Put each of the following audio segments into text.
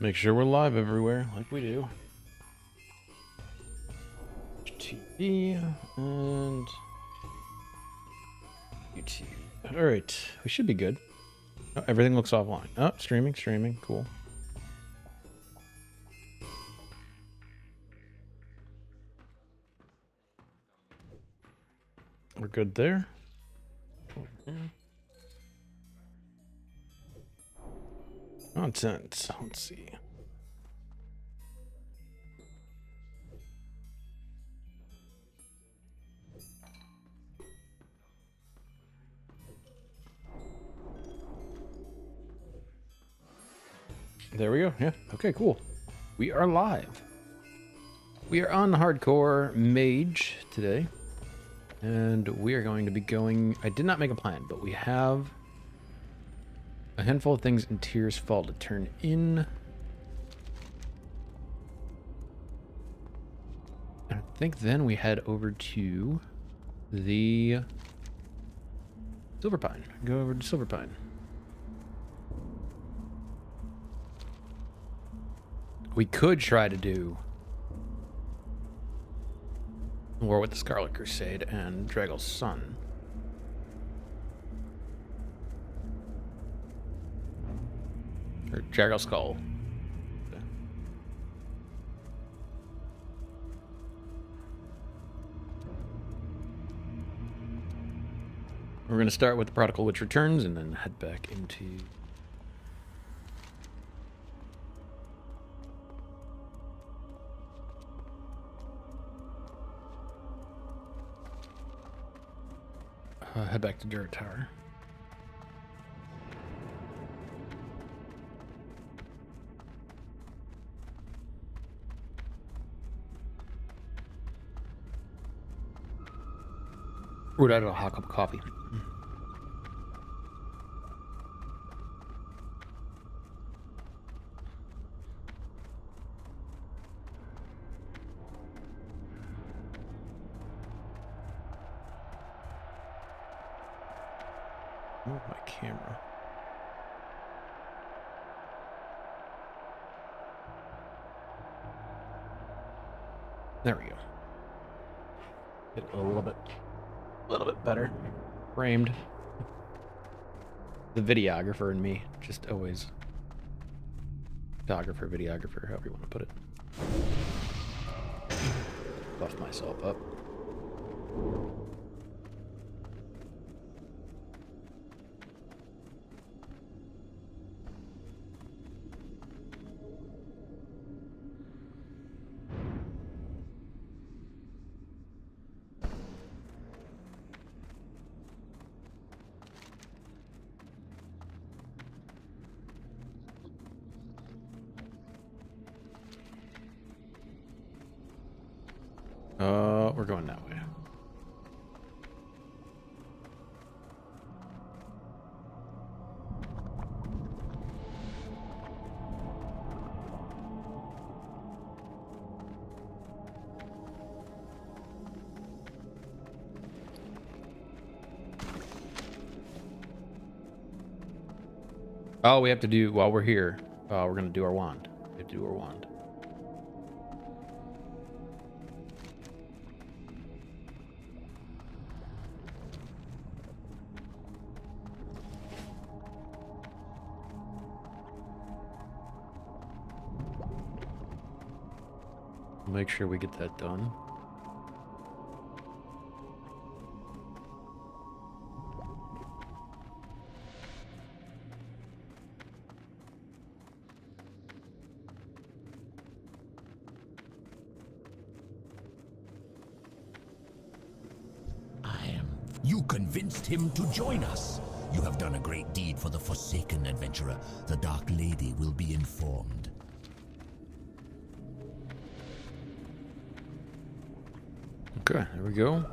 Make sure we're live everywhere, like we do. TV and YouTube. All right, we should be good. Oh, everything looks offline. Oh, streaming, cool. We're good there. Content. Let's see. There we go. Yeah. Okay, cool. We are live. We are on Hardcore Mage today. And we are going to be going... I did not make a plan, but we have a handful of things in Tears Fall to turn in. And I think then we head over to the Silverpine. Go over to Silverpine. We could try to do War with the Scarlet Crusade and Dragel's Son. Or Dragel's Skull. We're going to start with the Prodigal Witch Returns and then head back into... head back to Dirt Tower. Ooh, I had a hot cup of coffee. Move my camera. There we go. Get a little bit better framed. The videographer and me, just always photographer, videographer, however you want to put it. Buff myself up. We're going that way. Oh, we have to do, while we're here, we're going to do our wand. We have to do our wand. Make sure we get that done. You convinced him to join us. You have done a great deed for the Forsaken adventurer. The Dark Lady will be informed. Okay, there we go.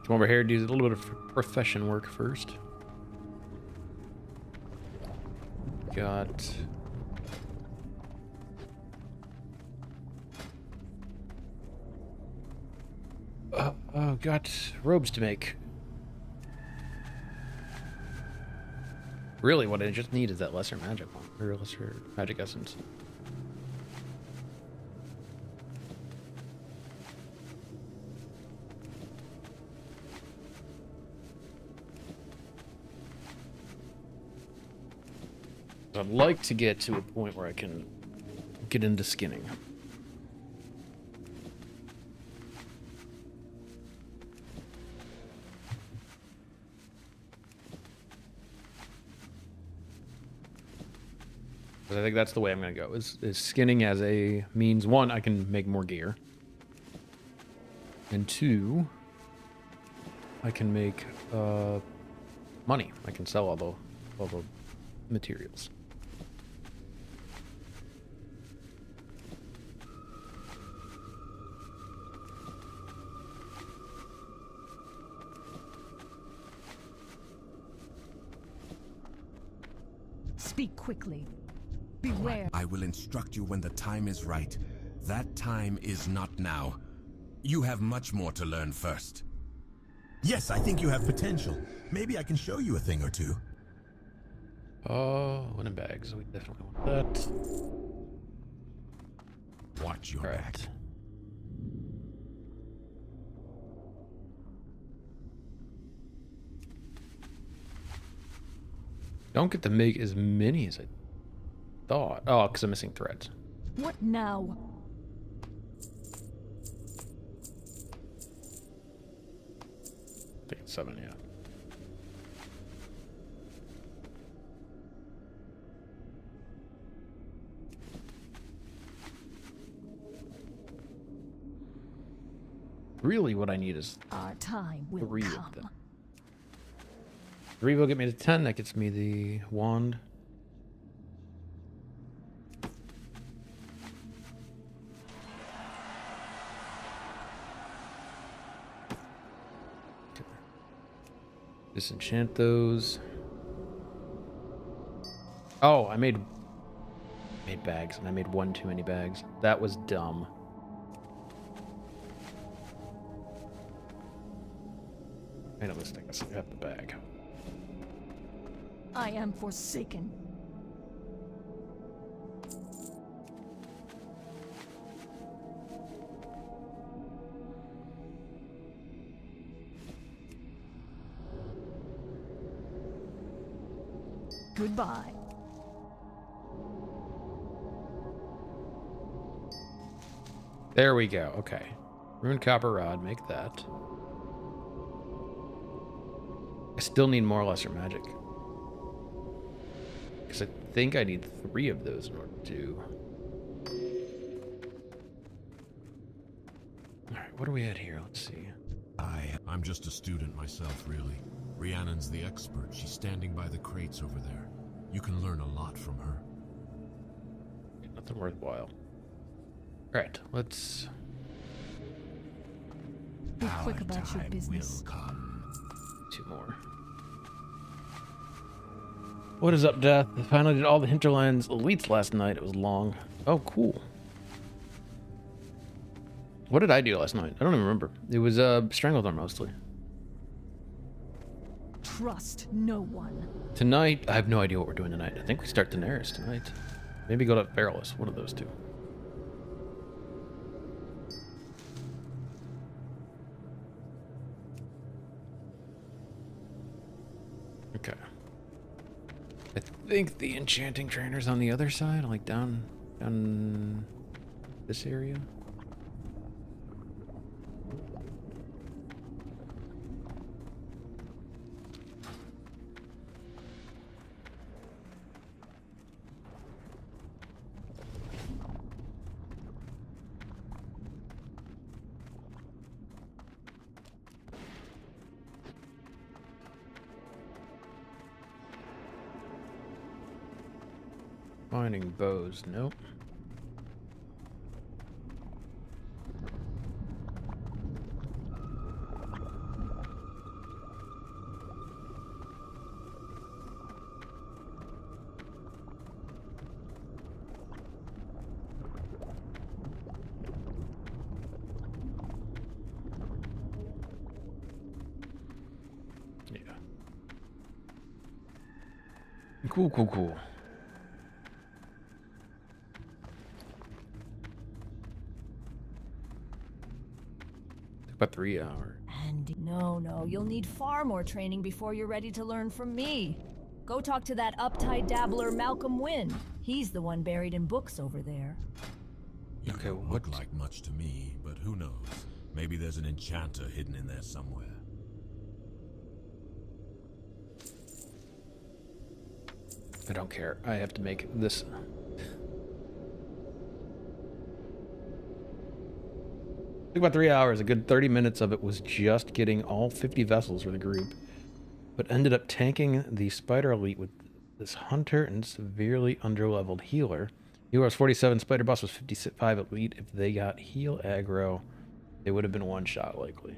Come over here, do a little bit of profession work first. Got... got robes to make. Really, what I just need is that lesser magic one, or lesser magic essence. I'd like to get to a point where I can get into skinning. I think that's the way I'm going to go, is skinning as a means. One, I can make more gear. And two, I can make money. I can sell all the materials. Speak quickly. Beware. I will instruct you when the time is right. That time is not now. You have much more to learn first. Yes, I think you have potential. Maybe I can show you a thing or two. Oh, wooden bags. We definitely want that. Watch your back. Don't get to make as many as I thought. Oh, because I'm missing threads. What now? I think it's 7, yeah. Really, what I need is Our time will 3 come. of them. 3 will get me to 10. That gets me the wand. Okay. Disenchant those. Oh, I made bags, and I made 1 too many bags. That was dumb. Made a mistake. I still have the bag. I am forsaken. Goodbye. There we go. Okay. Ruined copper rod. Make that. I still need more lesser magic. Because I think I need 3 of those in order to... Alright, what are we at here? Let's see. I'm just a student myself, really. Rhiannon's the expert. She's standing by the crates over there. You can learn a lot from her. Nothing worthwhile. Alright, let's... Be quick about your business. 2 more. What is up, Death? I finally did all the Hinterlands elites last night. It was long. Oh, cool. What did I do last night? I don't even remember. It was Stranglethorn mostly. Trust no one. Tonight, I have no idea what we're doing tonight. I think we start Daenerys tonight. Maybe go to Feralus. One of those 2. Okay. I think the enchanting trainer's on the other side, like down this area. Finding bows, nope. Yeah. Cool, cool, cool. Took about 3 hours. And no, you'll need far more training before you're ready to learn from me. Go talk to that uptight dabbler Malcolm Wynn. He's the one buried in books over there. You Okay, don't look like much to me, but who knows? Maybe there's an enchanter hidden in there somewhere. I don't care. I have to make this. Took about 3 hours. A good 30 minutes of it was just getting all 50 vessels for the group, but ended up tanking the Spider Elite with this Hunter and severely underleveled Healer. Healer was 47, Spider Boss was 55 Elite. If they got heal aggro, they would have been one shot likely.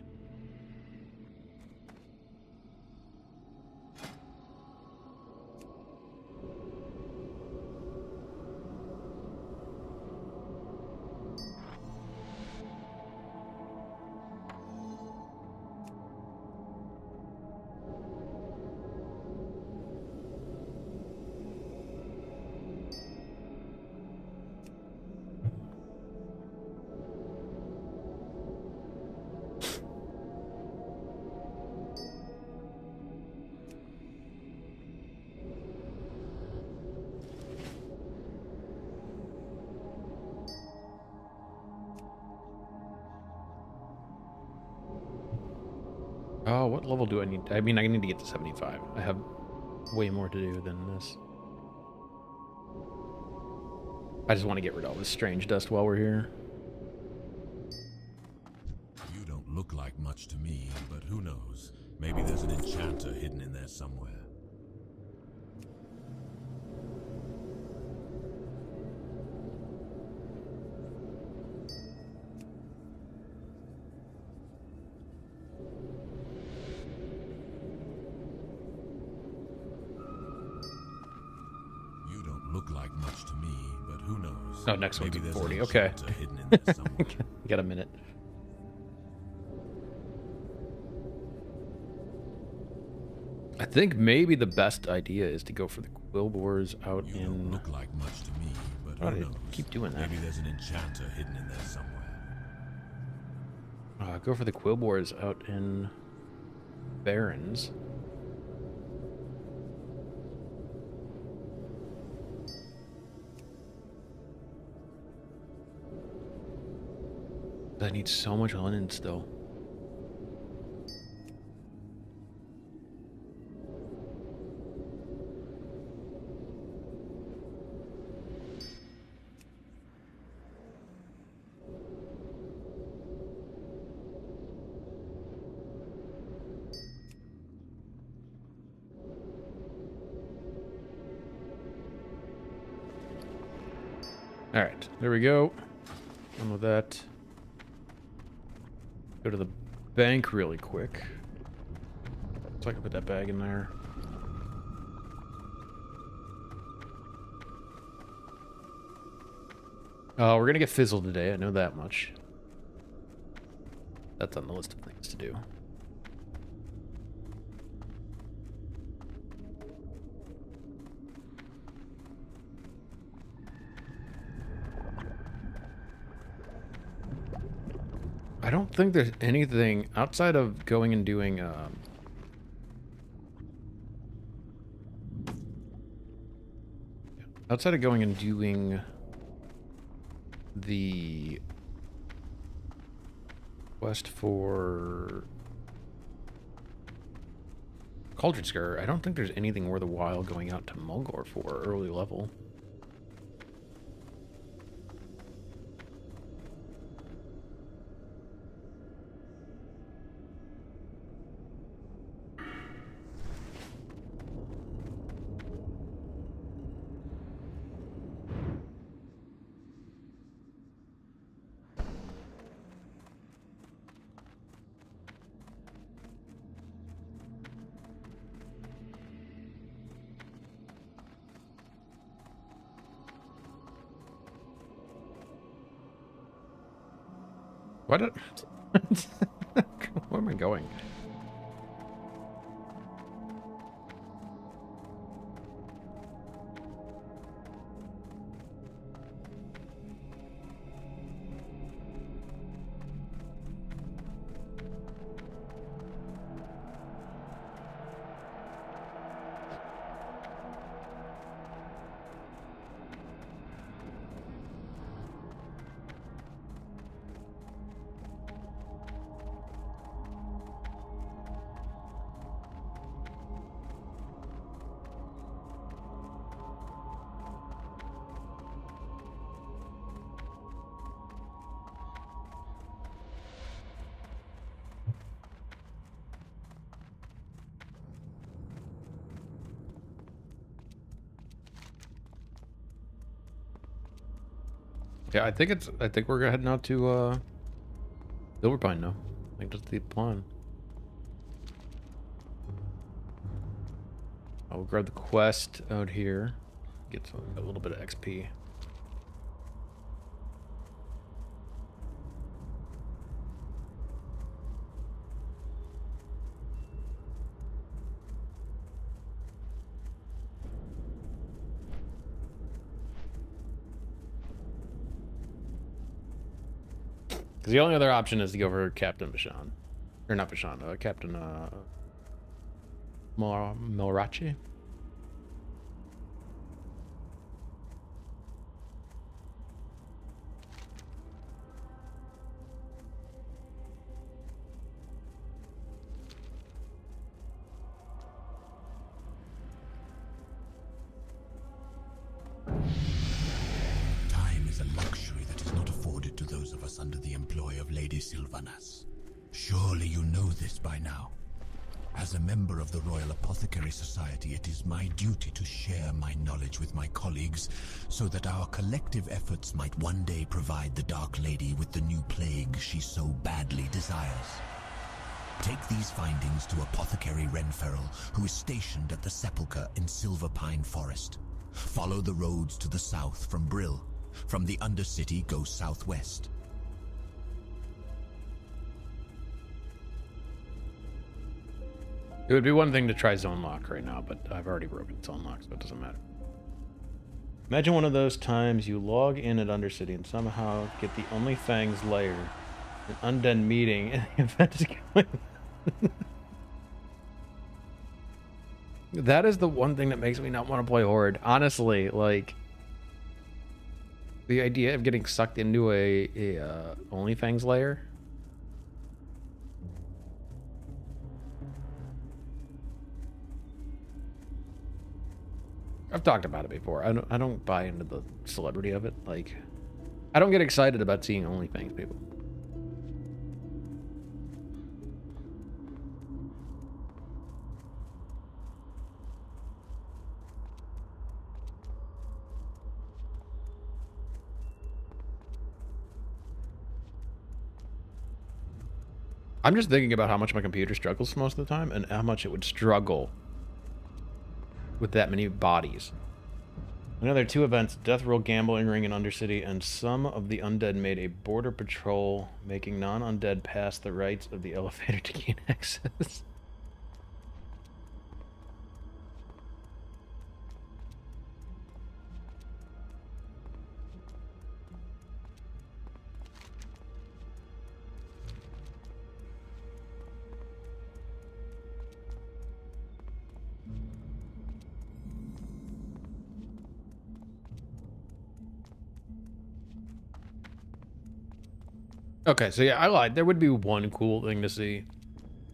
Oh, what level do I need? I mean, I need to get to 75. I have way more to do than this. I just want to get rid of all this strange dust while we're here. You don't look like much to me, but who knows? Maybe there's an enchanter hidden in there somewhere. You don't look like much to me, but who knows? Oh, next one's Maybe at there's 40. an Okay. enchanter hidden in there somewhere. You got a minute. I think maybe the best idea is to go for the Quillboars out You don't in... look like much to me, but Why who do they knows? keep doing that? Maybe there's an enchanter hidden in there somewhere. Go for the Quillboars out in Barrens. I need so much linen still. All right, there we go. Done with that. Go to the bank really quick. So I can put that bag in there. We're gonna get fizzled today, I know that much. That's on the list of things to do. I don't think there's anything outside of going and doing outside of going and doing the quest for Cauldron Scar, I don't think there's anything worth a while going out to Mulgore for early level. What? Where am I going? Yeah, I think we're heading out to Silverpine now. I think that's the plan. I'll grab the quest out here. Get a little bit of XP. Because the only other option is to go for Captain Bashan. Or not Bashan, Captain Morachi. Time is a luxury that is not afforded to those of us under the employ of Lady Sylvanas. Surely you know this by now. As a member of the Royal Apothecary Society, it is my duty to share my knowledge with my colleagues so that our collective efforts might one day provide the Dark Lady with the new plague she so badly desires. Take these findings to Apothecary Renferrel, who is stationed at the Sepulchre in Silverpine Forest. Follow the roads to the south from Brill. From the Undercity, go southwest. It would be one thing to try Zone Lock right now, but I've already broken Zone Lock, so it doesn't matter. Imagine one of those times you log in at Undercity and somehow get the Only Fangs lair, an Undead meeting, and the event is going. That is the one thing that makes me not want to play Horde. Honestly, like, the idea of getting sucked into a Only Fangs lair. I've talked about it before. I don't buy into the celebrity of it. Like, I don't get excited about seeing OnlyFans people. I'm just thinking about how much my computer struggles most of the time and how much it would struggle with that many bodies. Another 2 events, Death Roll, Gambling Ring, and Undercity, and some of the undead made a border patrol, making non-undead pass the rights of the elevator to gain access. Okay, so yeah, I lied. There would be one cool thing to see.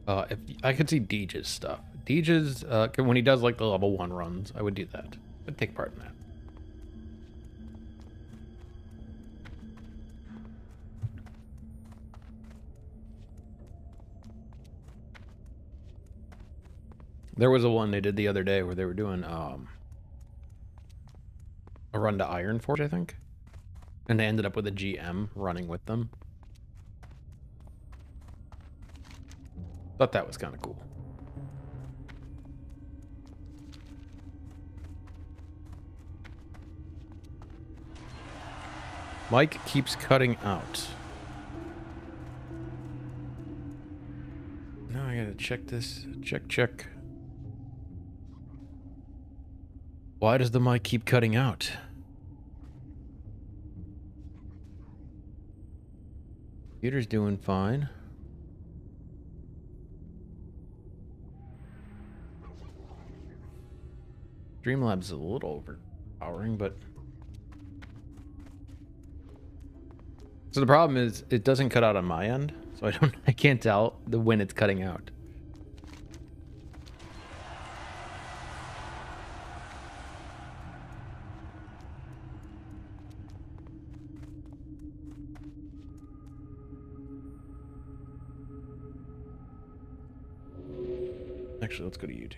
If I could see Deej's stuff. Deej's, when he does like the level 1 runs, I would do that. I'd take part in that. There was a one they did the other day where they were doing a run to Ironforge, I think. And they ended up with a GM running with them. Thought that was kind of cool. Mike keeps cutting out. Now I gotta check this. Check. Why does the mic keep cutting out? Computer's doing fine. Streamlabs is a little overpowering, but... So the problem is, it doesn't cut out on my end, so I can't tell when it's cutting out. Actually, let's go to YouTube.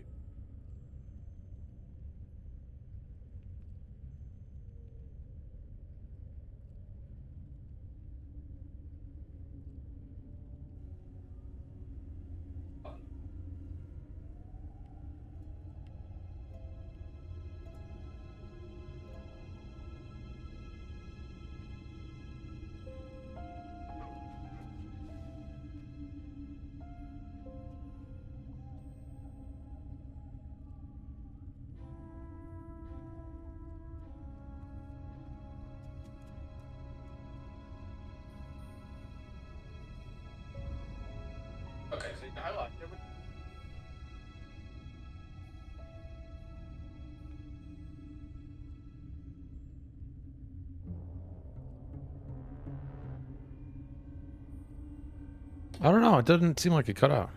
I don't know. It doesn't seem like it cut out.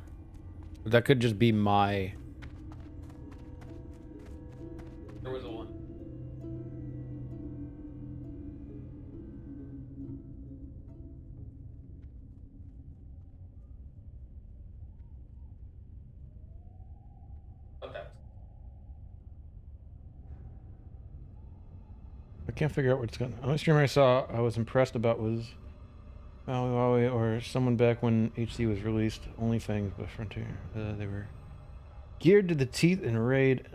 That could just be my... There was a one. Okay. I can't figure out what's going on. The only streamer I saw I was impressed about was Wowie or someone back when HC was released. Only things but Frontier. They were geared to the teeth in raid.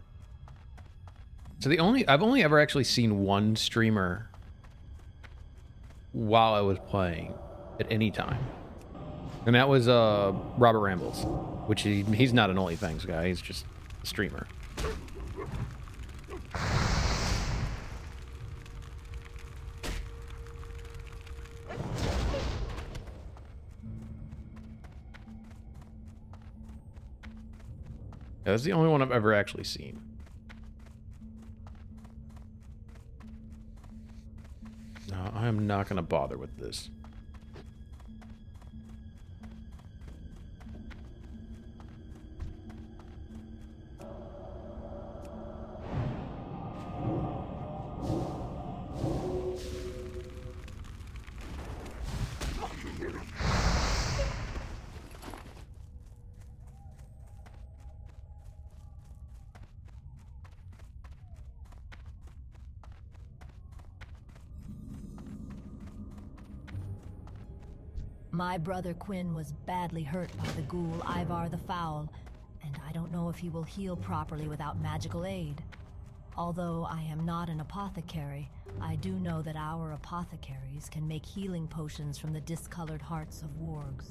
So I've only ever actually seen one streamer while I was playing at any time. And that was Robert Rambles, which he's not an OnlyFans guy, he's just a streamer. Yeah, that's the only one I've ever actually seen. No, I'm not going to bother with this. My brother Quinn was badly hurt by the ghoul Ivar the Foul, and I don't know if he will heal properly without magical aid. Although I am not an apothecary, I do know that our apothecaries can make healing potions from the discolored hearts of wargs.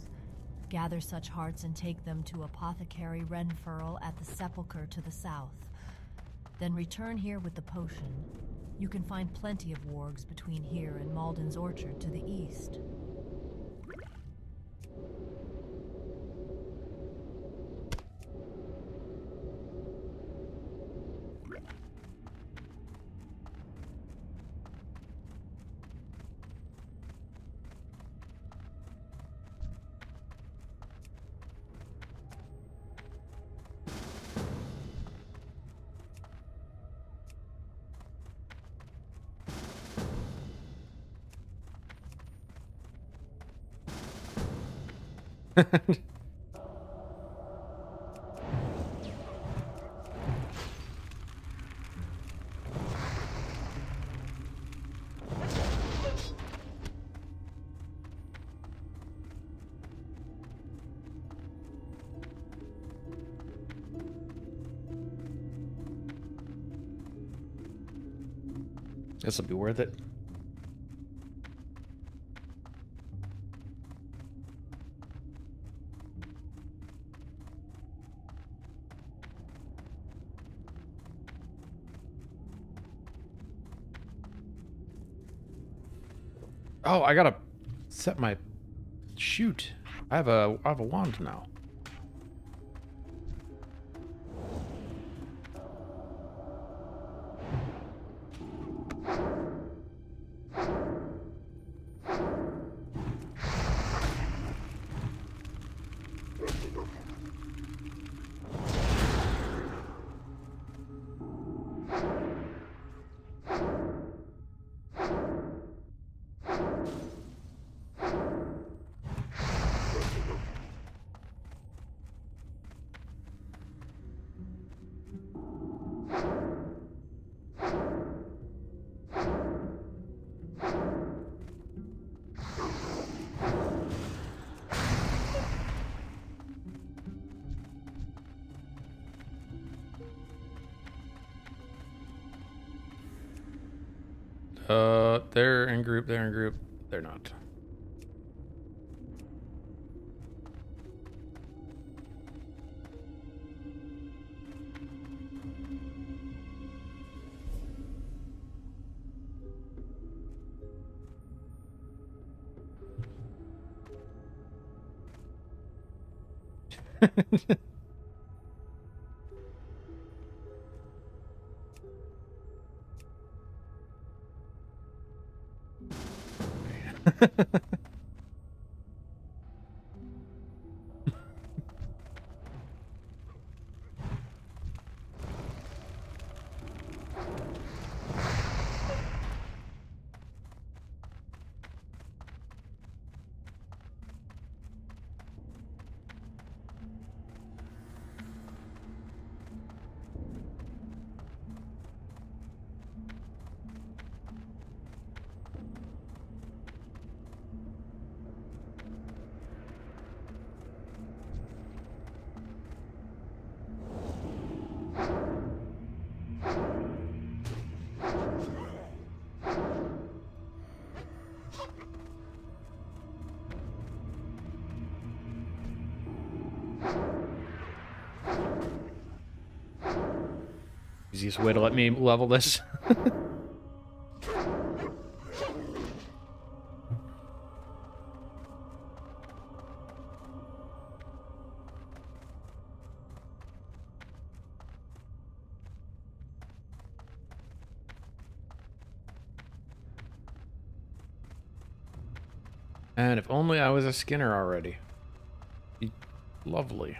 Gather such hearts and take them to Apothecary Renfurl at the Sepulchre to the south. Then return here with the potion. You can find plenty of wargs between here and Malden's Orchard to the east. This'll be worth it. Oh, I gotta set my... Shoot. I have a wand now. They're in group, they're not. Easiest way to let me level this. And if only I was a Skinner already. Be lovely.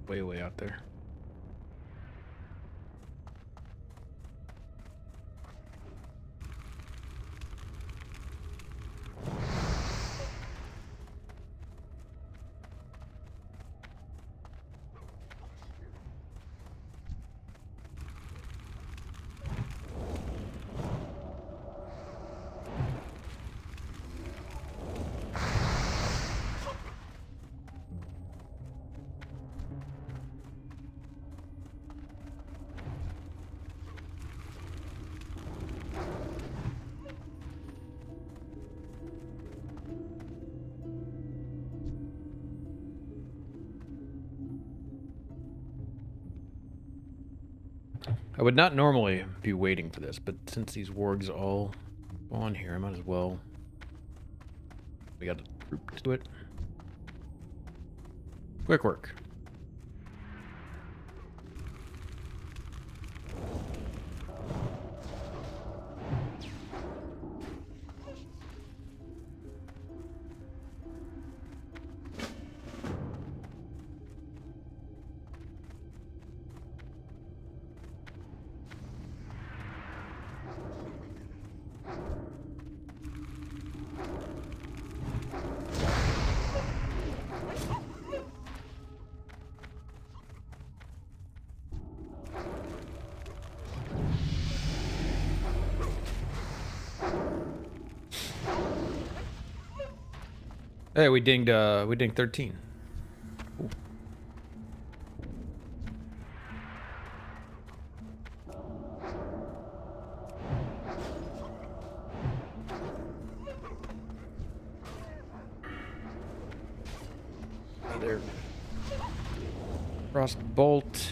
Way out there. I would not normally be waiting for this, but since these wargs all spawn here, I might as well. We got a group to do it. Quick work. Hey, we dinged 13. Ooh. There. Frost bolt.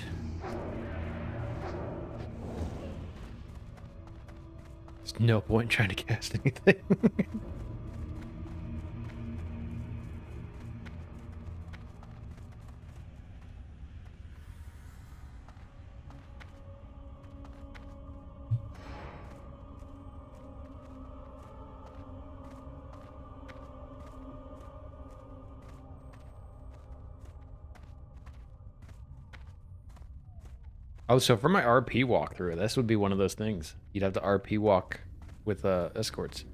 There's no point trying to cast anything. Oh, so for my RP walkthrough, this would be one of those things. You'd have to RP walk with escorts.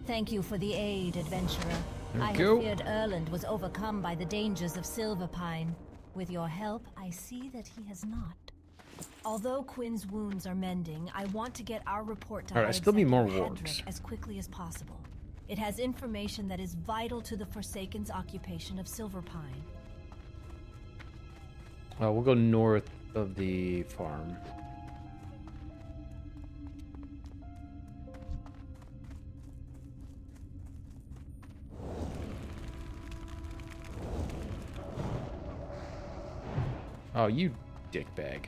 Thank you for the aid, adventurer. There we I go. had feared Erland was overcome by the dangers of Silverpine. With your help, I see that he has not. Although Quinn's wounds are mending, I want to get our report to Alright, I High still need more Executive wargs. Hedrick as quickly as possible. It has information that is vital to the Forsaken's occupation of Silverpine. We'll go north of the farm. Oh, you dickbag.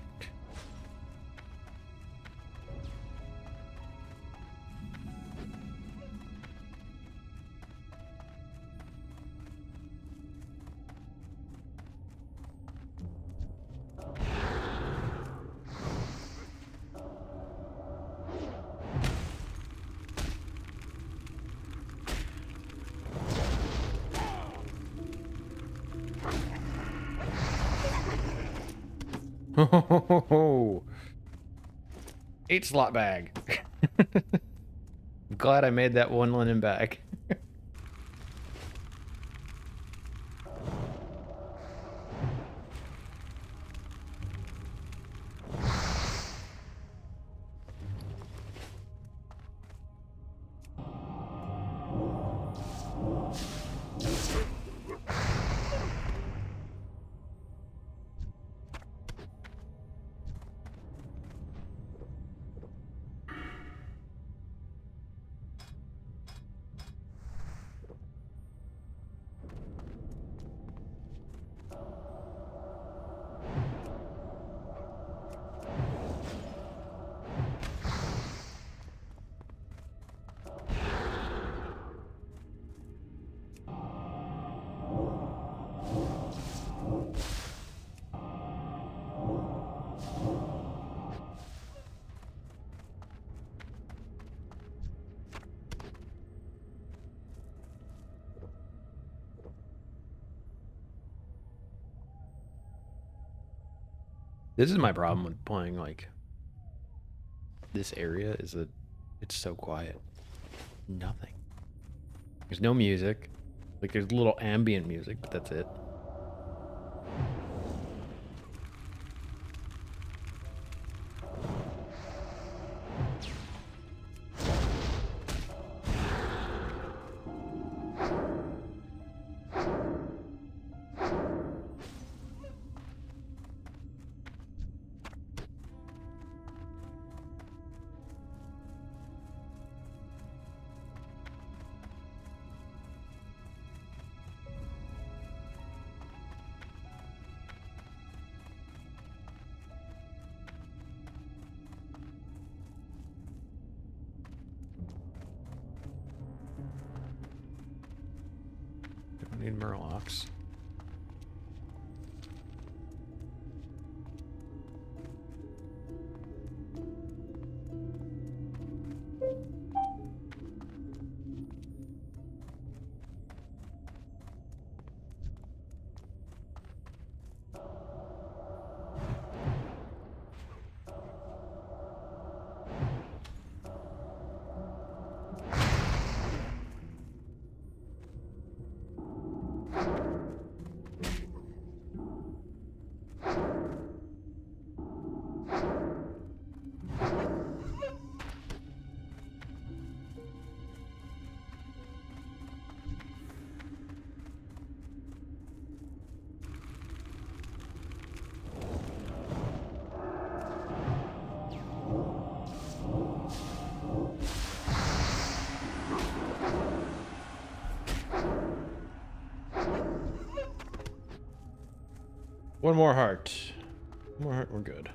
Oh, 8-slot bag. I'm glad I made that one linen bag. This is my problem with playing, like, this area, is that it's so quiet. Nothing. There's no music. Like, there's a little ambient music, but that's it. Don't need Murlocs. One more heart. One more heart, we're good.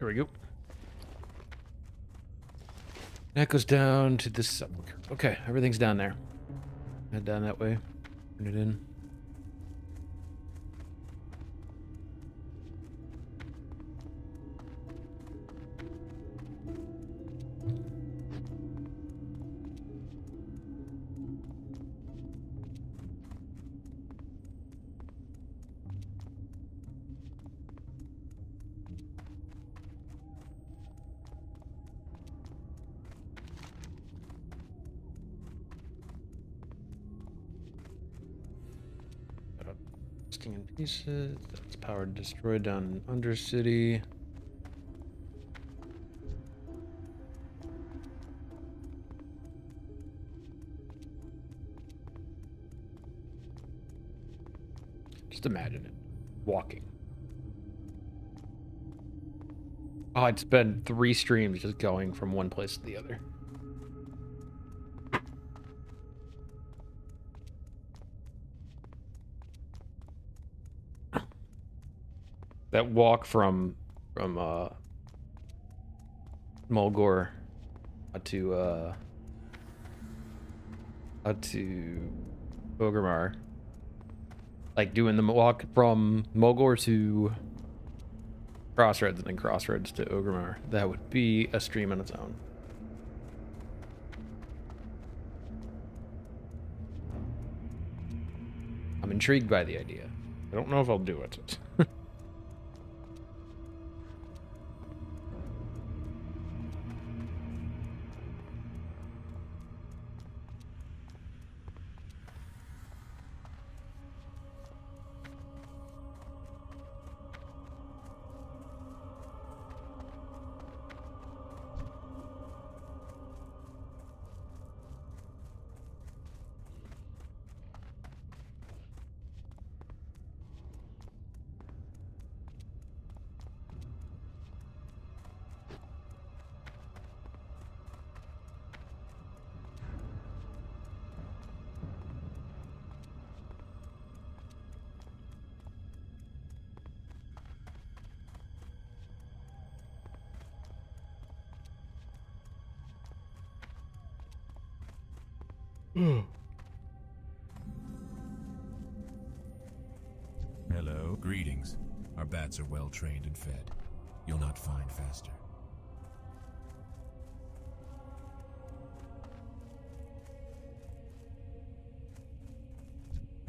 we go. That goes down to this sepulcher. Okay, everything's down there. Head down that way. Turn it in. Rusting in pieces. That's powered destroyed down in Undercity. Just imagine it. Walking. Oh, I'd spend 3 streams just going from one place to the other. That walk from Mulgore to Orgrimmar, like doing the walk from Mulgore to Crossroads and then Crossroads to Orgrimmar, that would be a stream on its own. I'm intrigued by the idea. I don't know if I'll do it. Hello. Greetings. Our bats are well trained and fed. You'll not find faster.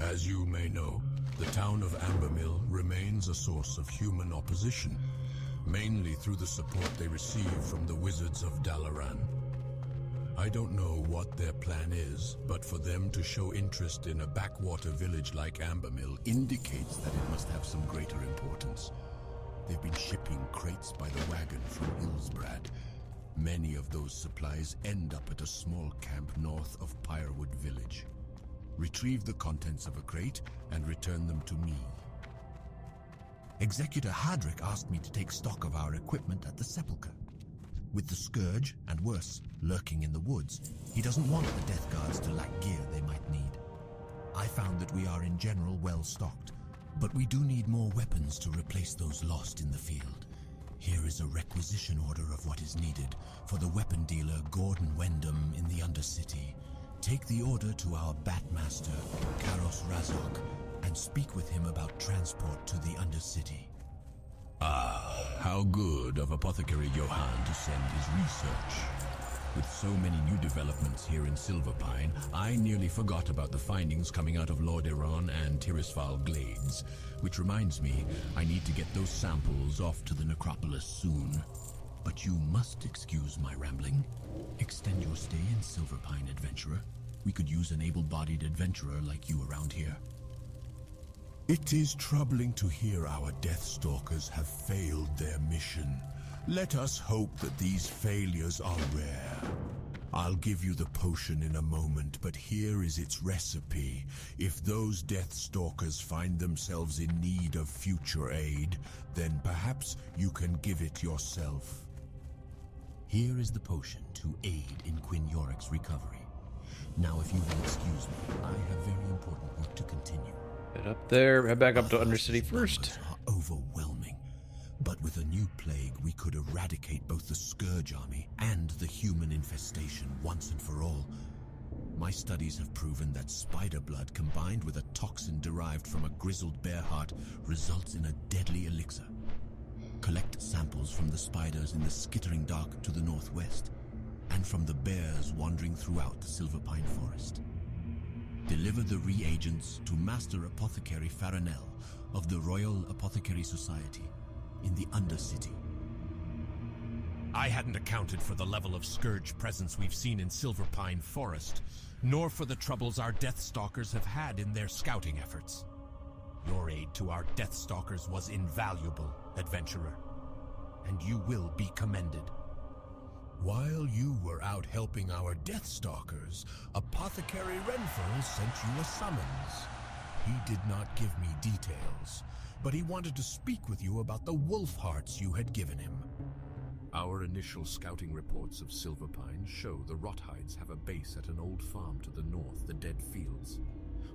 As you may know, the town of Ambermill remains a source of human opposition, mainly through the support they receive from the wizards of Dalaran. I don't know what their plan is, but for them to show interest in a backwater village like Ambermill indicates that it must have some greater importance. They've been shipping crates by the wagon from Hillsbrad. Many of those supplies end up at a small camp north of Pyrewood Village. Retrieve the contents of a crate and return them to me. Executor Hadrick asked me to take stock of our equipment at the sepulchre. With the Scourge, and worse, lurking in the woods, he doesn't want the Death Guards to lack gear they might need. I found that we are in general well stocked, but we do need more weapons to replace those lost in the field. Here is a requisition order of what is needed for the weapon dealer Gordon Wyndham in the Undercity. Take the order to our Batmaster, Karos Razok, and speak with him about transport to the Undercity. Ah, how good of Apothecary Johann to send his research. With so many new developments here in Silverpine, I nearly forgot about the findings coming out of Lordaeron and Tirisfal Glades. Which reminds me, I need to get those samples off to the necropolis soon. But you must excuse my rambling. Extend your stay in Silverpine, adventurer. We could use an able-bodied adventurer like you around here. It is troubling to hear our Deathstalkers have failed their mission. Let us hope that these failures are rare. I'll give you the potion in a moment, but here is its recipe. If those Deathstalkers find themselves in need of future aid, then perhaps you can give it yourself. Here is the potion to aid in Quinn Yorick's recovery. Now, if you will excuse me, I have very important work to continue. Head up there. Head back up to Undercity first. Are overwhelming. But with a new plague, we could eradicate both the Scourge army and the human infestation once and for all. My studies have proven that spider blood combined with a toxin derived from a grizzled bear heart results in a deadly elixir. Collect samples from the spiders in the skittering dark to the northwest, and from the bears wandering throughout the Silverpine Forest. Deliver the reagents to Master Apothecary Farinell of the Royal Apothecary Society in the Undercity. I hadn't accounted for the level of Scourge presence we've seen in Silverpine Forest, nor for the troubles our Deathstalkers have had in their scouting efforts. Your aid to our Deathstalkers was invaluable, adventurer, and you will be commended. While you were out helping our Deathstalkers, Apothecary Renfrew sent you a summons. He did not give me details, but he wanted to speak with you about the wolf hearts you had given him. Our initial scouting reports of Silverpine show the Rothides have a base at an old farm to the north, the Dead Fields.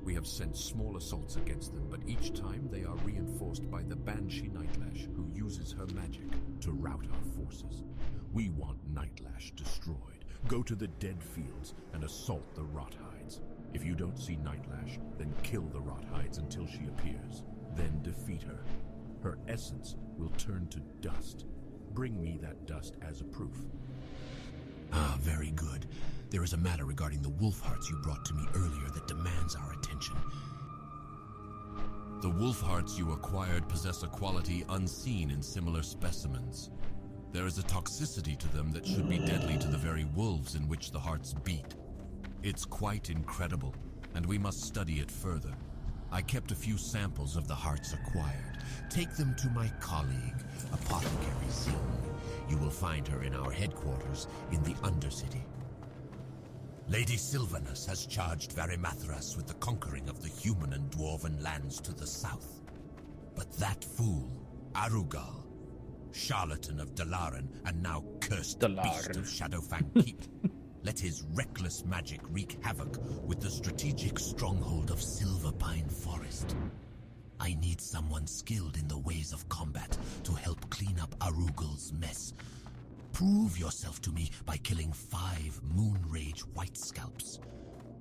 We have sent small assaults against them, but each time they are reinforced by the Banshee Nightlash, who uses her magic to rout our forces. We want Nightlash destroyed. Go to the Dead Fields and assault the Rothides. If you don't see Nightlash, then kill the Rothides until she appears. Then defeat her. Her essence will turn to dust. Bring me that dust as a proof. Ah, very good. There is a matter regarding the wolf hearts you brought to me earlier that demands our attention. The wolf hearts you acquired possess a quality unseen in similar specimens. There is a toxicity to them that should be deadly to the very wolves in which the hearts beat. It's quite incredible, and we must study it further. I kept a few samples of the hearts acquired. Take them to my colleague, Apothecary Z. You will find her in our headquarters in the Undercity. Lady Sylvanus has charged Varimathras with the conquering of the human and dwarven lands to the south. But that fool, Arugal, charlatan of Dalaran and now cursed beast of Shadowfang Keep, let his reckless magic wreak havoc with the strategic stronghold of Silverpine Forest. I need someone skilled in the ways of combat to help clean up Arugal's mess. Prove yourself to me by killing 5 Moonrage White Scalps.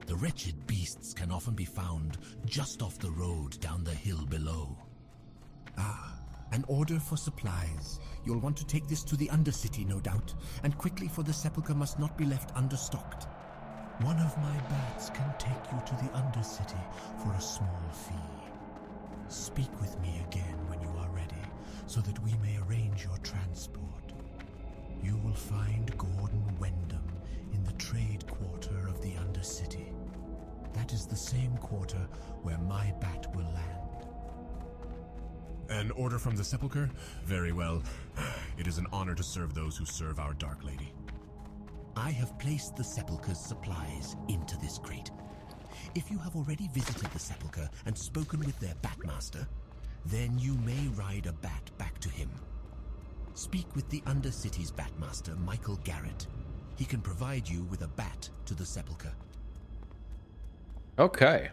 The wretched beasts can often be found just off the road down the hill below. Ah, an order for supplies. You'll want to take this to the Undercity, no doubt, and quickly, for the sepulchre must not be left understocked. One of my bats can take you to the Undercity for a small fee. Speak with me again when you are ready, so that we may arrange your transport. You will find Gordon Wyndham in the trade quarter of the Undercity. That is the same quarter where my bat will land. An order from the Sepulchre? Very well. It is an honor to serve those who serve our Dark Lady. I have placed the Sepulchre's supplies into this crate. If you have already visited the Sepulchre and spoken with their Batmaster, then you may ride a bat back to him. Speak with the Undercity's Batmaster, Michael Garrett. He can provide you with a bat to the Sepulchre. Okay.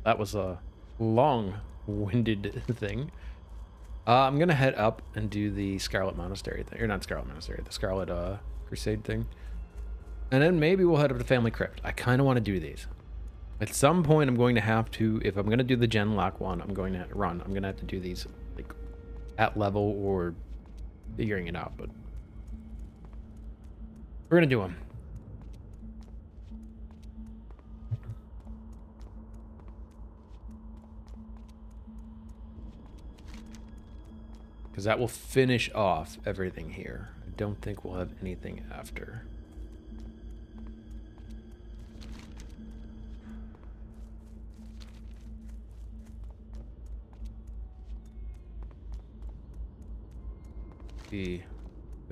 That was a long-winded thing. I'm going to head up and do the Scarlet Monastery thing. Or not Scarlet Monastery, the Scarlet Crusade thing. And then maybe we'll head up to Family Crypt. I kind of want to do these. At some point, I'm going to have to, if I'm going to do the Genlock one, I'm going to have to do these like at level or figuring it out, but we're going to do them. Because that will finish off everything here. I don't think we'll have anything after.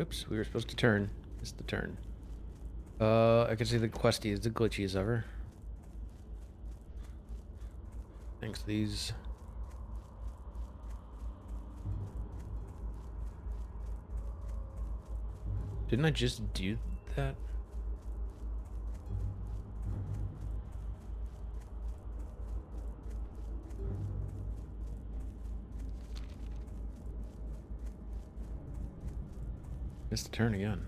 Oops, we were supposed to turn. Missed the turn. I can see the questies, the glitchies ever. Thanks, these. Didn't I just do that? Missed a turn again.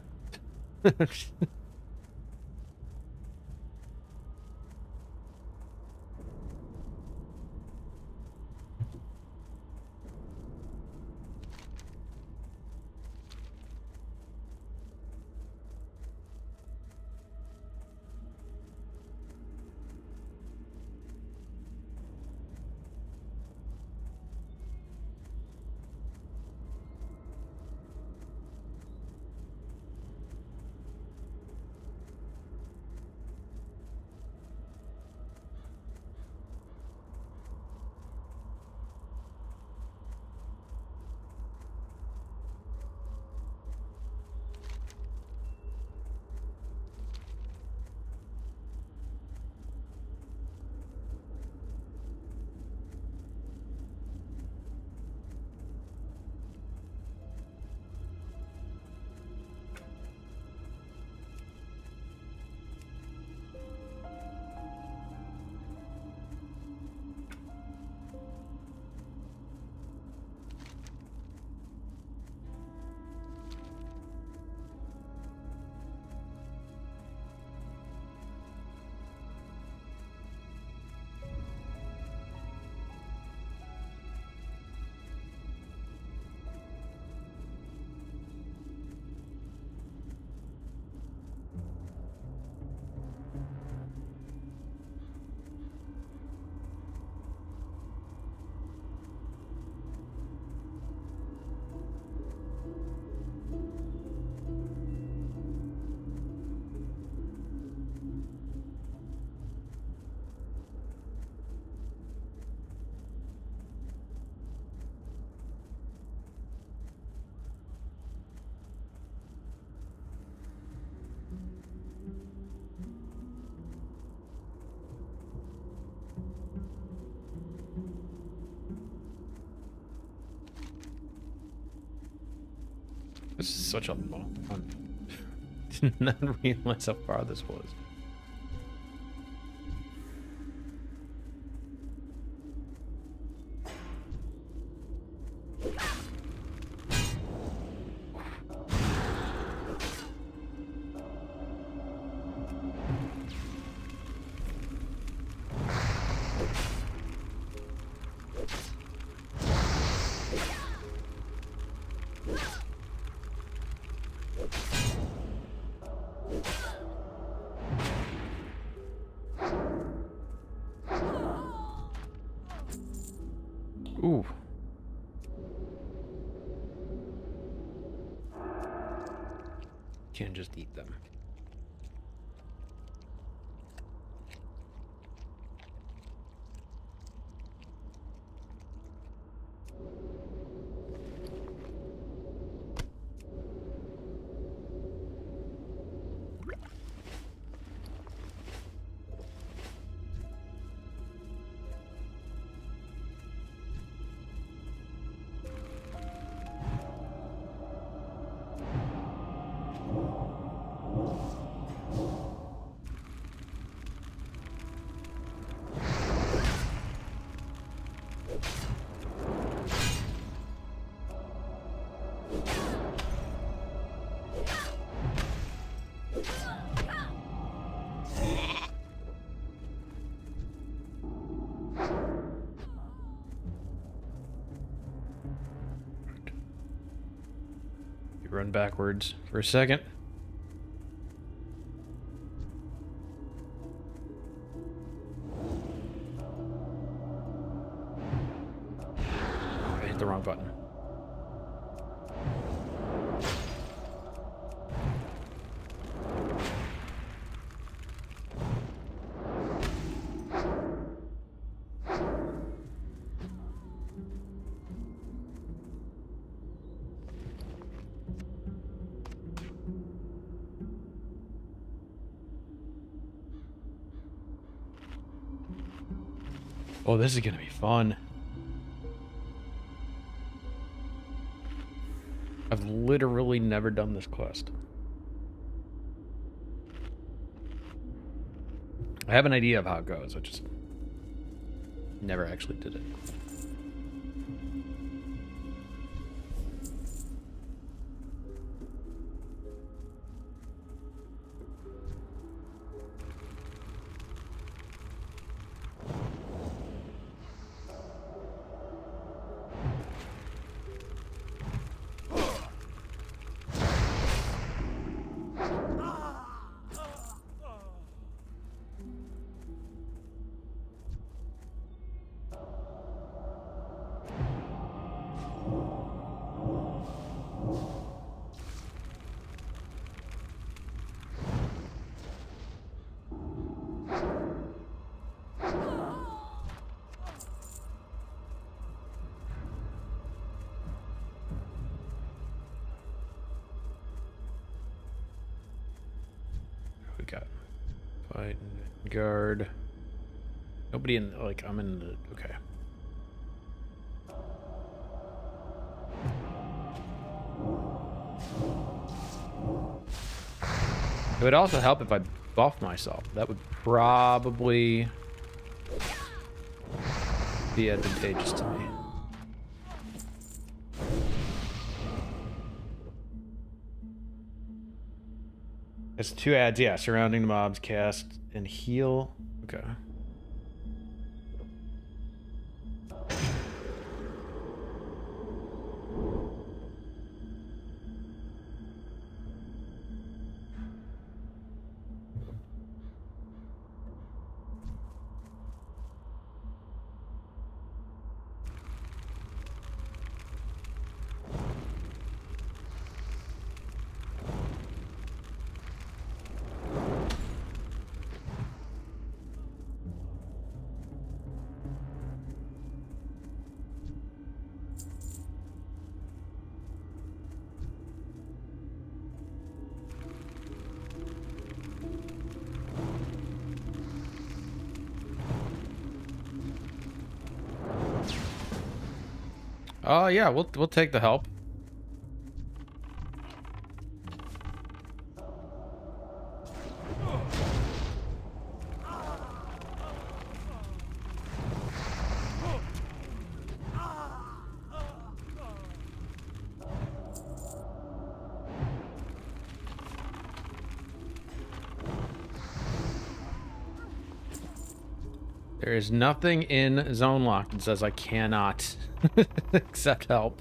This is such a long one. Did not realize how far this was. Ooh. Can't just eat them. Run backwards for a second. I hit the wrong button. Oh, this is gonna be fun. I've literally never done this quest. I have an idea of how it goes, I just never actually did it. got? Fight, guard. Nobody in, like, I'm in the, okay. It would also help if I buff myself. That would probably be advantageous to me. It's 2 ads, yeah. Surrounding the mobs, cast, and heal. Okay. Oh yeah, we'll take the help. There is nothing in zone lock that says I cannot accept help.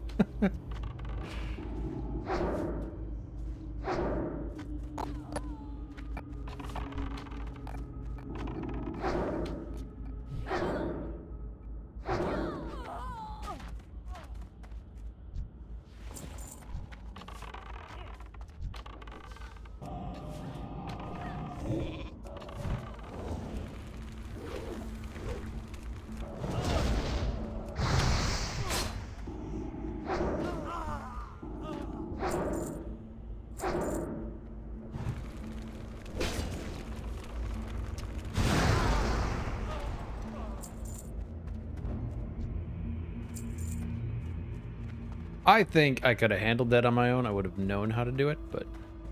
I think I could have handled that on my own. I would have known how to do it, but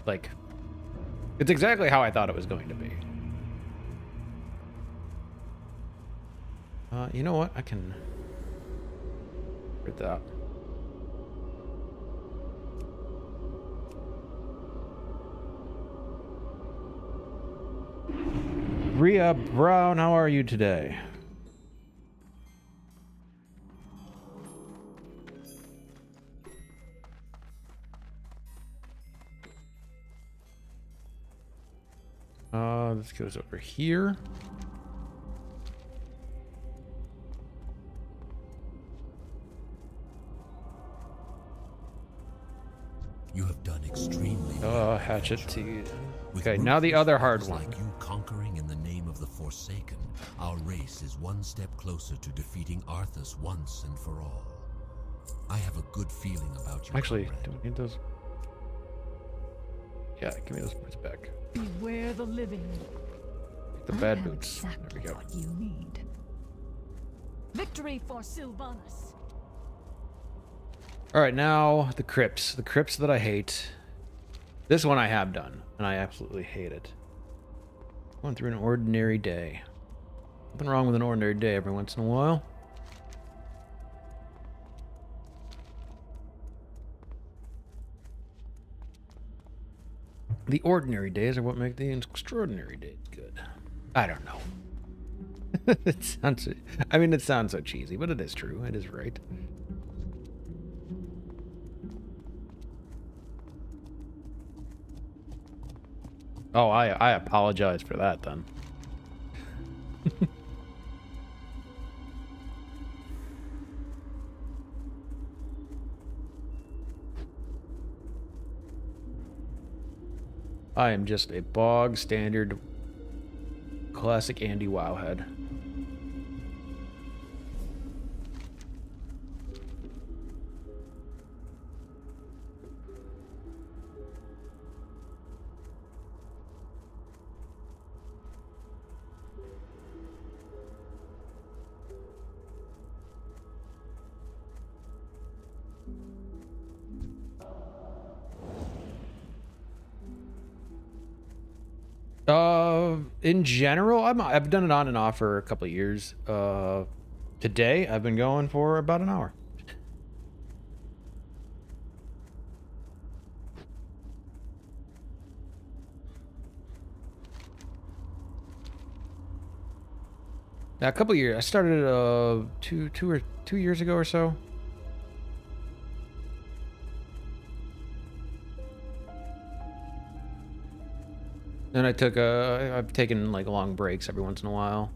like, it's exactly how I thought it was going to be. You know what? I can get that. Rhea Brown, how are you today? This goes over here. You have done extremely Oh, hatchet to... Okay, now the other hard one. Like you conquering in the name of the Forsaken, our race is one step closer to defeating Arthas once and for all. I have a good feeling about you. Actually, comrade. do we need those? Yeah, give me those boots back. Beware the living. The bad boots. There we go. What you need. Victory for Sylvanas. All right, now the crypts. The crypts that I hate. This one I have done, and I absolutely hate it. Going through an ordinary day. Nothing wrong with an ordinary day every once in a while. The ordinary days are what make the extraordinary days good. I don't know. It sounds, I mean, it sounds so cheesy, but it is true. It is right. Oh, I apologize for that then. I am just a bog standard classic Andy Wowhead. In general, I've done it on and off for a couple of years. Today I've been going for about an hour. Now, a couple of years. I started two years ago or so. Then I've taken like long breaks every once in a while.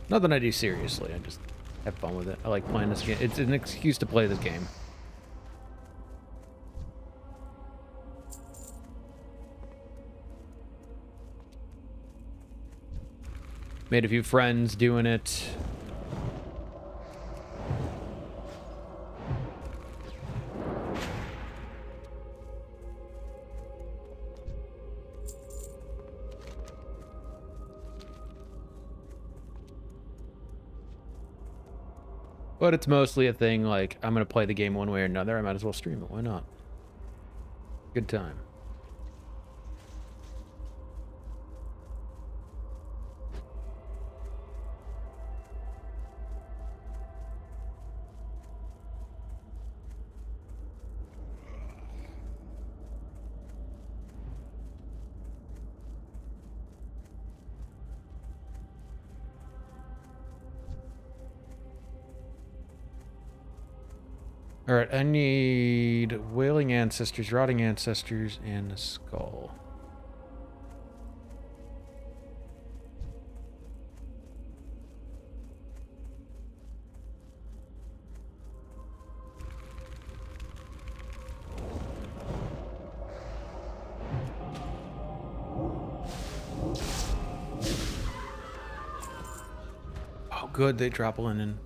Nothing I do seriously. I just have fun with it. I like playing this game. It's an excuse to play this game. Made a few friends doing it. But it's mostly a thing like, I'm going to play the game one way or another. I might as well stream it. Why not? Good time. Alright, I need Wailing Ancestors, Rotting Ancestors, and a Skull. Oh good, they drop linen.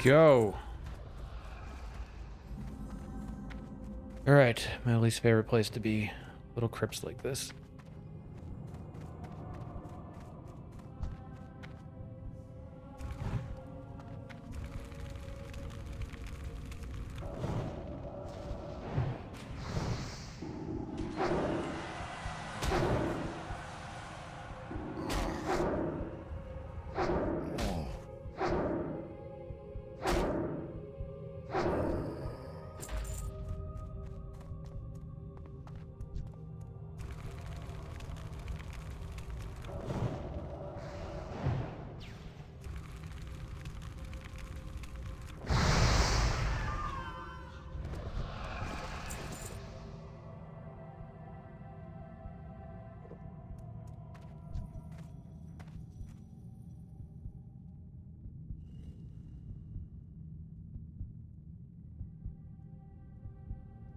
Go. All right, my least favorite place to be. Little crypts like this.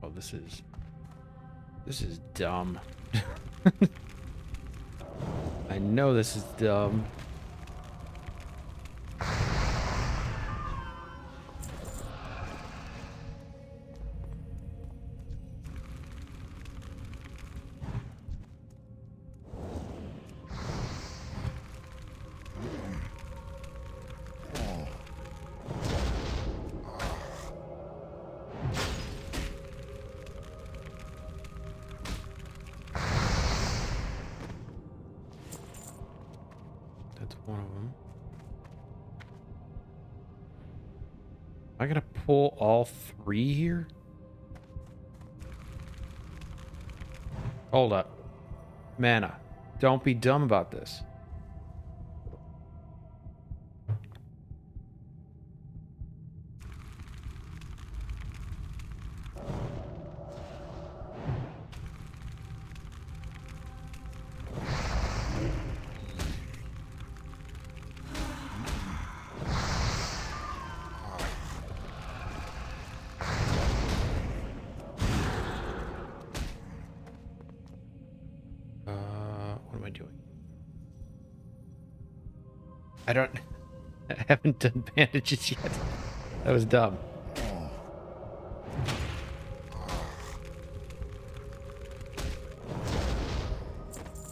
Oh, this is dumb. I know this is dumb. One of them. Am I gonna pull all 3 here? Hold up. Mana. Don't be dumb about this. What am I doing? I haven't done bandages yet. That was dumb.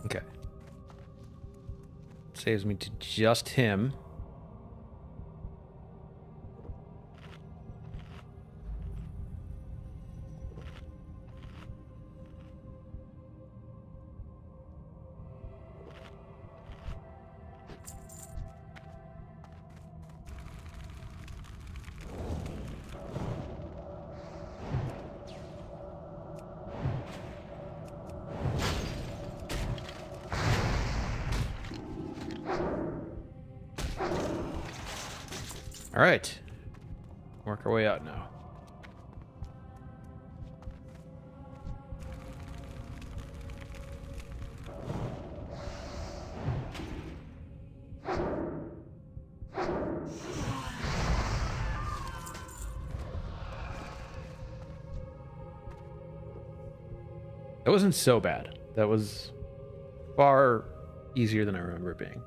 Okay. Saves me to just him. All right. Work our way out now. That wasn't so bad. That was far easier than I remember it being.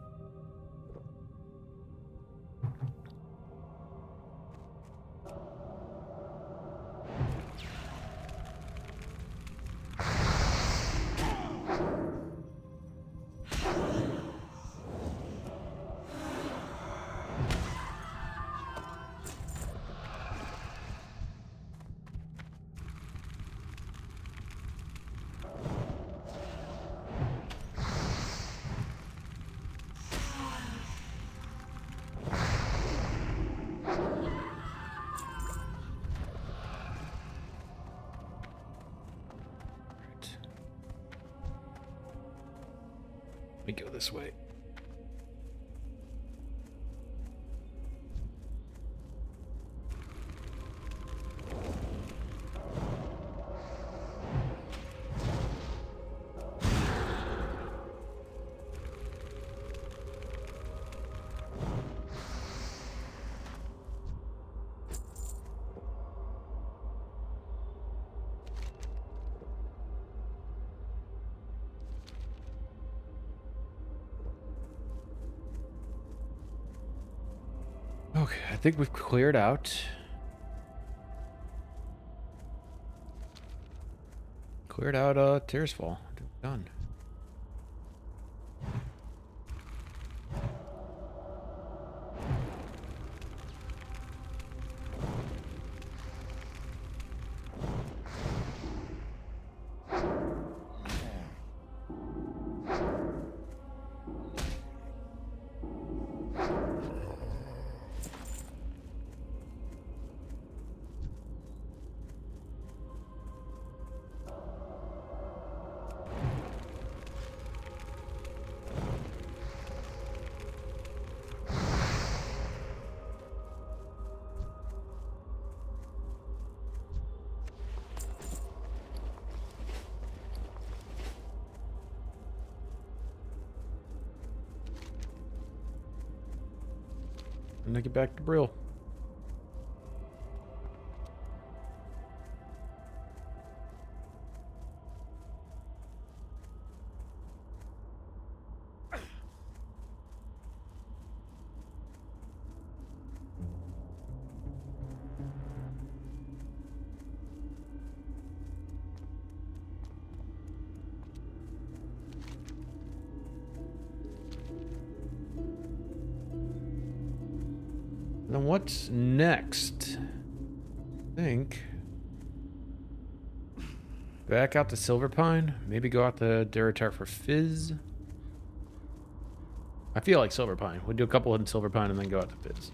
Let me go this way. Okay, I think we've cleared out. Cleared out Tears Fall. Done. And I get back to Brill. Then what's next? I think back out to Silver Pine. Maybe go out to Duratar for Fizz. I feel like Silver Pine. We'll do a couple in Silver Pine and then go out to Fizz.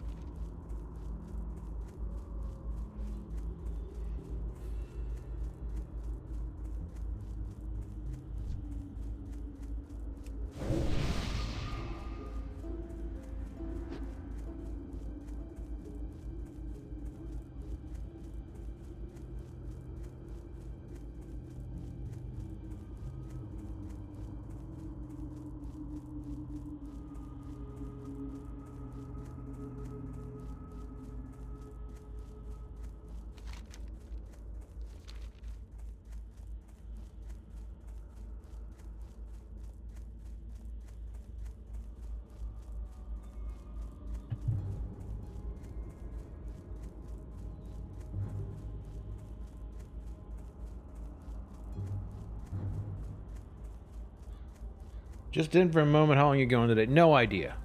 Just in for a moment, how long you going today? No idea.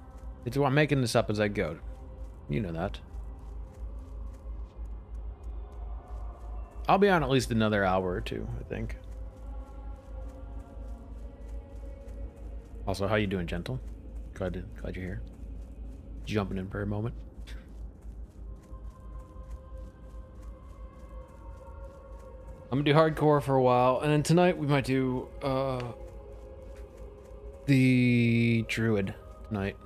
I'm making this up as I go. You know that. I'll be on at least another hour or two, I think. Also, how you doing, Gentle? Glad you're here. Jumping in for a moment. I'm gonna do hardcore for a while, and then tonight we might do the Druid tonight.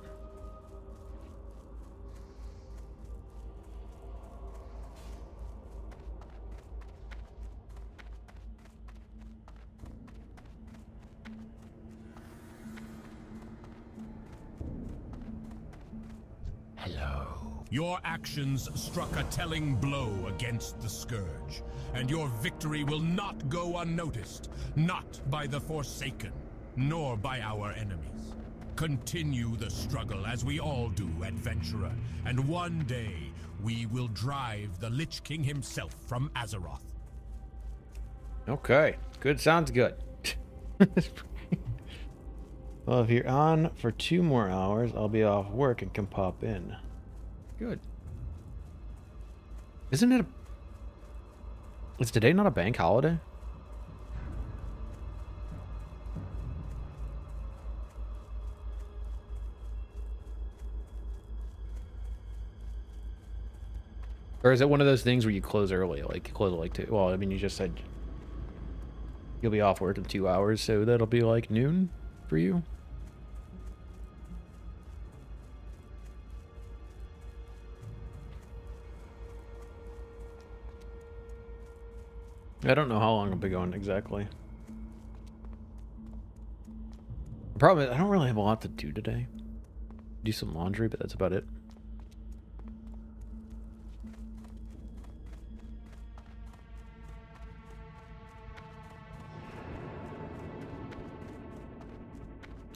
Hello. Your actions struck a telling blow against the Scourge, and your victory will not go unnoticed, not by the Forsaken, nor by our enemies. Continue the struggle as we all do, adventurer, and one day we will drive the Lich King himself from Azeroth. Okay, good. Sounds good. Well, if you're on for 2 more hours, I'll be off work and can pop in. Good. Isn't it Is today not a bank holiday? Or is it one of those things where you close early? Like, you close at like 2? Well, I mean, you just said you'll be off work in 2 hours, so that'll be like noon for you? I don't know how long I'll be going exactly. The problem is I don't really have a lot to do today. Do some laundry, but that's about it.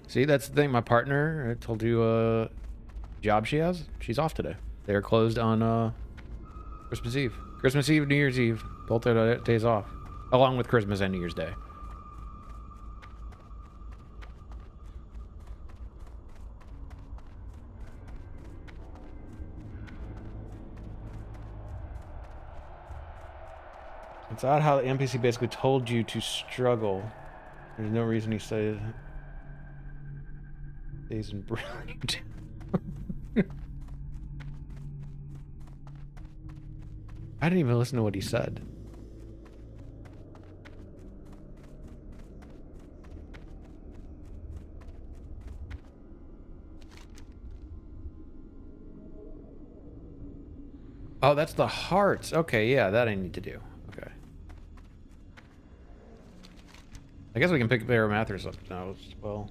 See, that's the thing. My partner, I told you, job she has, she's off today. They are closed on Christmas Eve. Christmas Eve, New Year's Eve. Both their days off. Along with Christmas and New Year's Day. It's odd how the NPC basically told you to struggle. There's no reason he said days in brilliant. I didn't even listen to what he said. Oh, that's the hearts. Okay, yeah, that I need to do. Okay. I guess we can pick Varamathras up now as well.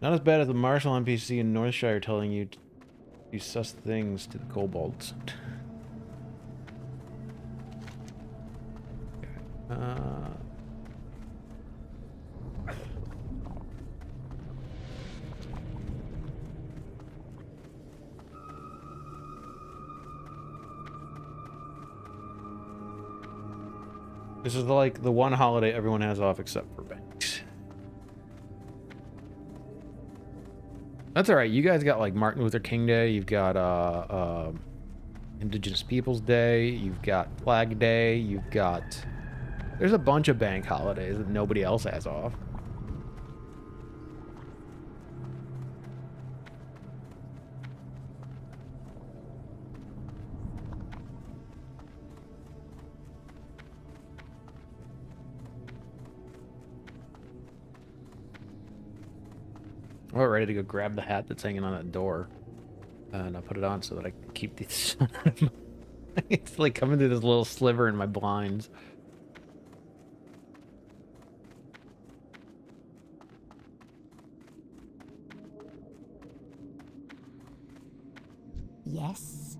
Not as bad as the Marshall NPC in Northshire telling you to do sus things to the kobolds. This is like the one holiday everyone has off except for banks. That's alright. You guys got like Martin Luther King Day. You've got Indigenous Peoples Day. You've got Flag Day. You've got There's a bunch of bank holidays that nobody else has off. I'm ready to go grab the hat that's hanging on that door. And I'll put it on so that I can keep the sun out of my... It's like coming through this little sliver in my blinds. Yes?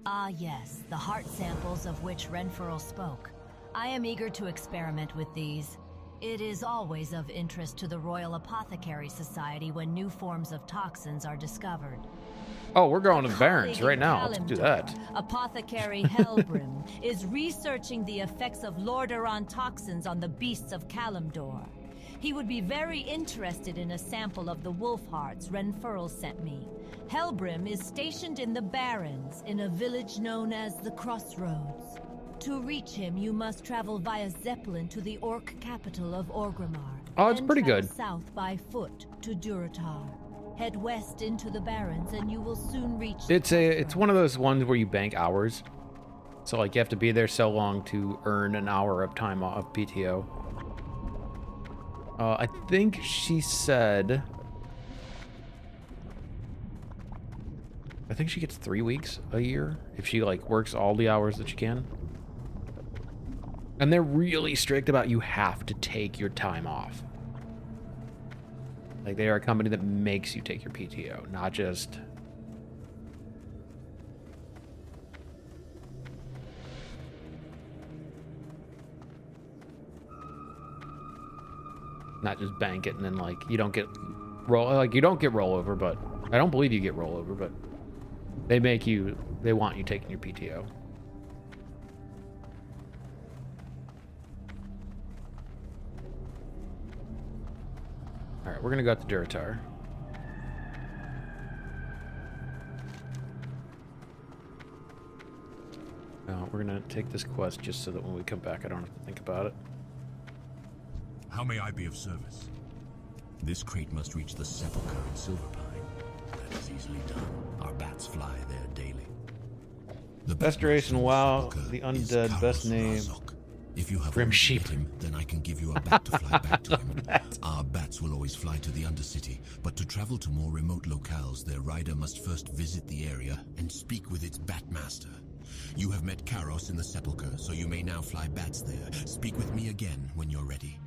Ah, yes, the heart samples of which Renfurl spoke. I am eager to experiment with these. It is always of interest to the Royal Apothecary Society when new forms of toxins are discovered. Oh, we're going to the Barrens right now. Let's do that. Apothecary Helbrim is researching the effects of Lordaeron toxins on the beasts of Kalimdor. He would be very interested in a sample of the wolf hearts Renfurl sent me. Helbrim is stationed in the Barrens, in a village known as the Crossroads. To reach him, you must travel via Zeppelin to the Orc capital of Orgrimmar. Oh, it's then pretty travel good. south by foot to Durotar. Head west into the Barrens, and you will soon reach. It's one of those ones where you bank hours. So like you have to be there so long to earn an hour of time off PTO. I think she said. I think she gets 3 weeks a year if she like works all the hours that she can. And they're really strict about you have to take your time off. Like they are a company that makes you take your PTO, not just bank it and then like you don't get rollover, but I don't believe you get rollover, but they want you taking your PTO. All right, we're gonna go out to Durotar. We're gonna take this quest just so that when we come back, I don't have to think about it. How may I be of service? This crate must reach the sepulchre in Silverpine. That is easily done. Our bats fly there daily. The Best race in WoW, sepulchre the is Undead, Karos best name. Razok. If you have Grim already sheep. met him, then I can give you a bat to fly back to him. Our bats will always fly to the Undercity, but to travel to more remote locales, their rider must first visit the area and speak with its bat master. You have met Karos in the sepulchre, so you may now fly bats there. Speak with me again when you're ready.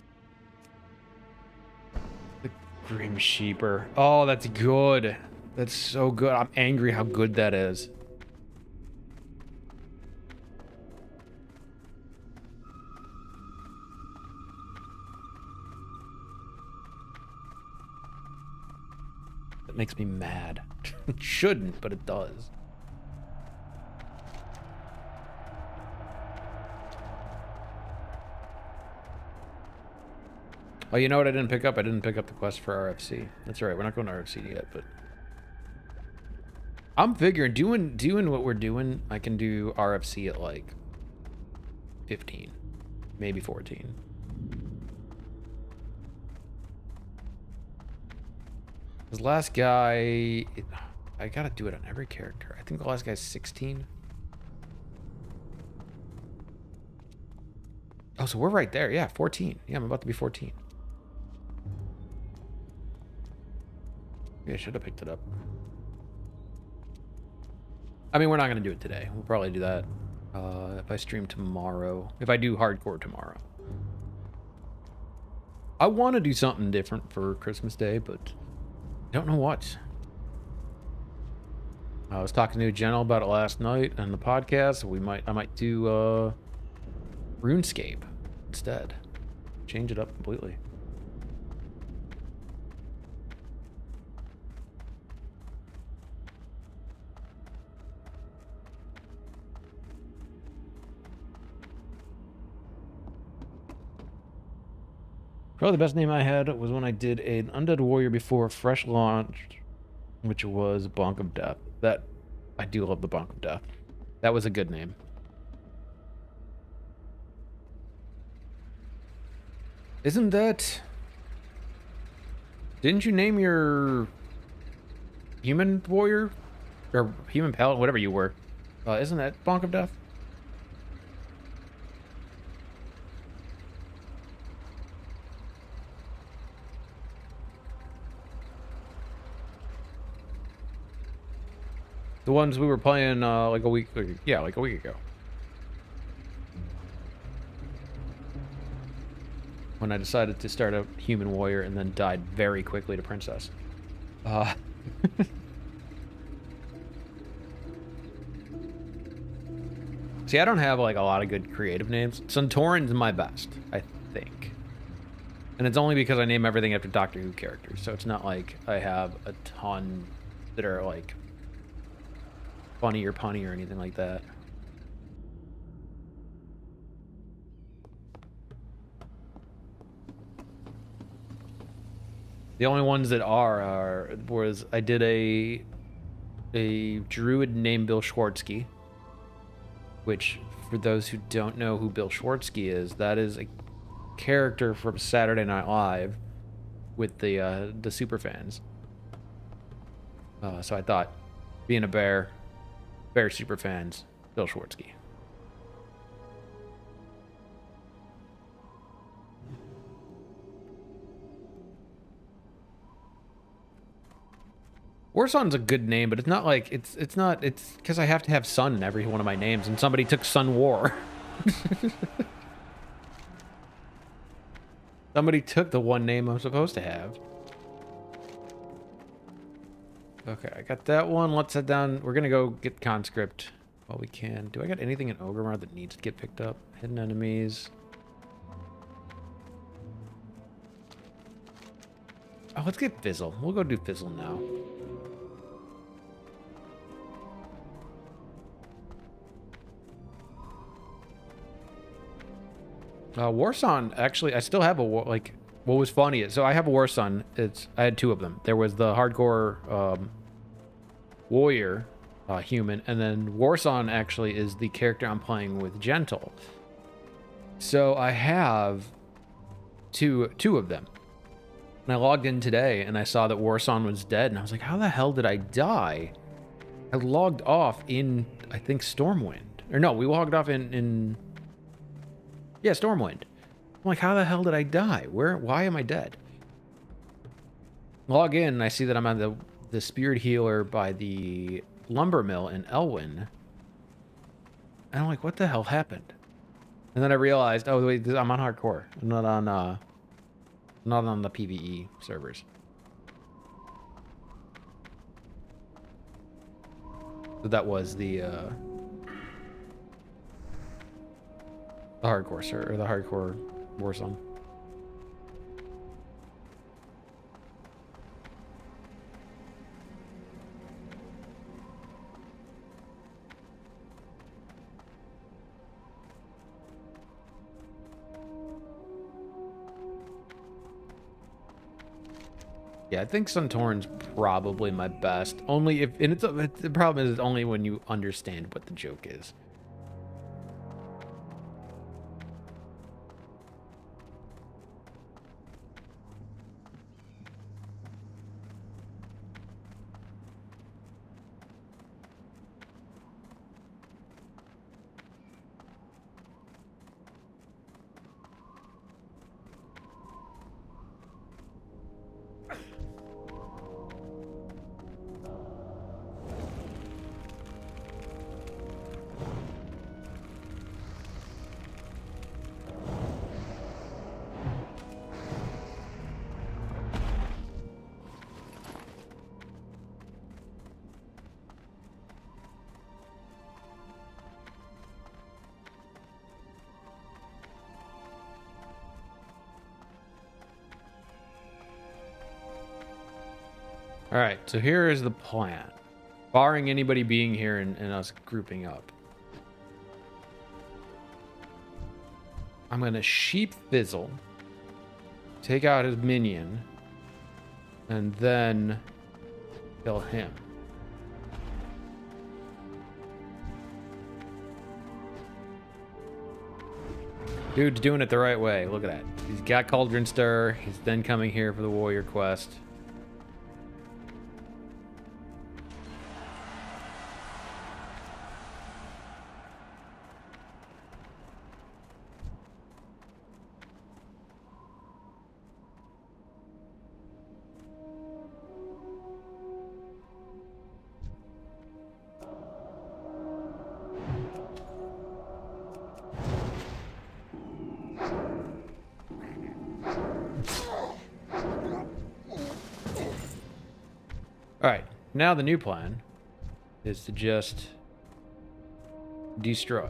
The Grim Sheeper. Oh, that's good. That's so good. I'm angry how good that is. That makes me mad. It shouldn't, but it does. Oh, you know what I didn't pick up? I didn't pick up the quest for RFC. That's all right. We're not going to RFC yet, but I'm figuring doing what we're doing, I can do RFC at like 15, maybe 14. This last guy, I gotta do it on every character. I think the last guy's 16. Oh, so we're right there. Yeah, 14. Yeah, I'm about to be 14. Yeah, I should have picked it up. I mean, we're not gonna do it today. We'll probably do that if I stream tomorrow. If I do hardcore tomorrow. I want to do something different for Christmas Day, but I don't know what. I was talking to Jenna about it last night on the podcast. I might do RuneScape instead. Change it up completely. Probably the best name I had was when I did an Undead Warrior before Fresh launched, which was Bonk of Death. That I do love the Bonk of Death. That was a good name. Isn't that... Didn't you name your human warrior? Or human paladin, whatever you were. Isn't that Bonk of Death? The ones we were playing like a week ago. When I decided to start a human warrior and then died very quickly to princess. See, I don't have like a lot of good creative names. Suntorin's my best, I think. And it's only because I name everything after Doctor Who characters, so it's not like I have a ton that are like funny or punny or anything like that. The only ones that was I did a druid named Bill Schwartzky, which for those who don't know who Bill Schwartzky is, that is a character from Saturday Night Live with the super fans. So I thought, being a bear super fans, Bill Schwartzky. Warson's a good name, but it's not like it's because I have to have Sun in every one of my names, and somebody took Sun War. Somebody took the one name I'm supposed to have. Okay, I got that one. Let's head down. We're gonna go get conscript while we can. Do I got anything in Orgrimmar that needs to get picked up? Hidden enemies. Oh, let's get Fizzle. We'll go do Fizzle now. Warson, actually, I still have a what was funny is, so I have a Warson. I had two of them. There was the hardcore warrior human, and then Warson actually is the character I'm playing with Gentle. So I have two of them. And I logged in today and I saw that Warson was dead, and I was like, how the hell did I die? I logged off in, I think, Stormwind. Or no, we logged off in yeah, Stormwind. I'm like, how the hell did I die? Why am I dead? Log in and I see that I'm on the Spirit Healer by the lumber mill in Elwyn. And I'm like, what the hell happened? And then I realized, oh wait, I'm on hardcore. I'm not on the PvE servers. So that was the hardcore server, or the hardcore Warzone. Yeah, I think Suntorin's probably my best. Only if, and the problem is only when you understand what the joke is. All right, so here is the plan. Barring anybody being here and us grouping up. I'm going to Sheep Fizzle, take out his minion, and then kill him. Dude's doing it the right way. Look at that. He's got Cauldron Stir. He's then coming here for the warrior quest. Alright, now the new plan is to just destroy.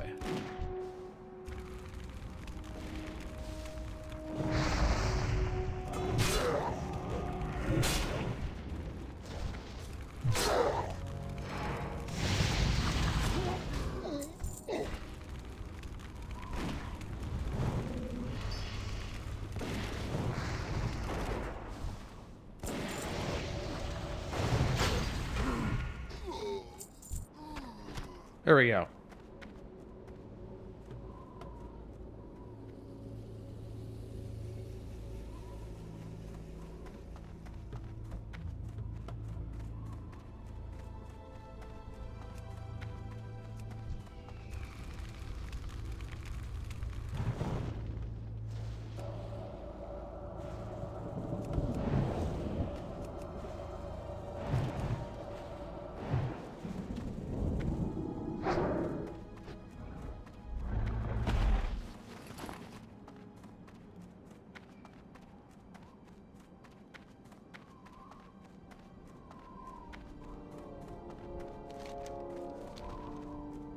There we go.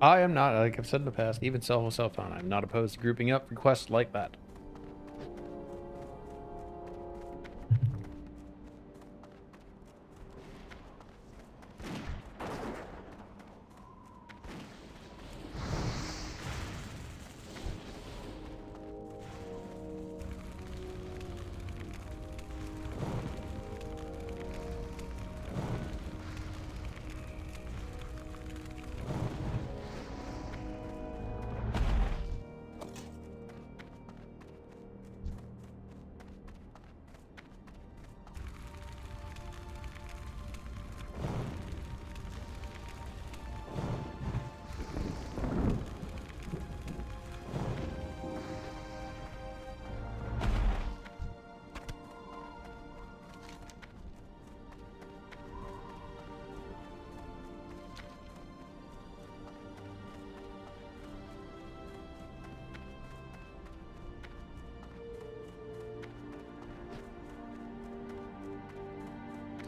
I am not, like I've said in the past, even self-found, I'm not opposed to grouping up requests like that.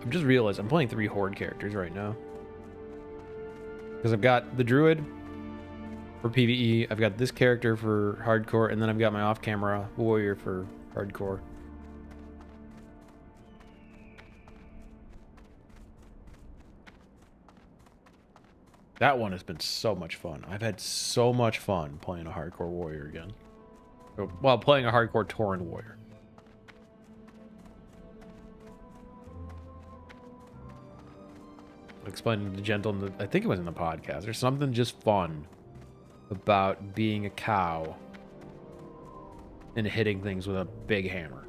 I've just realized I'm playing 3 Horde characters right now. Because I've got the Druid for PvE, I've got this character for hardcore, and then I've got my off-camera warrior for hardcore. That one has been so much fun. I've had so much fun playing a hardcore warrior again. Well, playing a hardcore Tauren warrior. Explaining to the gentleman, I think it was in the podcast, there's something just fun about being a cow and hitting things with a big hammer.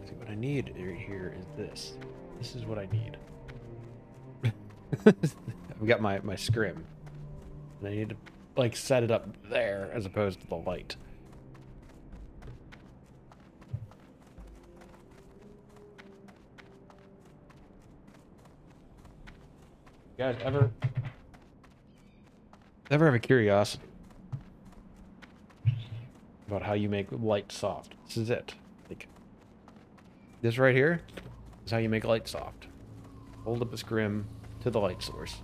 See, what I need here is this. This is what I need. I've got my scrim. And I need to like set it up there as opposed to the light. You guys ever have a curiosity about how you make light soft? This is it. Like this right here is how you make light soft. Hold up a scrim to the light source.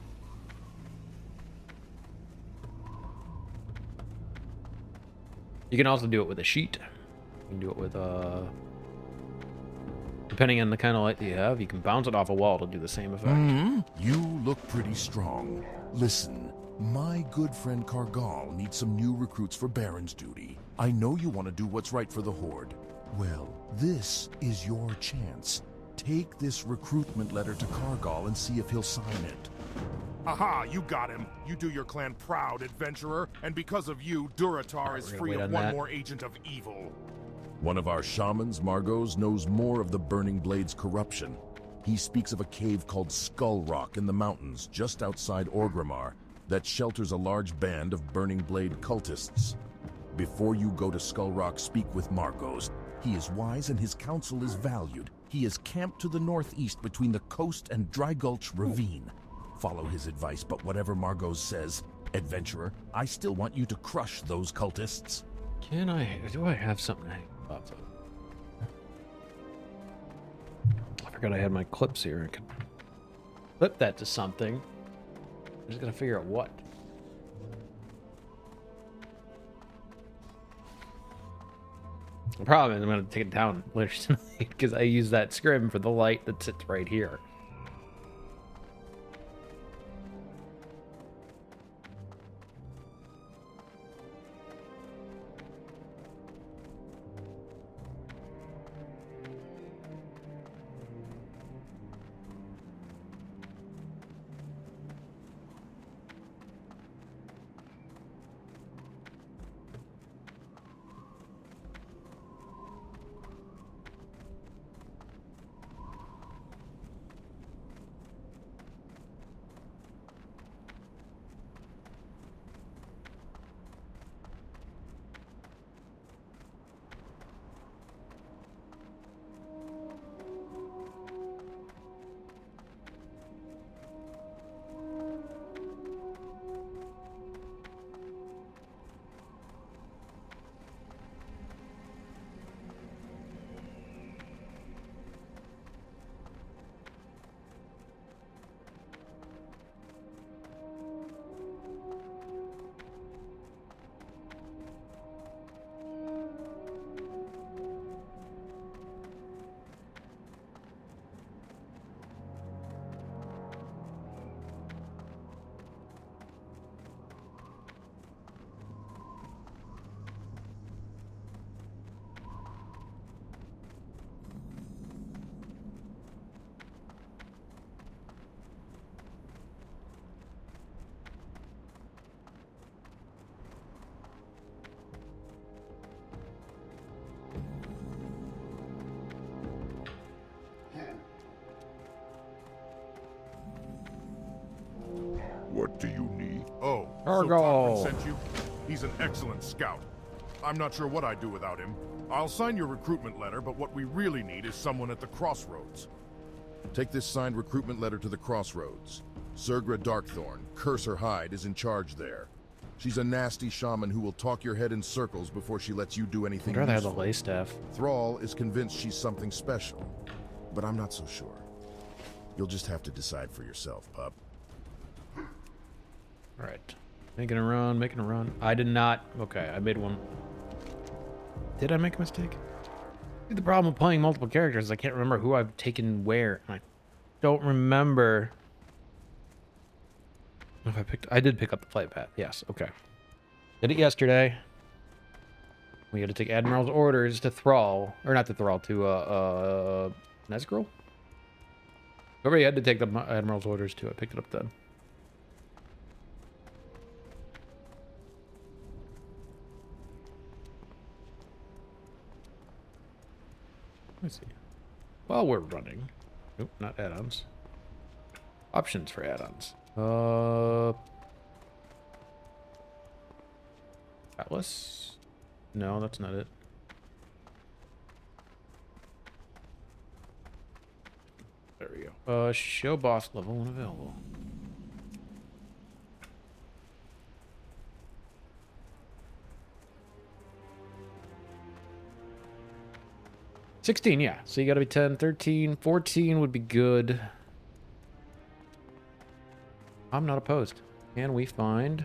You can also do it with a sheet. You can do it with depending on the kind of light that you have, you can bounce it off a wall to do the same effect. You look pretty strong. Listen, My good friend Cargal needs some new recruits for Baron's duty. I know you want to do what's right for the Horde. Well, this is your chance. Take this recruitment letter to Cargal and see if he'll sign it. Aha, you got him. You do your clan proud, adventurer, and because of you, Duratar is free of one more agent of evil. One of our shamans, Margos, knows more of the Burning Blade's corruption. He speaks of a cave called Skull Rock in the mountains just outside Orgrimmar that shelters a large band of Burning Blade cultists. Before you go to Skull Rock, speak with Margos. He is wise and his counsel is valued. He is camped to the northeast between the coast and Dry Gulch Ravine. Follow his advice, but whatever Margos says, adventurer, I still want you to crush those cultists. Do I have something? I forgot I had my clips here. I could clip that to something. I'm just gonna figure out what. The problem is I'm gonna take it down later tonight because I use that scrim for the light that sits right here. What do you need? Oh, Argo. so Topman sent you? He's an excellent scout. I'm not sure what I'd do without him. I'll sign your recruitment letter, but what we really need is someone at the Crossroads. Take this signed recruitment letter to the Crossroads. Sergra Darkthorn, curse her hide, is in charge there. She's a nasty shaman who will talk your head in circles before she lets you do anything I'd rather have the useful. lay staff. Thrall is convinced she's something special, but I'm not so sure. You'll just have to decide for yourself, pup. All right, making a run. I did not. Okay, I made one. Did I make a mistake? See, the problem with playing multiple characters is I can't remember who I've taken where. I don't remember if I did pick up the flight path. Yes. Okay. Did it yesterday. We had to take Admiral's orders to Thrall, or not to Thrall, to Nezgril. Whoever you had to take the Admiral's orders to, I picked it up then. Let's see. While we're running, nope, not add-ons. Options for add-ons. Atlas? No, that's not it. There we go. Show boss level when available. $16, yeah. So you gotta be 10, 13, 14 would be good. I'm not opposed. Can we find...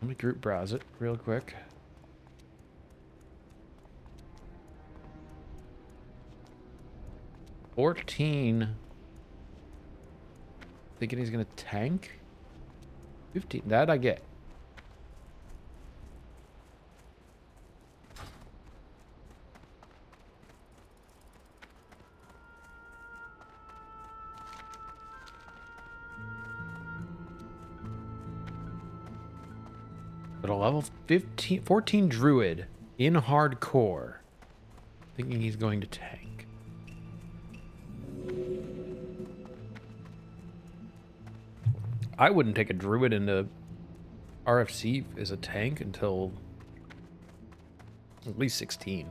Let me group browse it real quick. 14. Thinking he's gonna tank? 15. That I get. But a level 14 druid in hardcore. Thinking he's going to tank. I wouldn't take a druid into RFC as a tank until at least 16.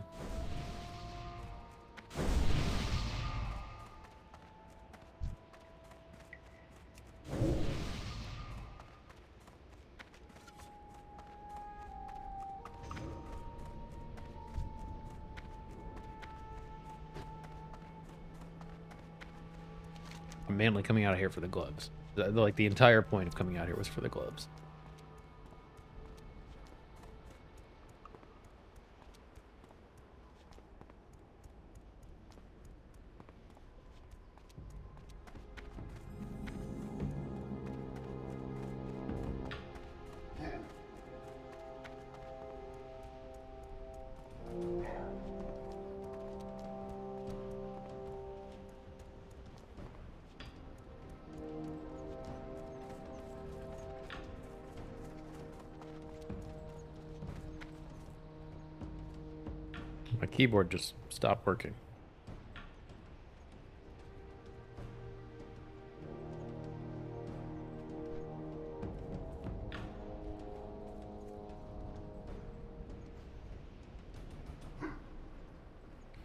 I'm mainly coming out of here for the gloves. Like, the entire point of coming out here was for the gloves. My keyboard just stopped working.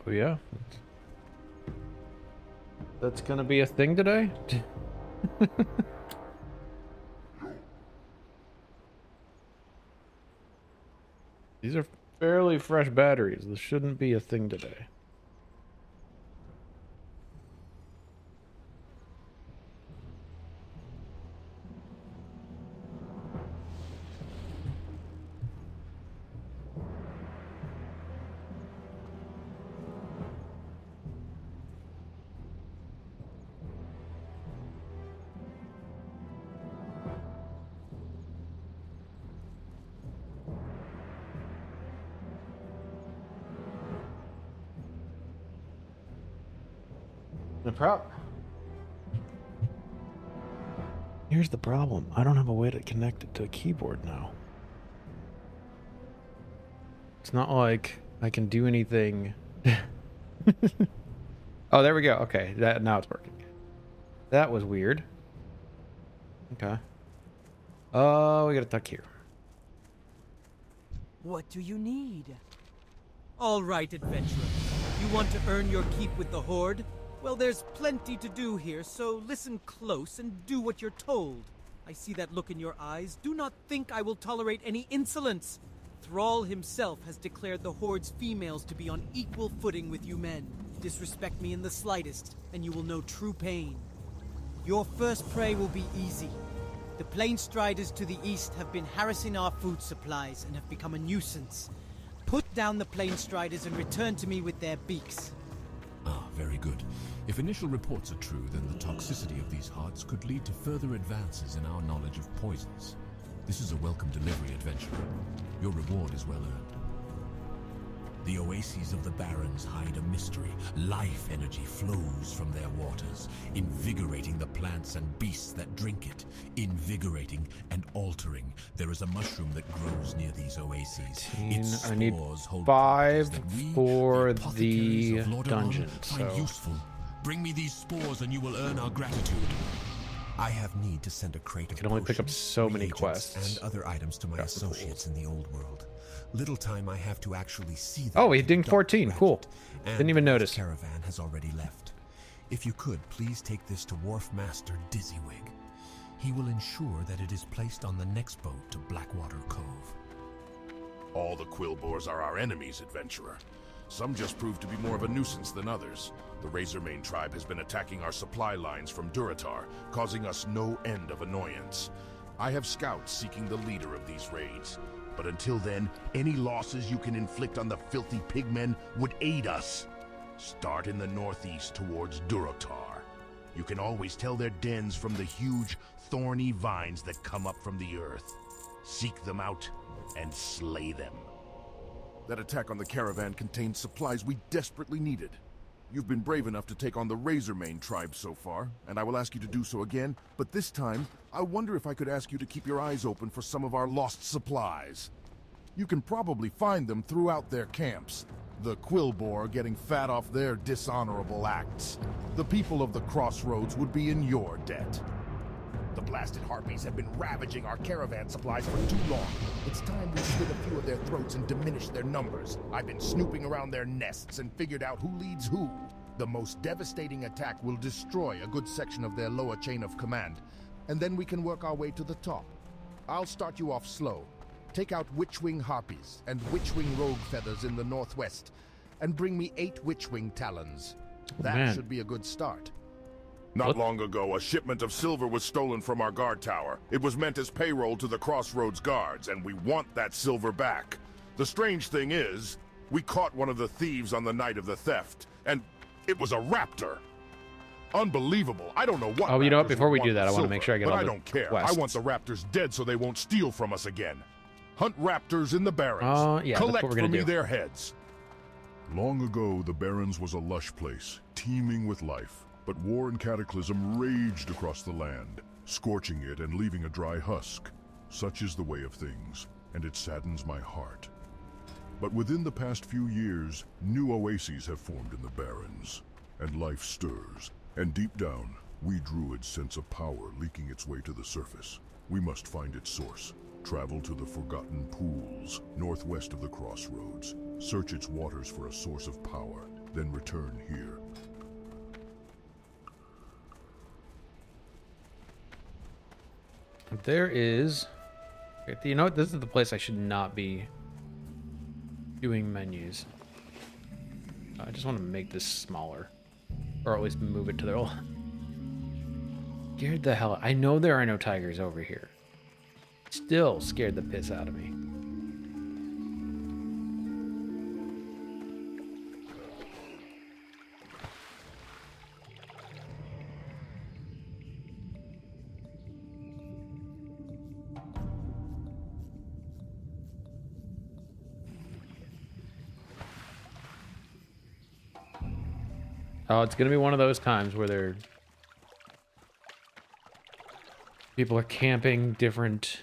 Oh yeah. That's gonna be a thing today? These are fairly fresh batteries. This shouldn't be a thing today. Here's the problem. I don't have a way to connect it to a keyboard now. It's not like I can do anything. Oh, there we go. Okay, now it's working. That was weird. Okay. Oh, we gotta tuck here. What do you need? All right, adventurer. You want to earn your keep with the Horde? Well, there's plenty to do here, so listen close and do what you're told. I see that look in your eyes. Do not think I will tolerate any insolence. Thrall himself has declared the Horde's females to be on equal footing with you men. Disrespect me in the slightest, and you will know true pain. Your first prey will be easy. The Plain Striders to the east have been harassing our food supplies and have become a nuisance. Put down the Plain Striders and return to me with their beaks. Ah, very good. If initial reports are true, then the toxicity of these hearts could lead to further advances in our knowledge of poisons. This is a welcome delivery, adventurer. Your reward is well earned. The oases of the Barrens hide a mystery. Life energy flows from their waters, invigorating the plants and beasts that drink it. Invigorating and altering. There is a mushroom that grows near these oases. Its I need spores hold 5 properties that we, for apothecaries the of Lordaeron, dungeon. find So useful. Bring me these spores and you will earn our gratitude. I have need to send a crate of can only pick up potions, so many reagents, quests. and other items to my That's associates in the old world. Little time I have to actually see them. Oh, he dinged 14. Cool. Didn't even notice. The caravan has already left. If you could, please take this to Wharf Master Dizzywig. He will ensure that it is placed on the next boat to Blackwater Cove. All the Quillboars are our enemies, adventurer. Some just prove to be more of a nuisance than others. The Razormane tribe has been attacking our supply lines from Durotar, causing us no end of annoyance. I have scouts seeking the leader of these raids. But until then, any losses you can inflict on the filthy pigmen would aid us. Start in the northeast towards Durotar. You can always tell their dens from the huge, thorny vines that come up from the earth. Seek them out and slay them. That attack on the caravan contained supplies we desperately needed. You've been brave enough to take on the Razormane tribe so far, and I will ask you to do so again, but this time, I wonder if I could ask you to keep your eyes open for some of our lost supplies. You can probably find them throughout their camps. The Quillboar getting fat off their dishonorable acts. The people of the Crossroads would be in your debt. The blasted harpies have been ravaging our caravan supplies for too long. It's time we slit a few of their throats and diminish their numbers. I've been snooping around their nests and figured out who leads who. The most devastating attack will destroy a good section of their lower chain of command, and then we can work our way to the top. I'll start you off slow. Take out Witchwing harpies and Witchwing rogue feathers in the northwest, and bring me 8 Witchwing talons. That should be a good start. Not long ago, a shipment of silver was stolen from our guard tower. It was meant as payroll to the Crossroads guards, and we want that silver back. The strange thing is, we caught one of the thieves on the night of the theft, and it was a raptor. Unbelievable. I don't know what. Oh, you know what? raptors Before we would do that, I want want to silver, make sure I get but all I the don't care. quests. I want the raptors dead so they won't steal from us again. Hunt raptors in the barrens. Yeah, that's Collect what we're gonna for me do. their heads. Long ago, the Barrens was a lush place, teeming with life. But war and cataclysm raged across the land, scorching it and leaving a dry husk. Such is the way of things, and it saddens my heart. But within the past few years, new oases have formed in the Barrens, and life stirs. And deep down, we druids sense a power leaking its way to the surface. We must find its source. Travel to the Forgotten Pools, northwest of the Crossroads. Search its waters for a source of power, then return here. There is... You know what? This is the place I should not be doing menus. I just want to make this smaller. Or at least move it to the... Scared the hell... I know there are no tigers over here. Still scared the piss out of me. Oh, it's gonna be one of those times where people are camping different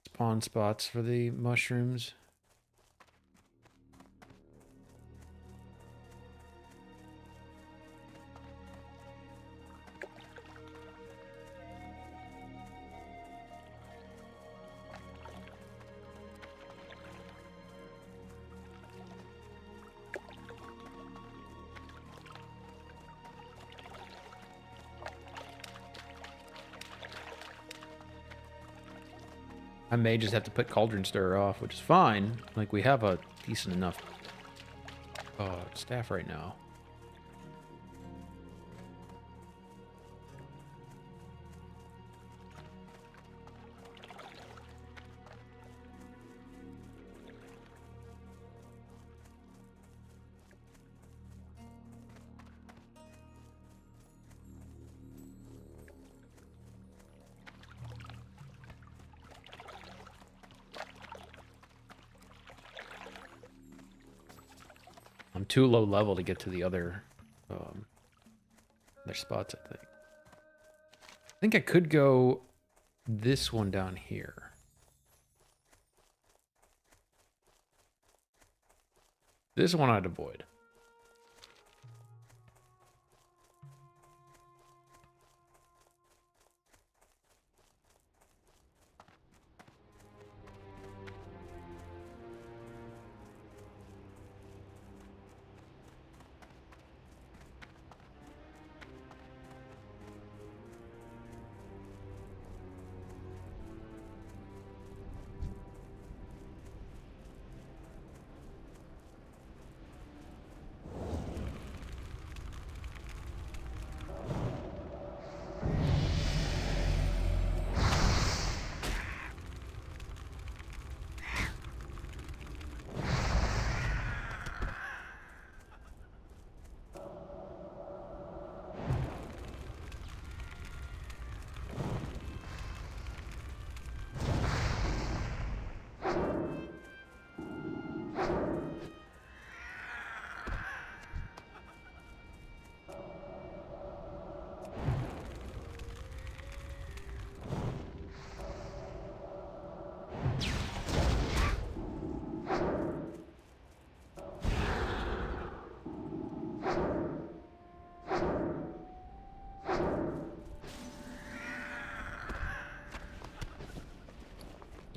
spawn spots for the mushrooms. I may just have to put Cauldron Stirrer off, which is fine. Like, we have a decent enough staff right now. I'm too low level to get to the other spots, I think. I think I could go this one down here. This one I'd avoid.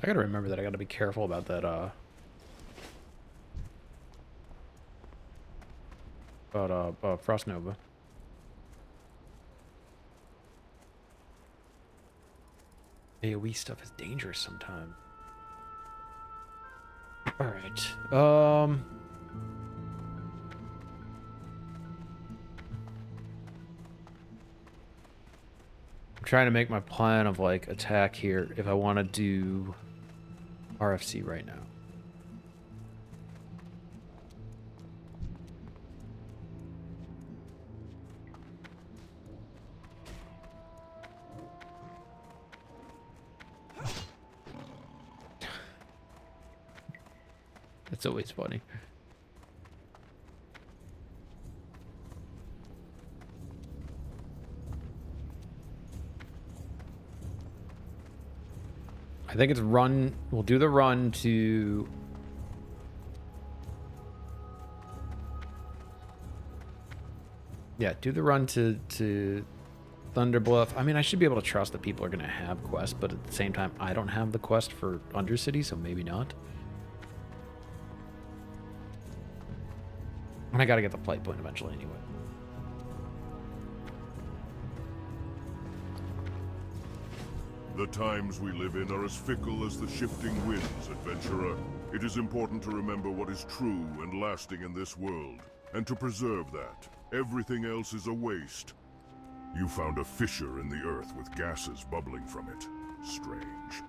gotta remember that I gotta be careful about that, Frost Nova. AoE stuff is dangerous sometimes. Alright, I'm trying to make my plan of, like, attack here if I want to do RFC right now. It's always funny. I think it's run. We'll do the run to... Yeah, do the run to Thunderbluff. I mean, I should be able to trust that people are going to have quests, but at the same time, I don't have the quest for Undercity, so maybe not. And I gotta get the flight point eventually anyway. The times we live in are as fickle as the shifting winds, adventurer. It is important to remember what is true and lasting in this world, and to preserve that. Everything else is a waste. You found a fissure in the earth with gases bubbling from it. Strange.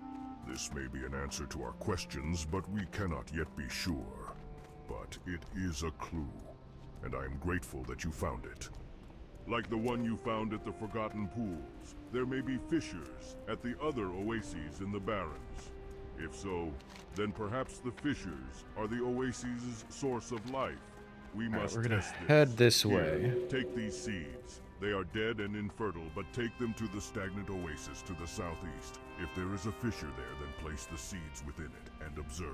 This may be an answer to our questions, but we cannot yet be sure. But it is a clue, and I am grateful that you found it. Like the one you found at the Forgotten Pools, there may be fissures at the other oases in the Barrens. If so, then perhaps the fissures are the oases' source of life. We must we're gonna test head this Here, way. take these seeds. They are dead and infertile, but take them to the stagnant oasis to the southeast. If there is a fissure there, then place the seeds within it and observe.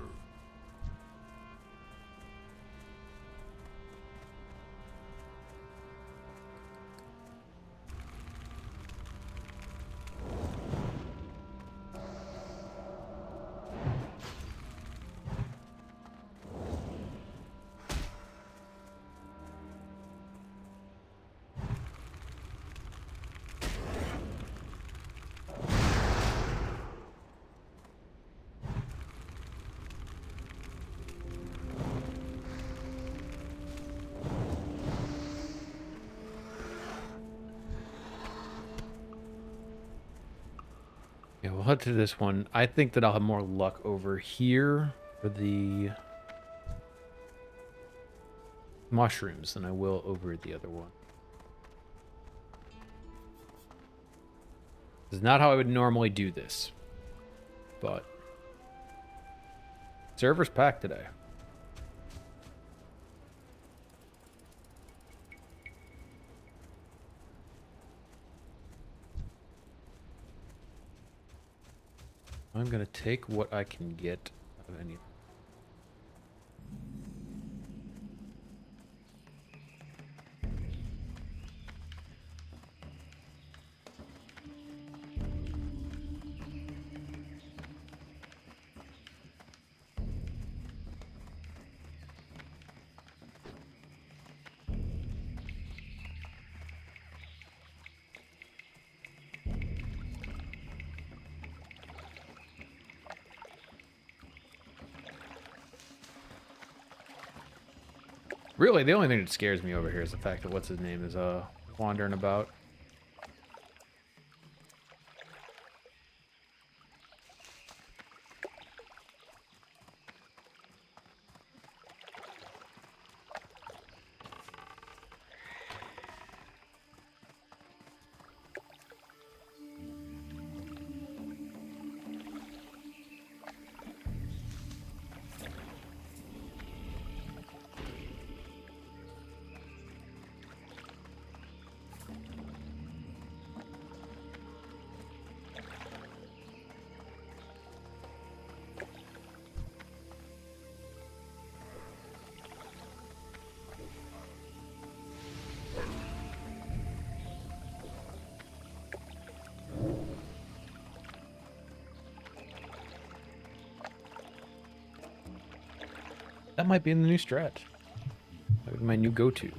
Yeah, we'll head to this one. I think that I'll have more luck over here for the mushrooms than I will over at the other one. This is not how I would normally do this, but server's packed today. I'm gonna take what I can get of anything. Really, the only thing that scares me over here is the fact that what's his name is wandering about. That might be in the new strat. That would be my new go-to.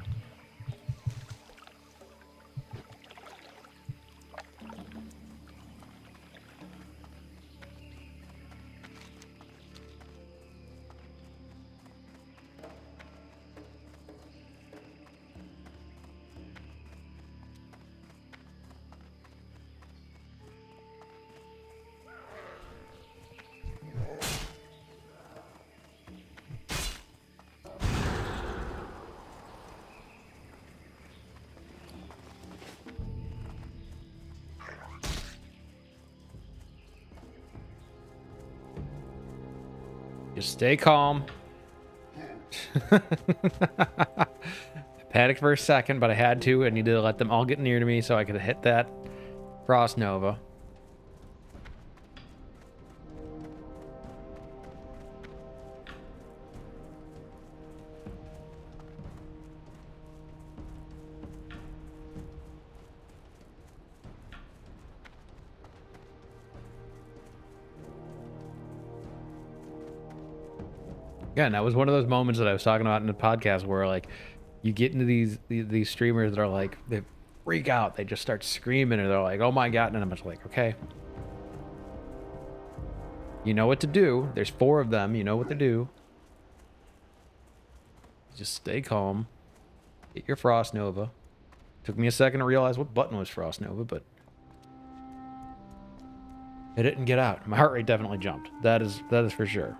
Just stay calm. I panicked for a second, but I had to. I needed to let them all get near to me so I could hit that Frost Nova. Yeah, and that was one of those moments that I was talking about in the podcast where, like, you get into these streamers that are like, they freak out, they just start screaming, and they're like, "Oh my god!" And I'm just like, okay, you know what to do. There's 4 of them. You know what to do. Just stay calm. Hit your Frost Nova. Took me a second to realize what button was Frost Nova, but hit it and get out. My heart rate definitely jumped. That is for sure.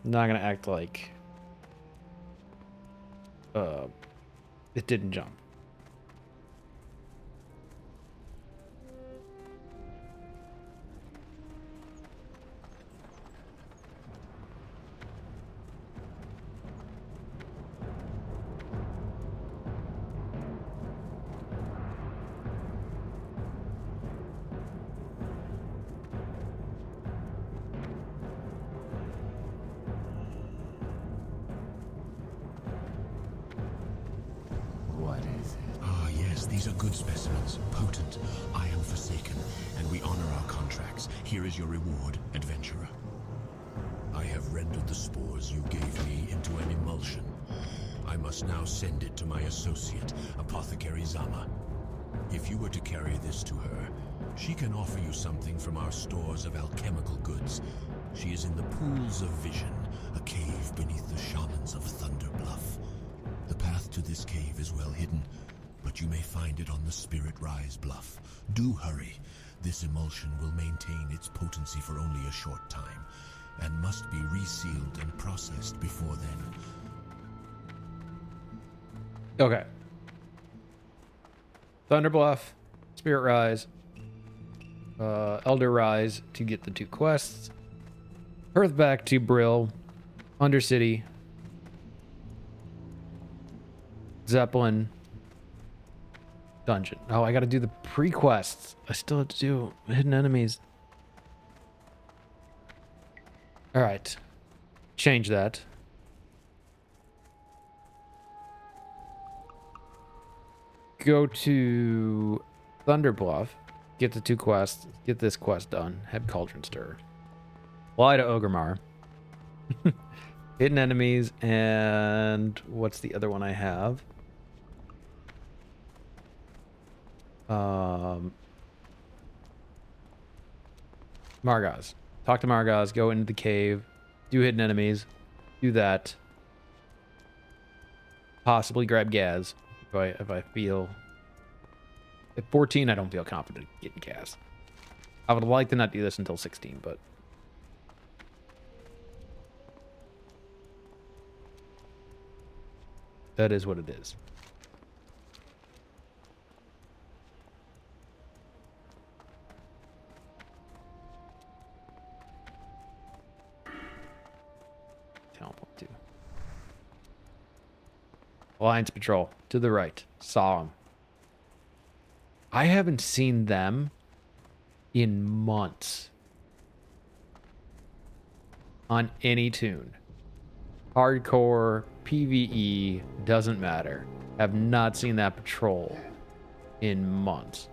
I'm not gonna act like it didn't jump. These are good specimens, potent, iron forsaken, and we honor our contracts. Here is your reward, adventurer. I have rendered the spores you gave me into an emulsion. I must now send it to my associate, Apothecary Zama. If you were to carry this to her, she can offer you something from our stores of alchemical goods. She is in the Pools of Vision, a cave beneath the shamans of Thunder Bluff. The path to this cave is well hidden, but you may find it on the Spirit Rise Bluff. Do hurry. This emulsion will maintain its potency for only a short time, and must be resealed and processed before then. Okay. Thunder Bluff, Spirit Rise, Elder Rise to get the 2 quests. Hearthback to Brill, Undercity, Zeppelin, Dungeon. Oh, I gotta do the pre-quests. I still have to do hidden enemies. Alright. Change that. Go to Thunder Bluff. Get the 2 quests. Get this quest done. Head Cauldron Stir. Fly to Ogremar. Hidden enemies, and what's the other one I have? Margaz. Talk to Margaz, go into the cave, do hidden enemies, do that. Possibly grab Gaz if I feel. At 14, I don't feel confident getting Gaz. I would like to not do this until 16, but that is what it is. Talent 2. Alliance Patrol to the right. Saw him. I haven't seen them in months on any tune. Hardcore, PvE, doesn't matter. Have not seen that patrol in months.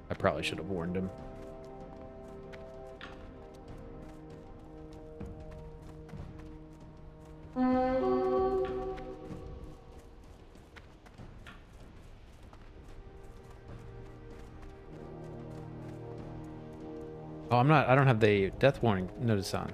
I probably should have warned him. Oh, I don't have the death warning notice on.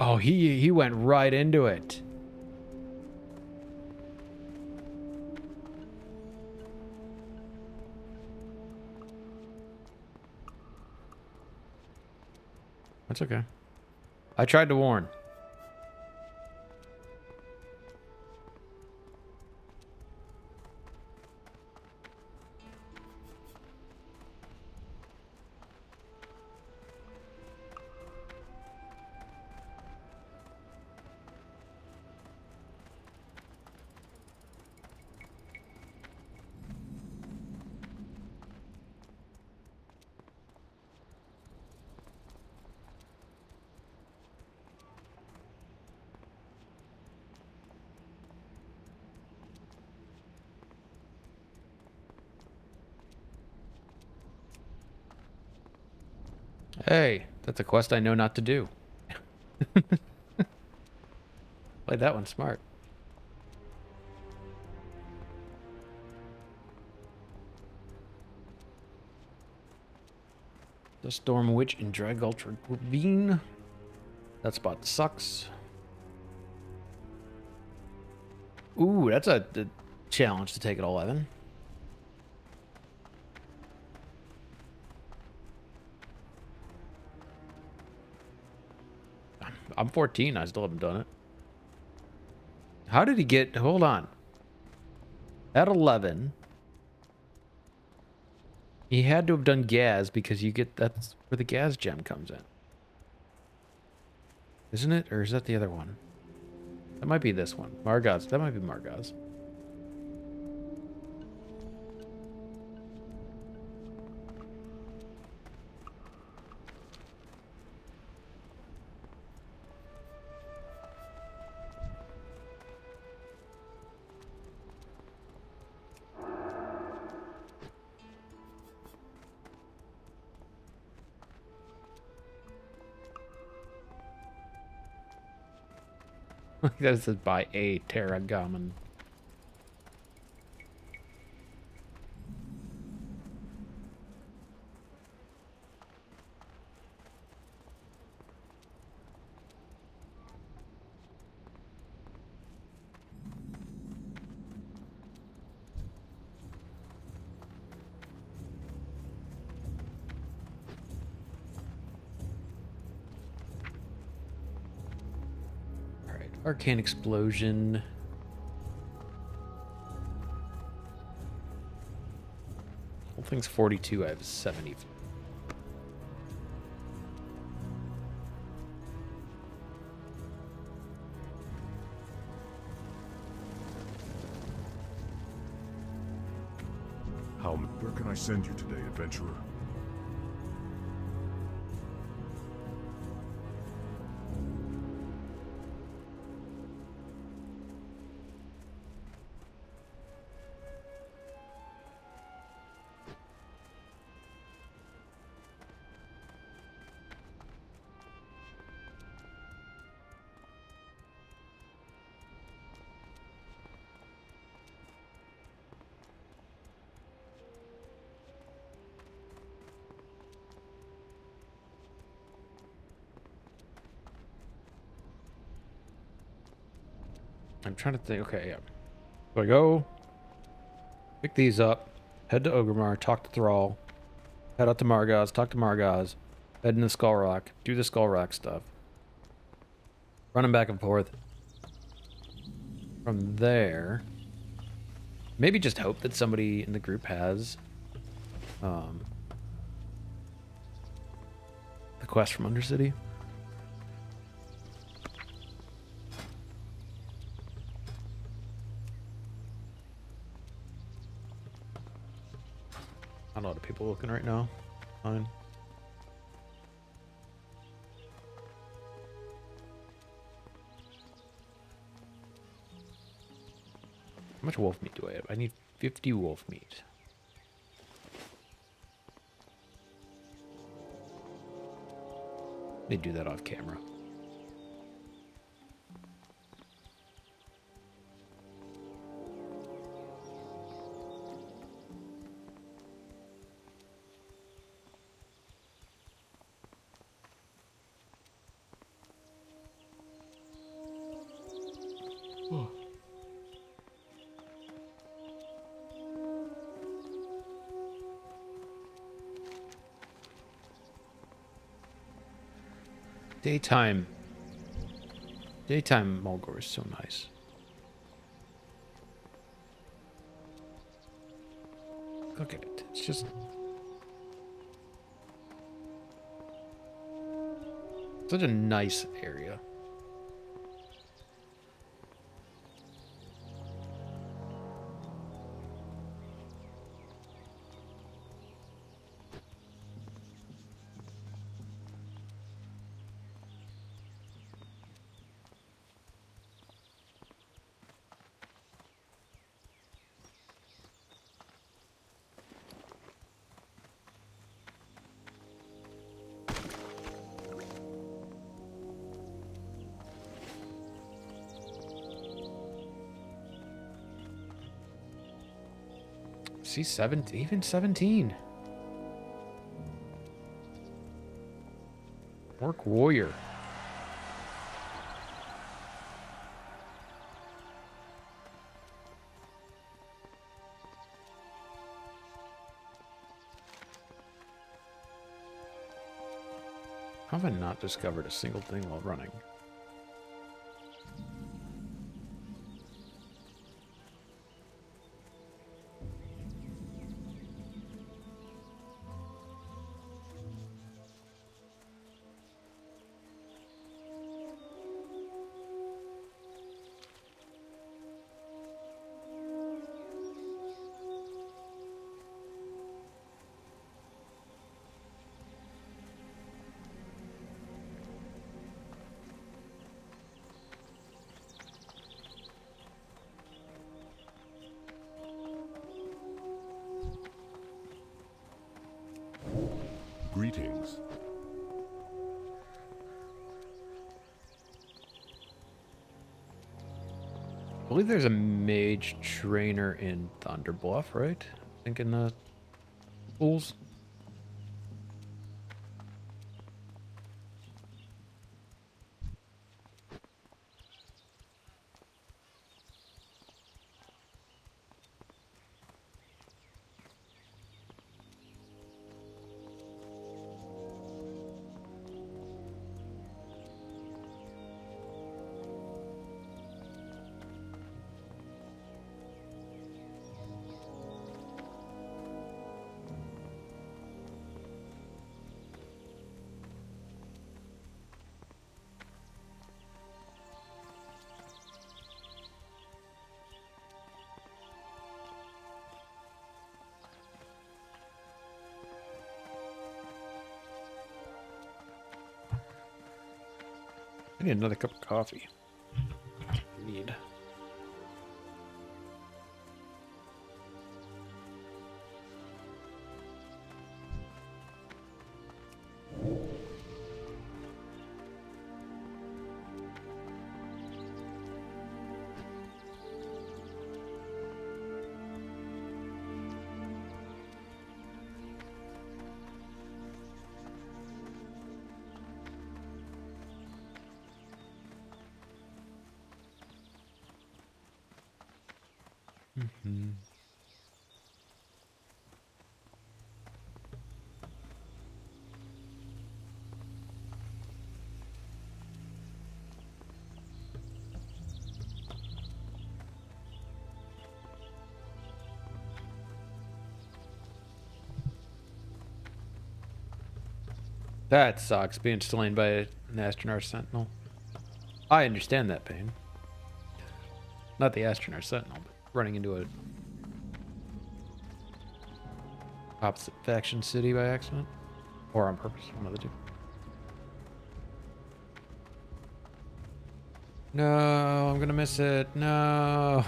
Oh, he went right into it. That's okay. I tried to warn. Hey, that's a quest I know not to do. Played that one smart. The Storm Witch in Drag Ultra Ravine. That spot sucks. Ooh, that's a challenge to take at 11. I'm 14. I still haven't done it. How did he get... Hold on. At 11... He had to have done Gaz because you get... That's where the Gaz gem comes in. Isn't it? Or is that the other one? That might be this one. Margaz. That might be Margaz. That says by a Terragaman. Arcane Explosion. Whole thing's 42. I have 70. Where can I send you today, adventurer? I'm trying to think. Okay, yeah. So I go, pick these up, head to Orgrimmar, talk to Thrall, head out to Margaz, talk to Margaz, head into Skull Rock, do the Skull Rock stuff. Running back and forth. From there, maybe just hope that somebody in the group has the quest from Undercity. Not a lot of people looking right now. Fine. How much wolf meat do I have? I need 50 wolf meat. They do that off camera. Daytime. Daytime Mulgore is so nice. Look at it. It's just such a nice area. See, 17, even 17. Orc warrior. How have I not discovered a single thing while running? Greetings. I believe there's a mage trainer in Thunderbluff, right? I think in the pools. I need another cup of coffee. I need. Mm-hmm. That sucks, being slain by an Astronar Sentinel. I understand that pain. Not the Astronar Sentinel, but running into a Opposite faction city by accident. Or on purpose, one of the two. No, I'm gonna miss it. No.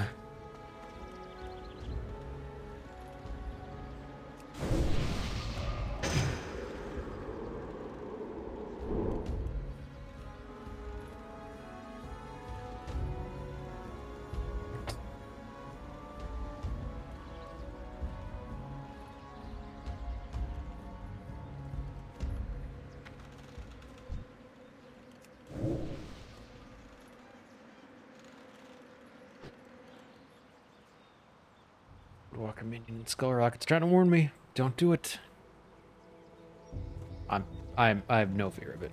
Walker minion and Skull Rocket's trying to warn me. Don't do it. I have no fear of it.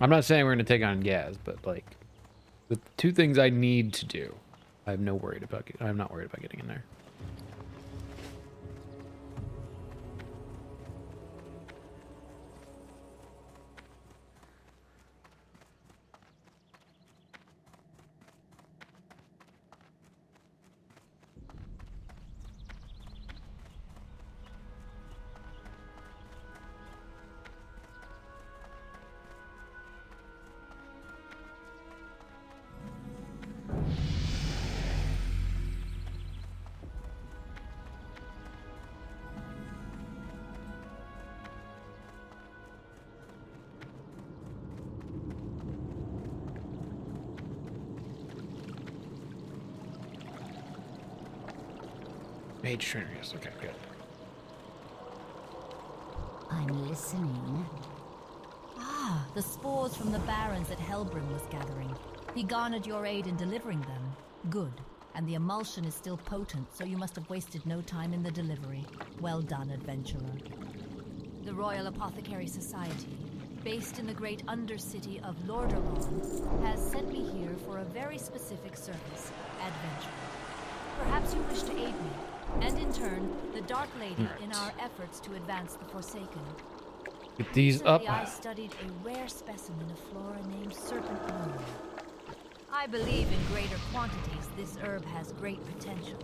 I'm not saying we're gonna take on Gaz, but like the two things I need to do, I'm not worried about getting in there. Mage trainer, yes. Okay, good. I'm listening. Ah, the spores from the barons at Helbrim was gathering. He garnered your aid in delivering them. Good. And the emulsion is still potent, so you must have wasted no time in the delivery. Well done, adventurer. The Royal Apothecary Society, based in the great undercity of Lordaeron, has sent me here for a very specific service, adventure. Perhaps you wish to aid me, and in turn, the Dark Lady in our efforts to advance the Forsaken. Get these up. Recently, I studied a rare specimen of flora named Serpent Bloom. I believe in greater quantities this herb has great potential.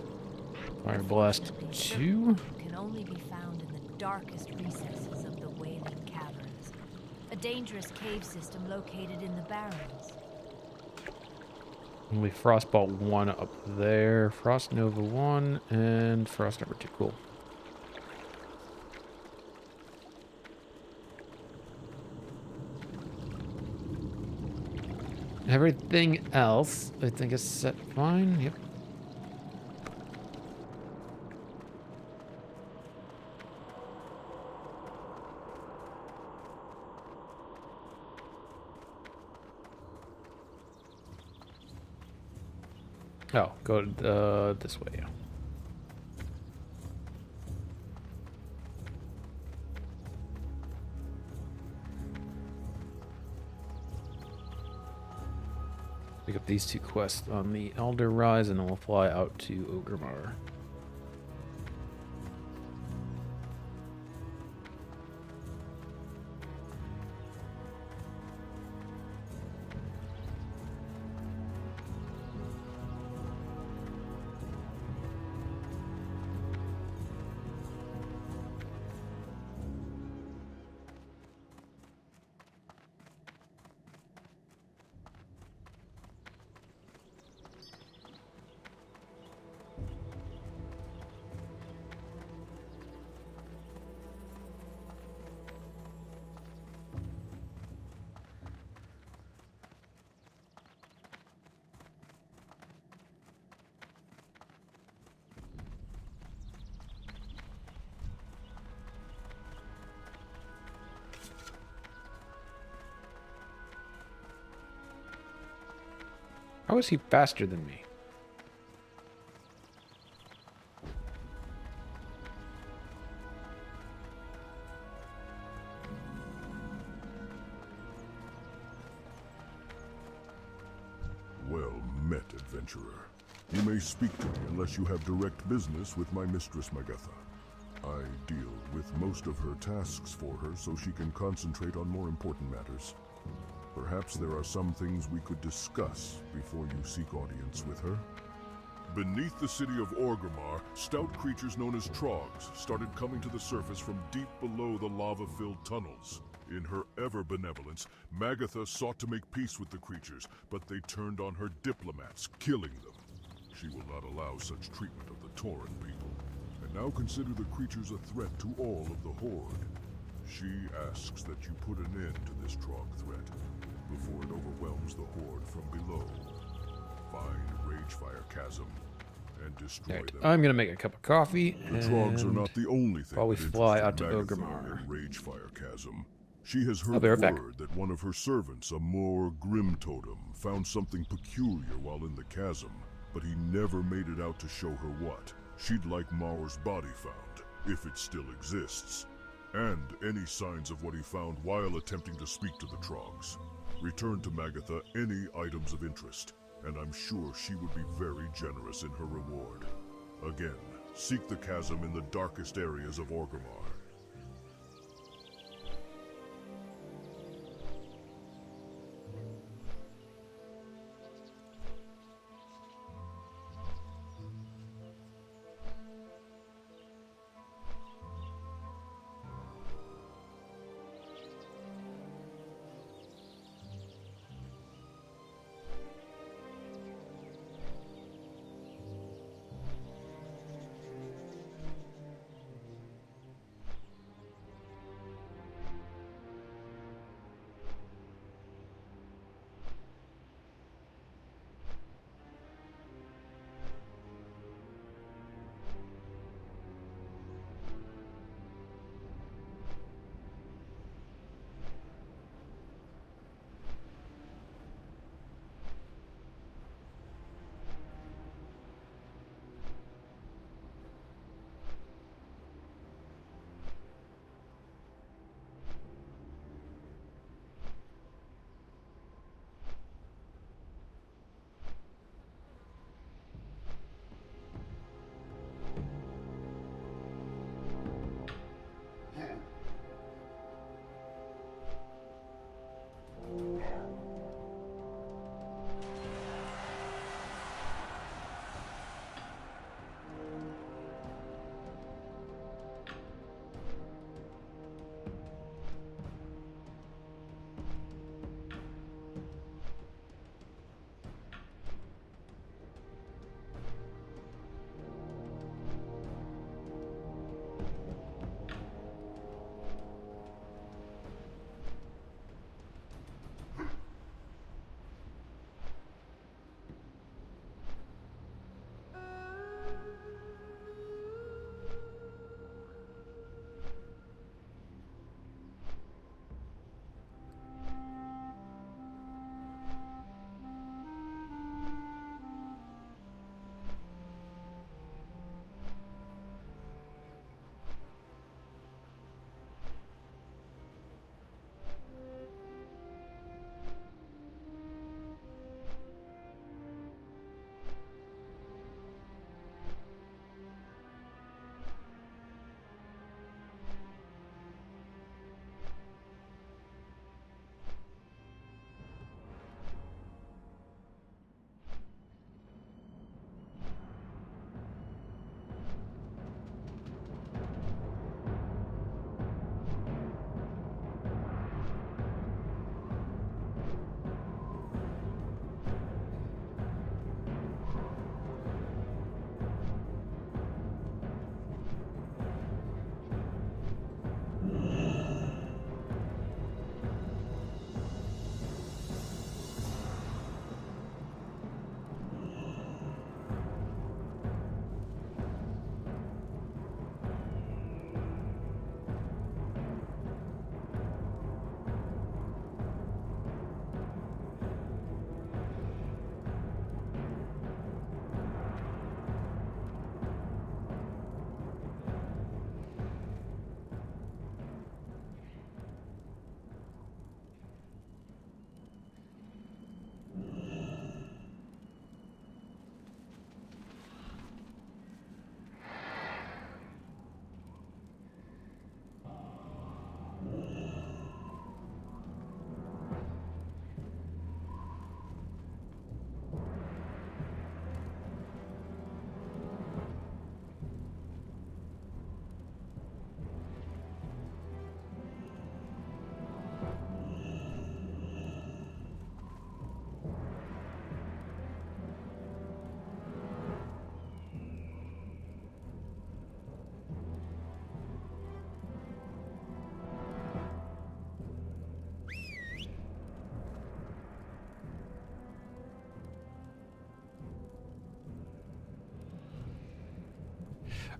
Fire Blast 2. Can only be found in the darkest recesses of the Wailing Caverns, a dangerous cave system located in the Barrens. Only Frostbolt 1 up there, Frost Nova 1, and Frost number 2. Cool. Everything else, I think, is set fine. Yep. Oh, go this way, yeah. Pick up these two quests on the Elder Rise, and then we'll fly out to Orgrimmar. How is he faster than me? Well met, adventurer. You may speak to me unless you have direct business with my mistress Magetha. I deal with most of her tasks for her so she can concentrate on more important matters. Perhaps there are some things we could discuss before you seek audience with her. Beneath the city of Orgrimmar, stout creatures known as Trogs started coming to the surface from deep below the lava-filled tunnels. In her ever-benevolence, Magatha sought to make peace with the creatures, but they turned on her diplomats, killing them. She will not allow such treatment of the Tauren people, and now consider the creatures a threat to all of the Horde. She asks that you put an end to this Trog threat before it overwhelms the Horde from below. Find Ragefire Chasm and destroy Alright, them. I'm gonna make a cup of coffee. The Trogs are not the only thing while we that fly interested out to Magatha Orgrimmar. in Ragefire Chasm. She has I'll heard be the right back. word that one of her servants, a more grim totem, found something peculiar while in the chasm, but he never made it out to show her what. She'd like Maur's body found, if it still exists, and any signs of what he found while attempting to speak to the Trogs. Return to Magatha any items of interest, and I'm sure she would be very generous in her reward. Again, seek the chasm in the darkest areas of Orgrimmar.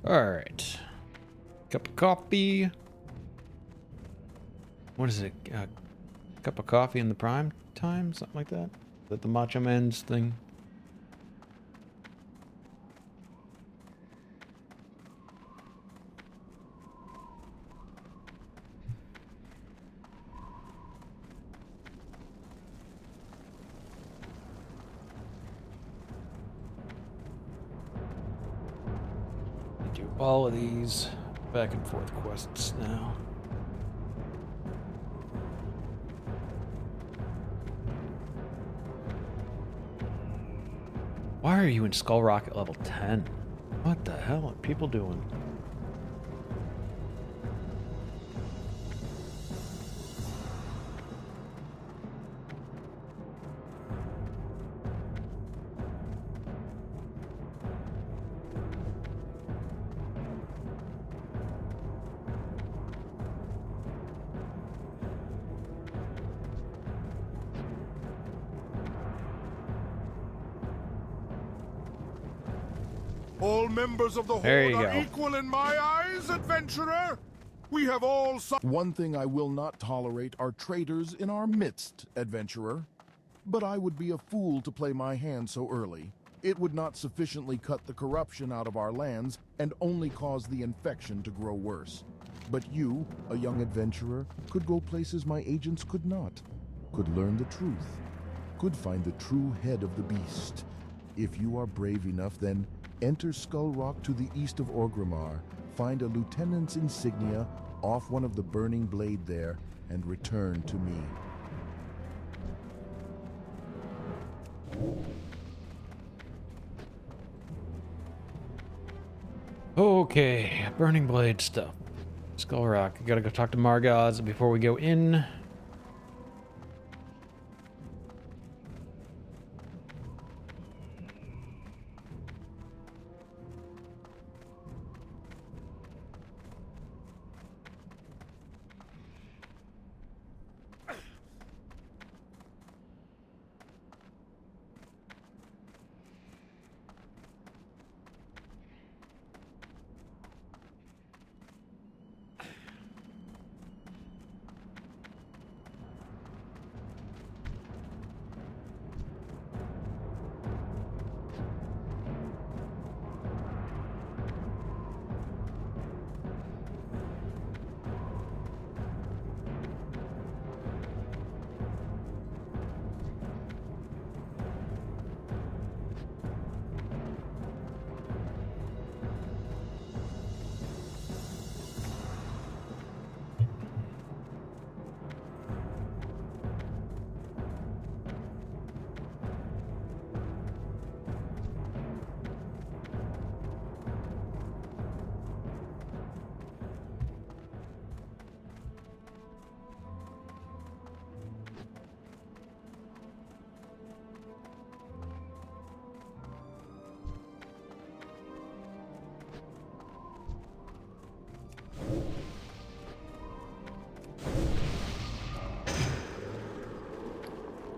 All right. Cup of coffee. What is it? Cup of coffee in the prime time? Something like that? Is that the Macho Man's thing? Do all of these back and forth quests now. Why are you in Skull Rock at level 10? What the hell are people doing? All members of the There Horde you are go. equal in my eyes, adventurer. We have all One thing I will not tolerate are traitors in our midst, adventurer. But I would be a fool to play my hand so early. It would not sufficiently cut the corruption out of our lands and only cause the infection to grow worse. But you, a young adventurer, could go places my agents could not. Could learn the truth. Could find the true head of the beast. If you are brave enough, then enter Skull Rock to the east of Orgrimmar, find a lieutenant's insignia off one of the burning blade there, and return to me. Okay, Burning Blade stuff. Skull Rock. Gotta go talk to Margaz before we go in.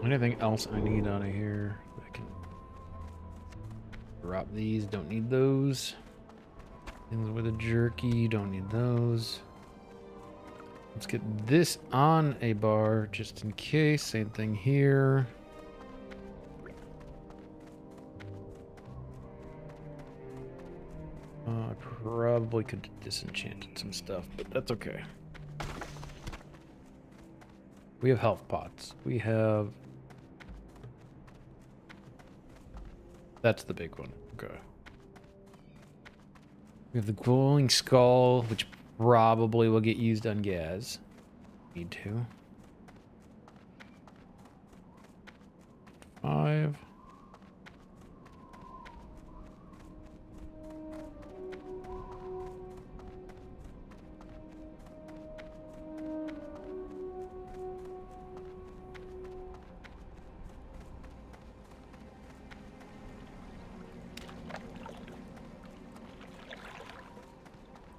Anything else I need out of here? I can drop these. Don't need those. Things with a jerky. Don't need those. Let's get this on a bar just in case. Same thing here. I probably could have disenchanted some stuff, but that's okay. We have health pots. We have... That's the big one. Okay. We have the glowing skull, which probably will get used on Gaz. Need to. 5.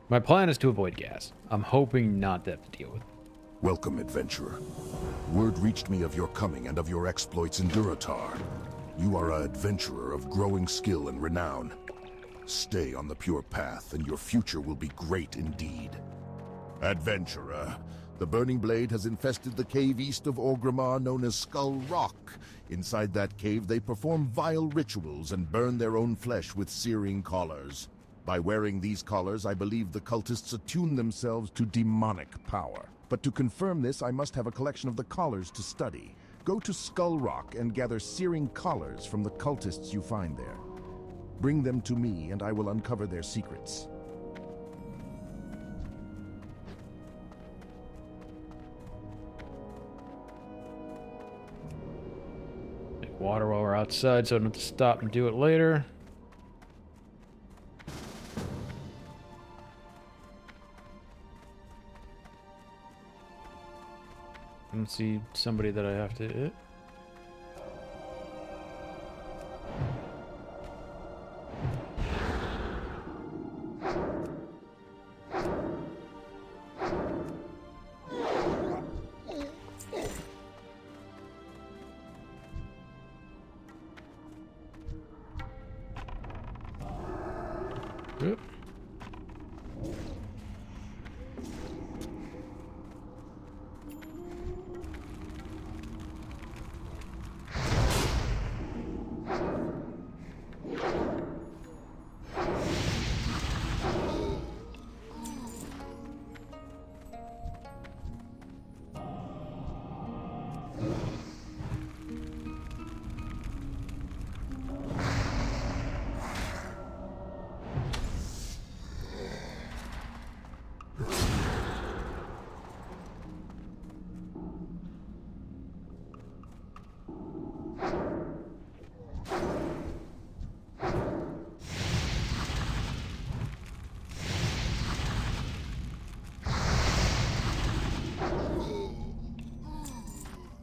My plan is to avoid gas. I'm hoping not to have to deal with it. Welcome, adventurer. Word reached me of your coming and of your exploits in Durotar. You are an adventurer of growing skill and renown. Stay on the pure path, and your future will be great indeed. Adventurer, the Burning Blade has infested the cave east of Orgrimmar known as Skull Rock. Inside that cave, they perform vile rituals and burn their own flesh with searing collars. By wearing these collars, I believe the cultists attune themselves to demonic power. But to confirm this, I must have a collection of the collars to study. Go to Skull Rock and gather searing collars from the cultists you find there. Bring them to me, and I will uncover their secrets. Take water while we're outside so I don't have to stop and do it later. I don't see somebody that I have to hit. Yep.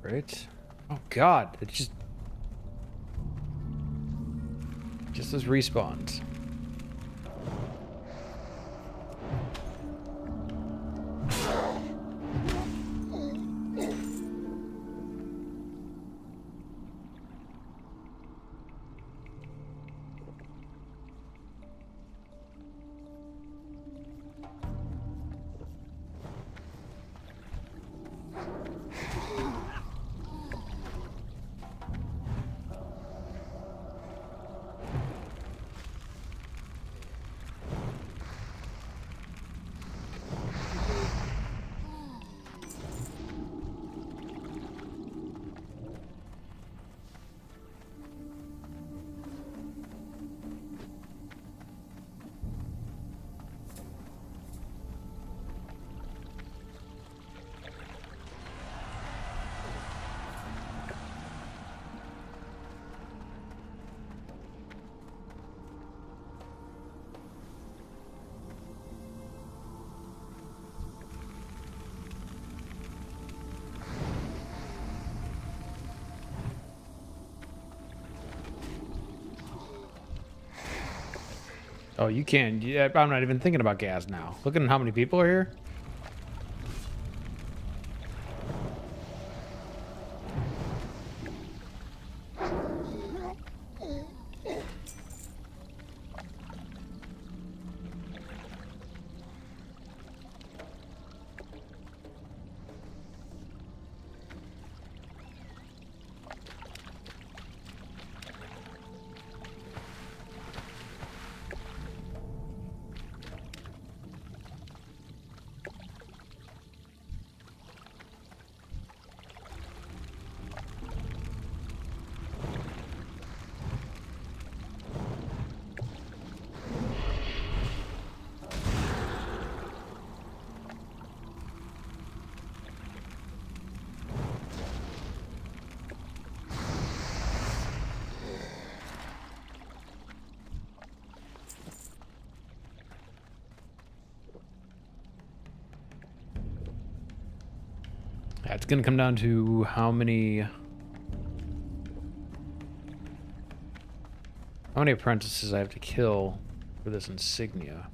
Right. Oh god, it just as respawns. Oh, you can. Yeah, I'm not even thinking about gas now. Look at how many people are here. Yeah, it's gonna come down to how many apprentices I have to kill for this insignia.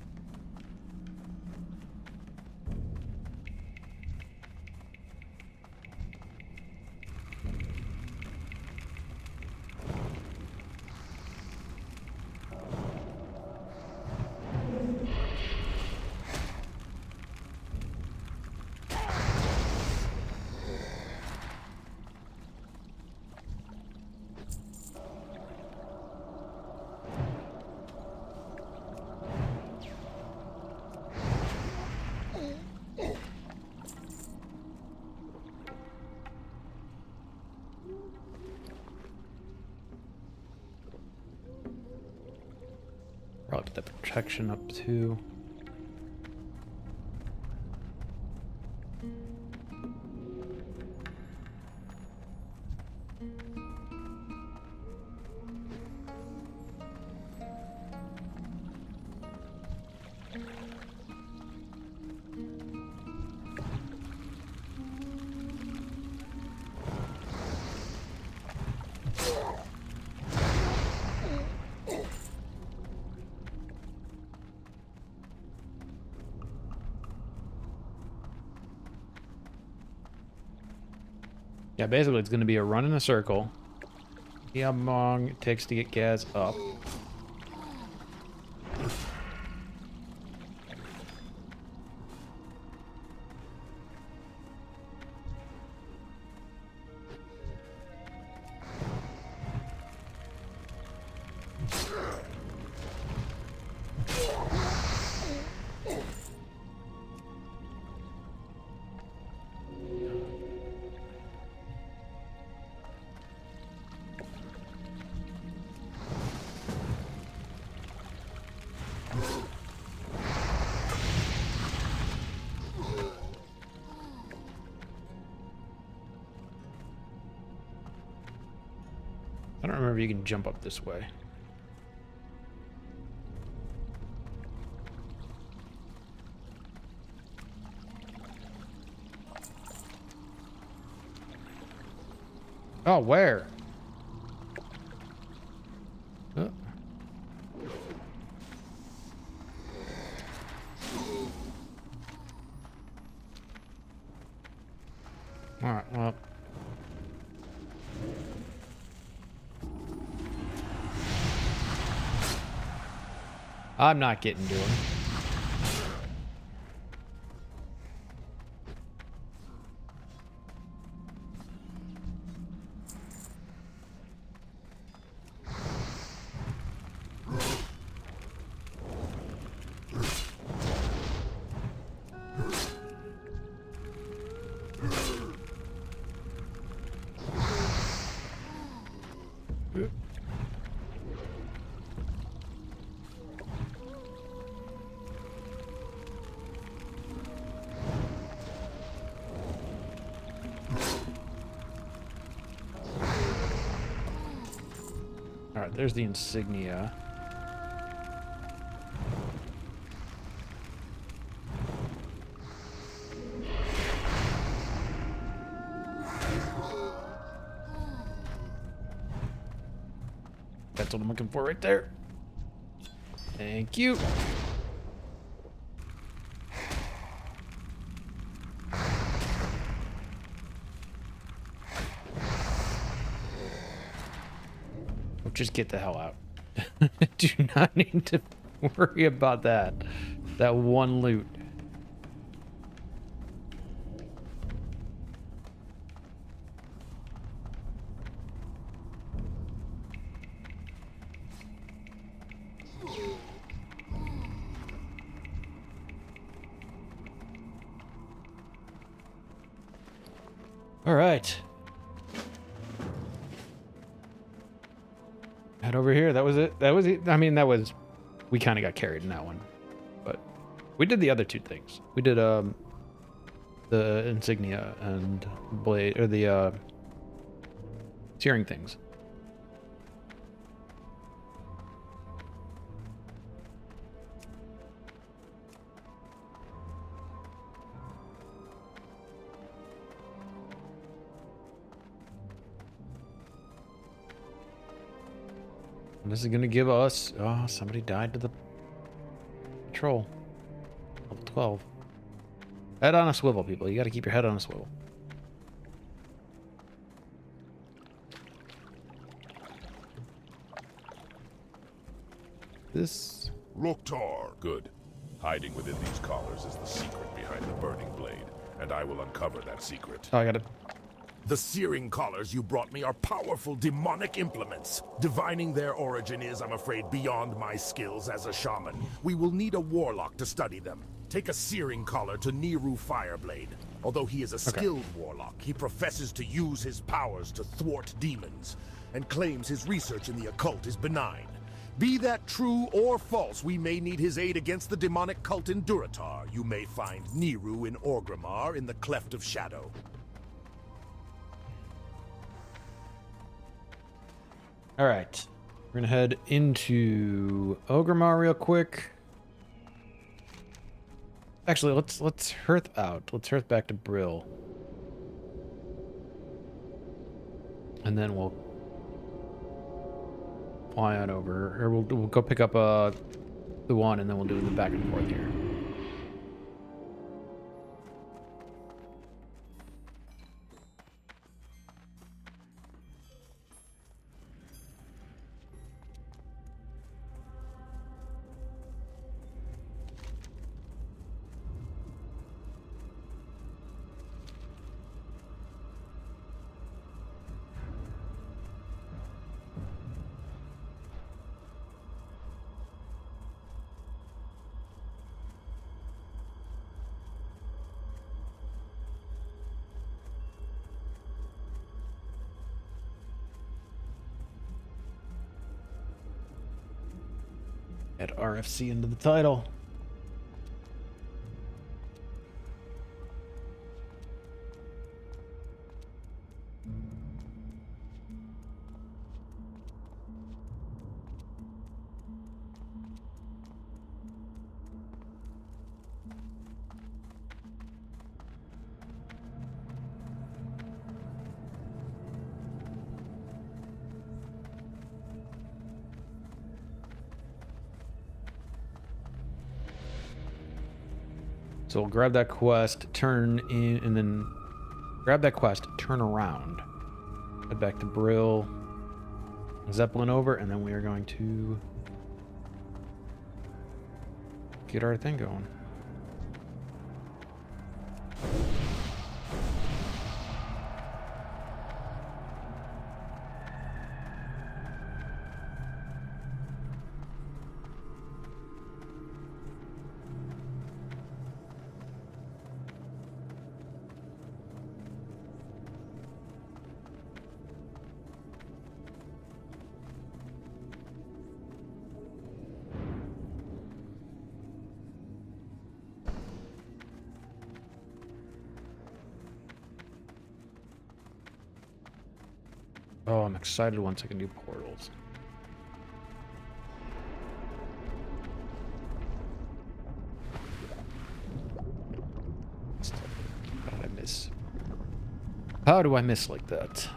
Probably put that protection up too. Yeah, basically it's going to be a run in a circle. See how long it takes to get Gaz up. I don't remember if you can jump up this way. Oh, where? Oh. All right, well. I'm not getting to him. All right, there's the insignia. That's what I'm looking for right there. Thank you. Just get the hell out. Do not need to worry about that. That one loot. All right. Head over here. That was it. That was it. I mean, that was... We kind of got carried in that one. But we did the other two things. We did the insignia and blade, or the searing things. This is going to give us... Oh, somebody died to the patrol. Level 12. Head on a swivel, people. You got to keep your head on a swivel. This... Loktar. Good. Hiding within these collars is the secret behind the burning blade, and I will uncover that secret. Oh, I got it. The searing collars you brought me are powerful demonic implements. Divining their origin is, I'm afraid, beyond my skills as a shaman. We will need a warlock to study them. Take a searing collar to Niru Fireblade. Although he is a skilled warlock, he professes to use his powers to thwart demons, and claims his research in the occult is benign. Be that true or false, we may need his aid against the demonic cult in Duratar. You may find Niru in Orgrimmar in the Cleft of Shadow. All right, we're gonna head into Orgrimmar real quick. Actually, let's hearth out. Let's hearth back to Brill, and then we'll fly on over, or we'll go pick up the one, and then we'll do the back and forth here. Add RFC into the title. So we'll grab that quest, turn in, and then grab that quest, turn around, head back to Brill, Zeppelin over, and then we are going to get our thing going. Oh, I'm excited once I can do portals. How did I miss? How do I miss like that?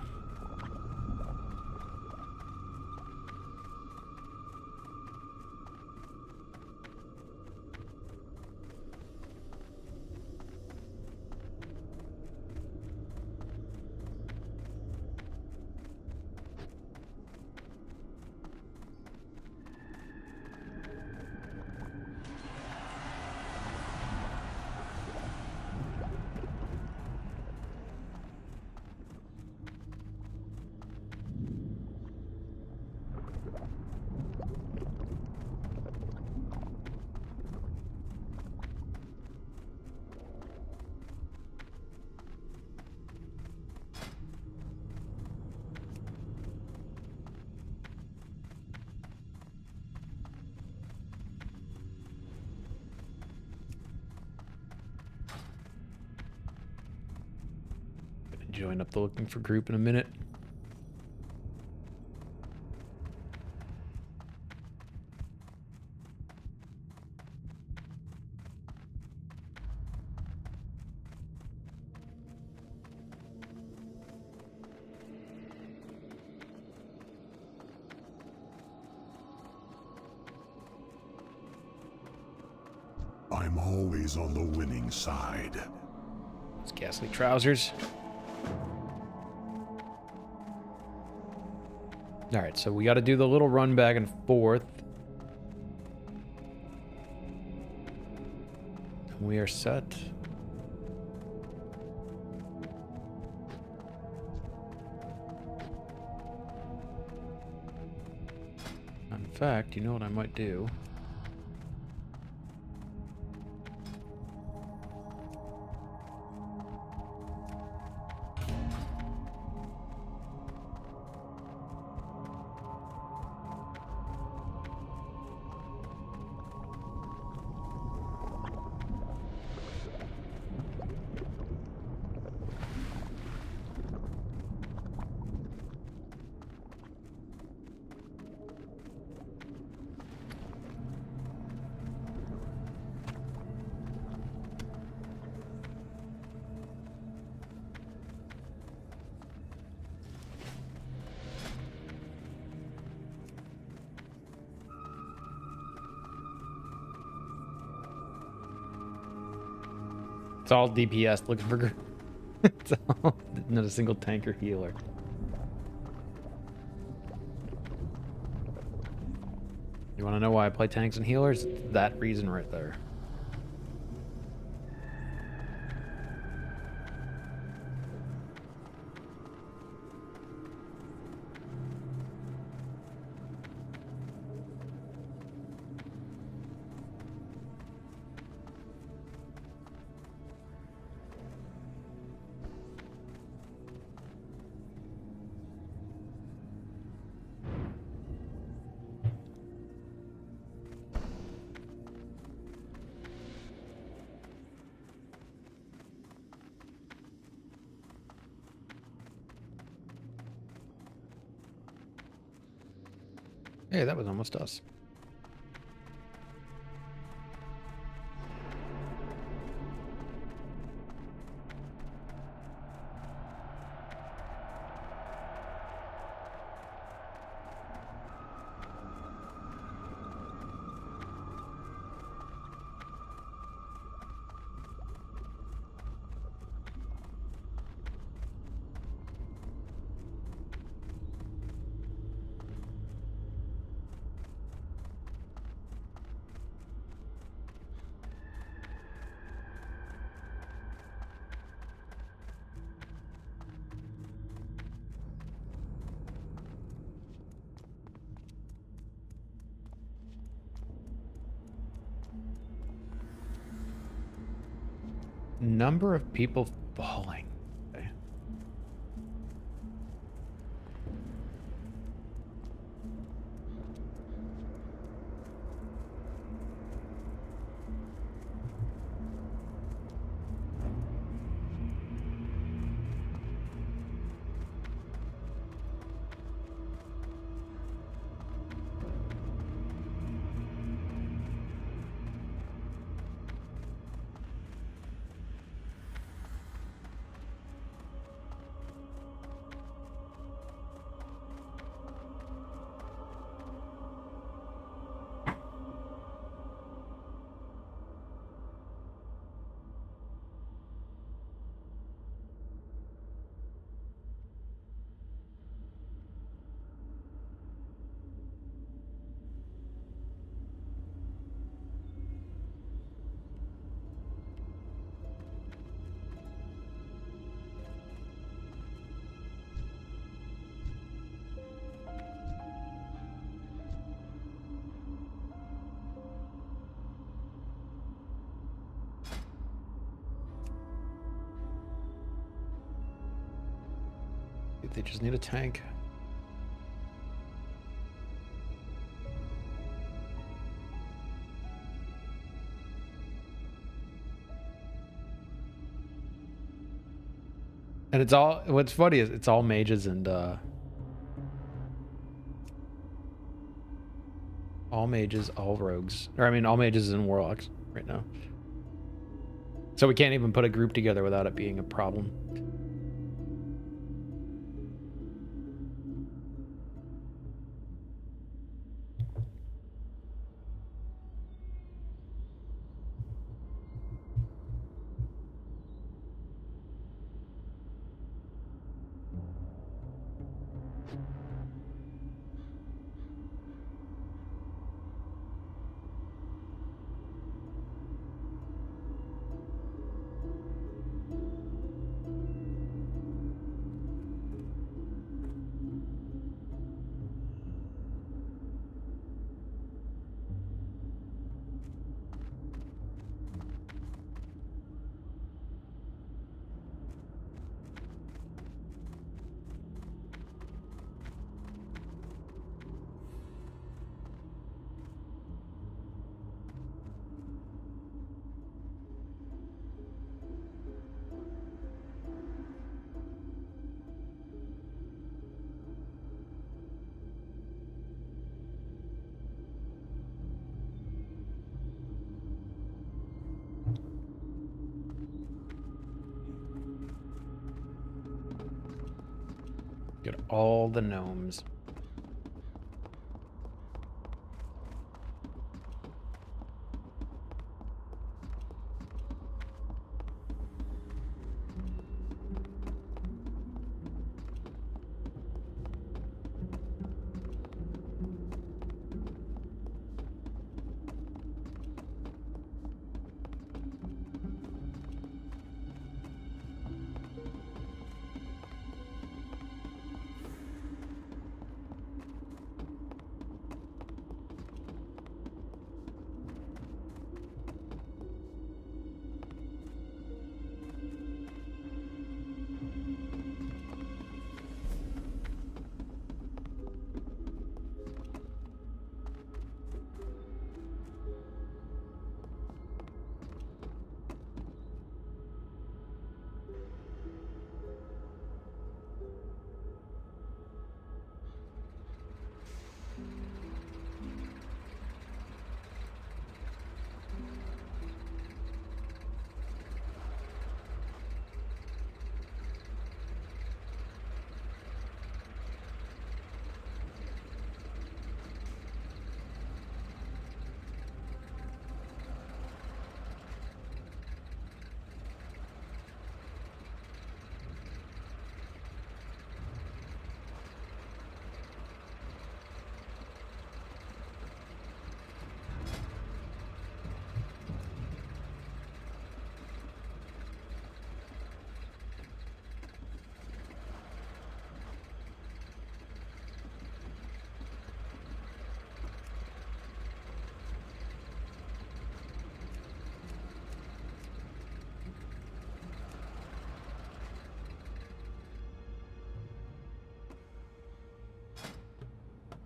Join up the looking for group in a minute. I'm always on the winning side. It's ghastly trousers. All right, so we got to do the little run back and forth. We are set. In fact, you know what I might do? all DPS looking for. It's all, not a single tank or healer. You want to know why I play tanks and healers? It's that reason right there. Hey, that was almost us. Number of people falling. Okay. They just need a tank. And it's all, what's funny is it's all mages and all mages, all rogues. Or I mean all mages and warlocks right now. So we can't even put a group together without it being a problem. Get all the gnomes.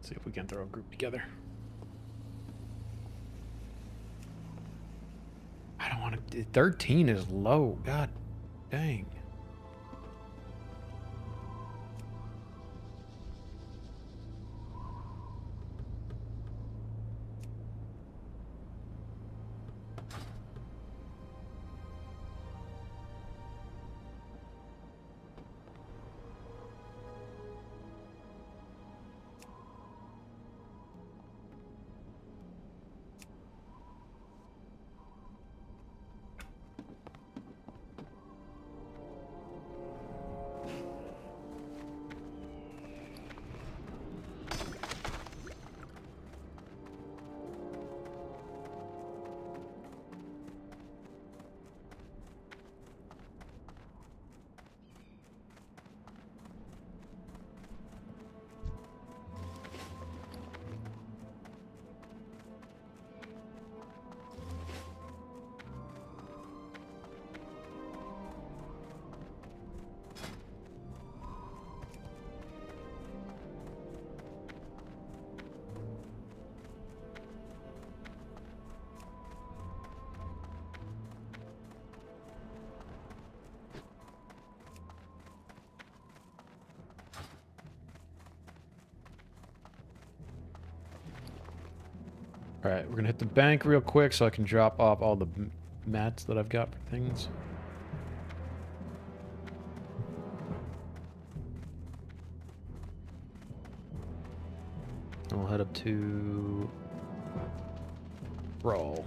See if we can throw a group together. I don't want to... 13 is low. God dang. Alright, we're gonna hit the bank real quick so I can drop off all the mats that I've got for things. And we'll head up to Brawl.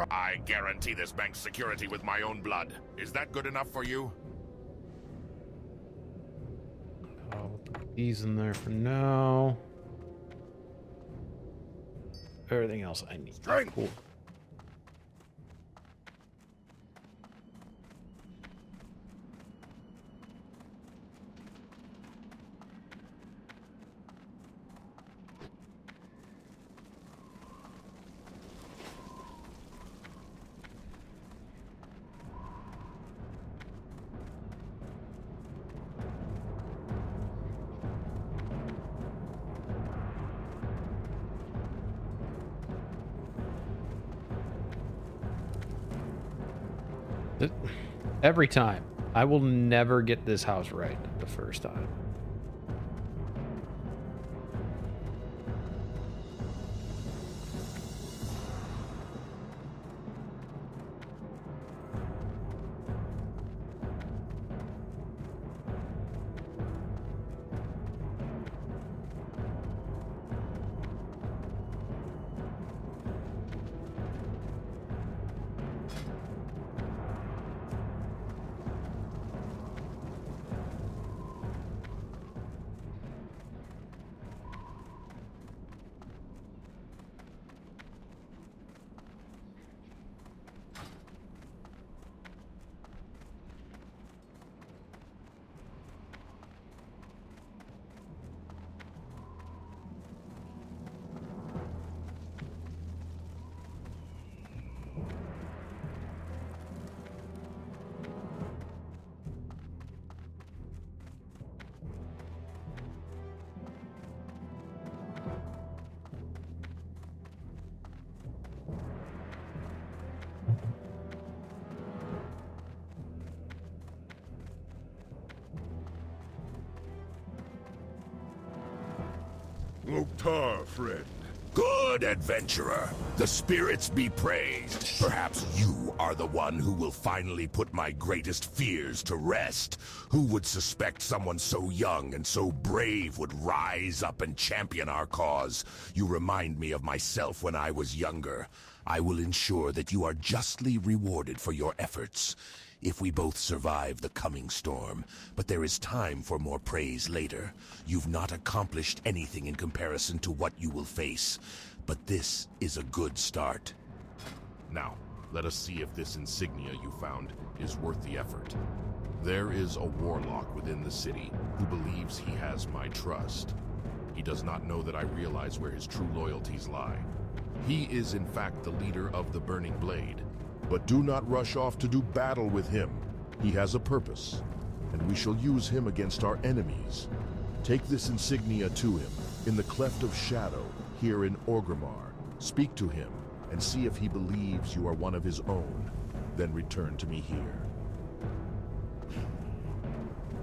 I guarantee this bank's security with my own blood. Is that good enough for you? I'll put these in there for now. Everything else I need. Strength. Cool. Every time. I will never get this house right the first time. Loktar, friend. Good adventurer. The spirits be praised. Perhaps you are the one who will finally put my greatest fears to rest. Who would suspect someone so young and so brave would rise up and champion our cause? You remind me of myself when I was younger. I will ensure that you are justly rewarded for your efforts. If we both survive the coming storm, but there is time for more praise later. You've not accomplished anything in comparison to what you will face, but this is a good start. Now, let us see if this insignia you found is worth the effort. There is a warlock within the city who believes he has my trust. He does not know that I realize where his true loyalties lie. He is in fact the leader of the Burning Blade. But do not rush off to do battle with him. He has a purpose, and we shall use him against our enemies. Take this insignia to him, in the Cleft of Shadow, here in Orgrimmar. Speak to him, and see if he believes you are one of his own. Then return to me here.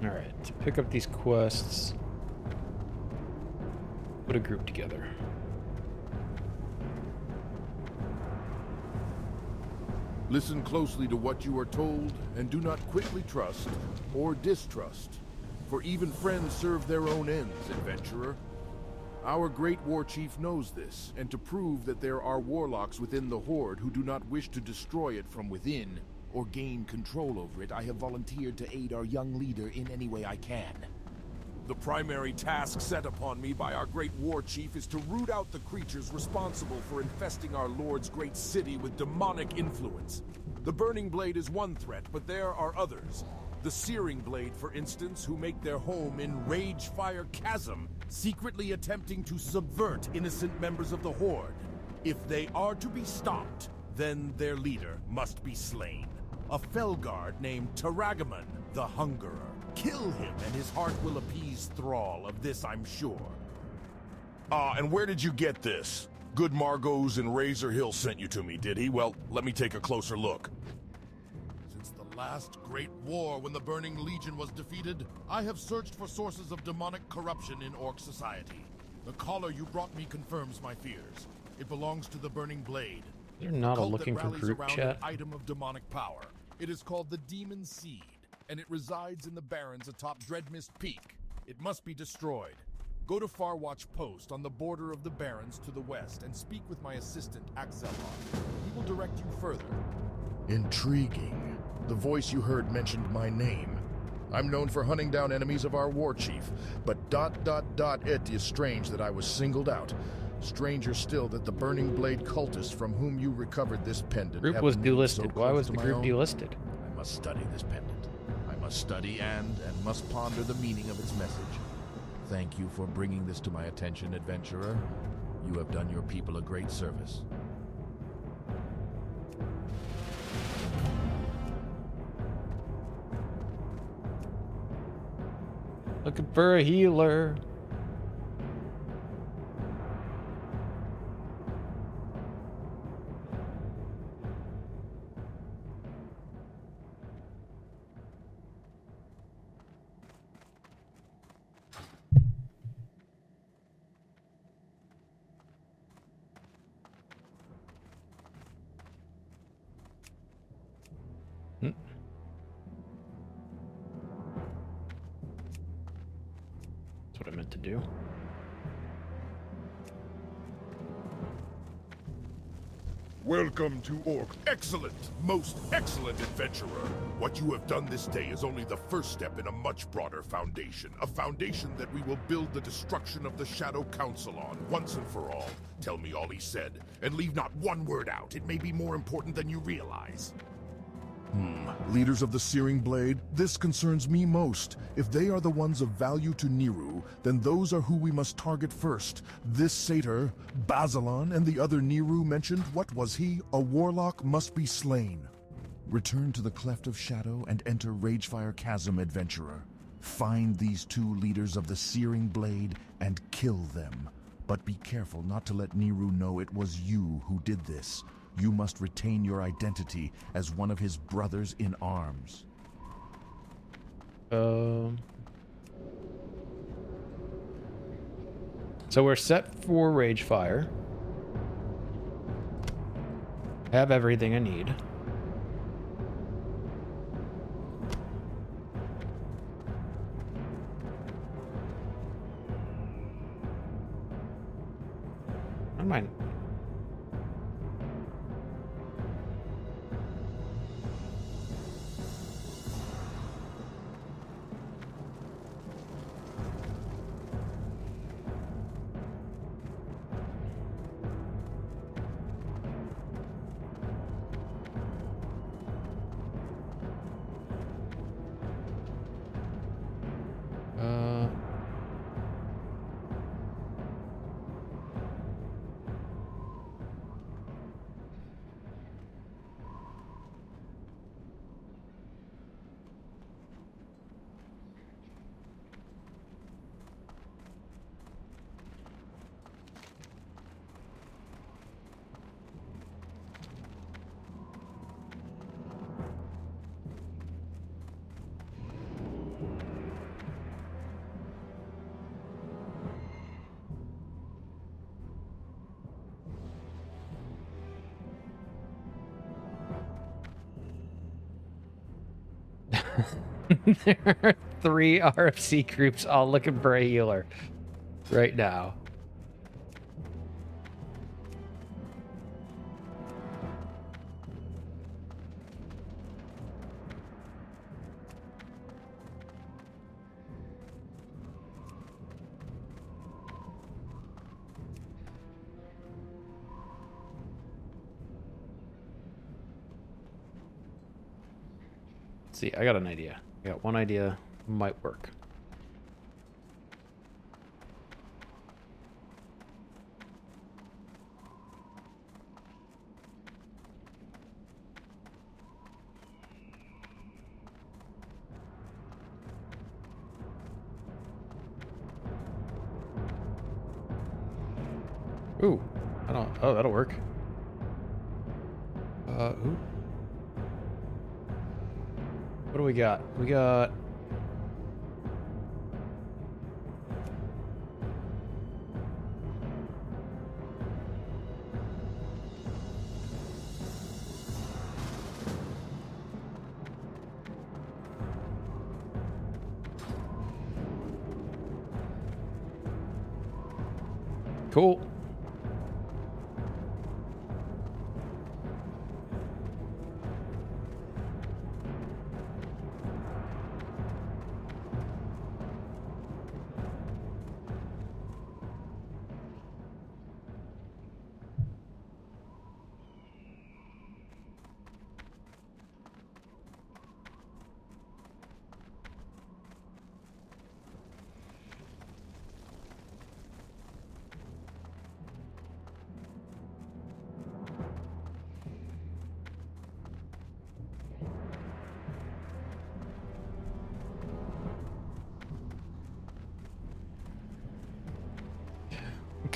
Alright, to pick up these quests, put a group together. Listen closely to what you are told, and do not quickly trust or distrust. For even friends serve their own ends, adventurer. Our great war chief knows this, and to prove that there are warlocks within the Horde who do not wish to destroy it from within, or gain control over it, I have volunteered to aid our young leader in any way I can. The primary task set upon me by our great war chief is to root out the creatures responsible for infesting our lord's great city with demonic influence. The Burning Blade is one threat, but there are others. The Searing Blade, for instance, who make their home in Ragefire Chasm, secretly attempting to subvert innocent members of the Horde. If they are to be stopped, then their leader must be slain. A Felguard named Taragamon, the Hungerer. Kill him, and his heart will appease Thrall, of this I'm sure. And where did you get this? Good Margot's in Razor Hill sent you to me, did he? Well, let me take a closer look. Since the last great war when the Burning Legion was defeated, I have searched for sources of demonic corruption in Orc society. The collar you brought me confirms my fears. It belongs to the Burning Blade. They're not cult looking that for rallies group around chat. An item of demonic power. It is called the Demon Seed, and it resides in the Barrens atop Dreadmist Peak. It must be destroyed. Go to Farwatch Post on the border of the Barrens to the west and speak with my assistant, Axelon. He will direct you further. Intriguing. The voice you heard mentioned my name. I'm known for hunting down enemies of our war chief, but ... it is strange that I was singled out. Stranger still that the Burning Blade cultists from whom you recovered this pendant Group have was moved delisted. so Why close was to the my group own. delisted? I must study this pendant. I must study and must ponder the meaning of its message. Thank you for bringing this to my attention, adventurer. You have done your people a great service. Looking for a healer. That's what I meant to do. Welcome to Orc. Excellent, most excellent adventurer. What you have done this day is only the first step in a much broader foundation. A foundation that we will build the destruction of the Shadow Council on, once and for all. Tell me all he said, and leave not one word out. It may be more important than you realize. Leaders of the Searing Blade, this concerns me most. If they are the ones of value to Niru, then those are who we must target first. This satyr, Bazalon, and the other Niru mentioned, what was he? A warlock must be slain. Return to the Cleft of Shadow and enter Ragefire Chasm, adventurer. Find these two leaders of the Searing Blade and kill them. But be careful not to let Niru know it was you who did this. You must retain your identity as one of his brothers in arms. So we're set for Ragefire. Have everything I need. I don't mind. There are 3 RFC groups all looking for a healer right now. See, I got an idea. I got one idea, might work. Ooh, I don't. Oh, that'll work. Ooh. What do we got? We got. Cool.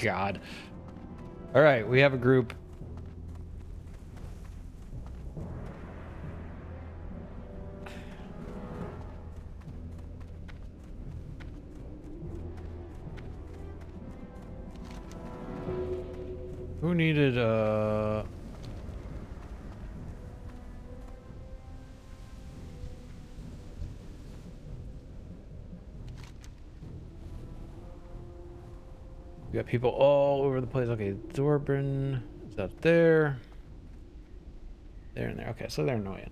God. All right, we have a group. Who needed we got people all over the place. Okay, Dorbin is up there. There and there. Okay, so they're annoying.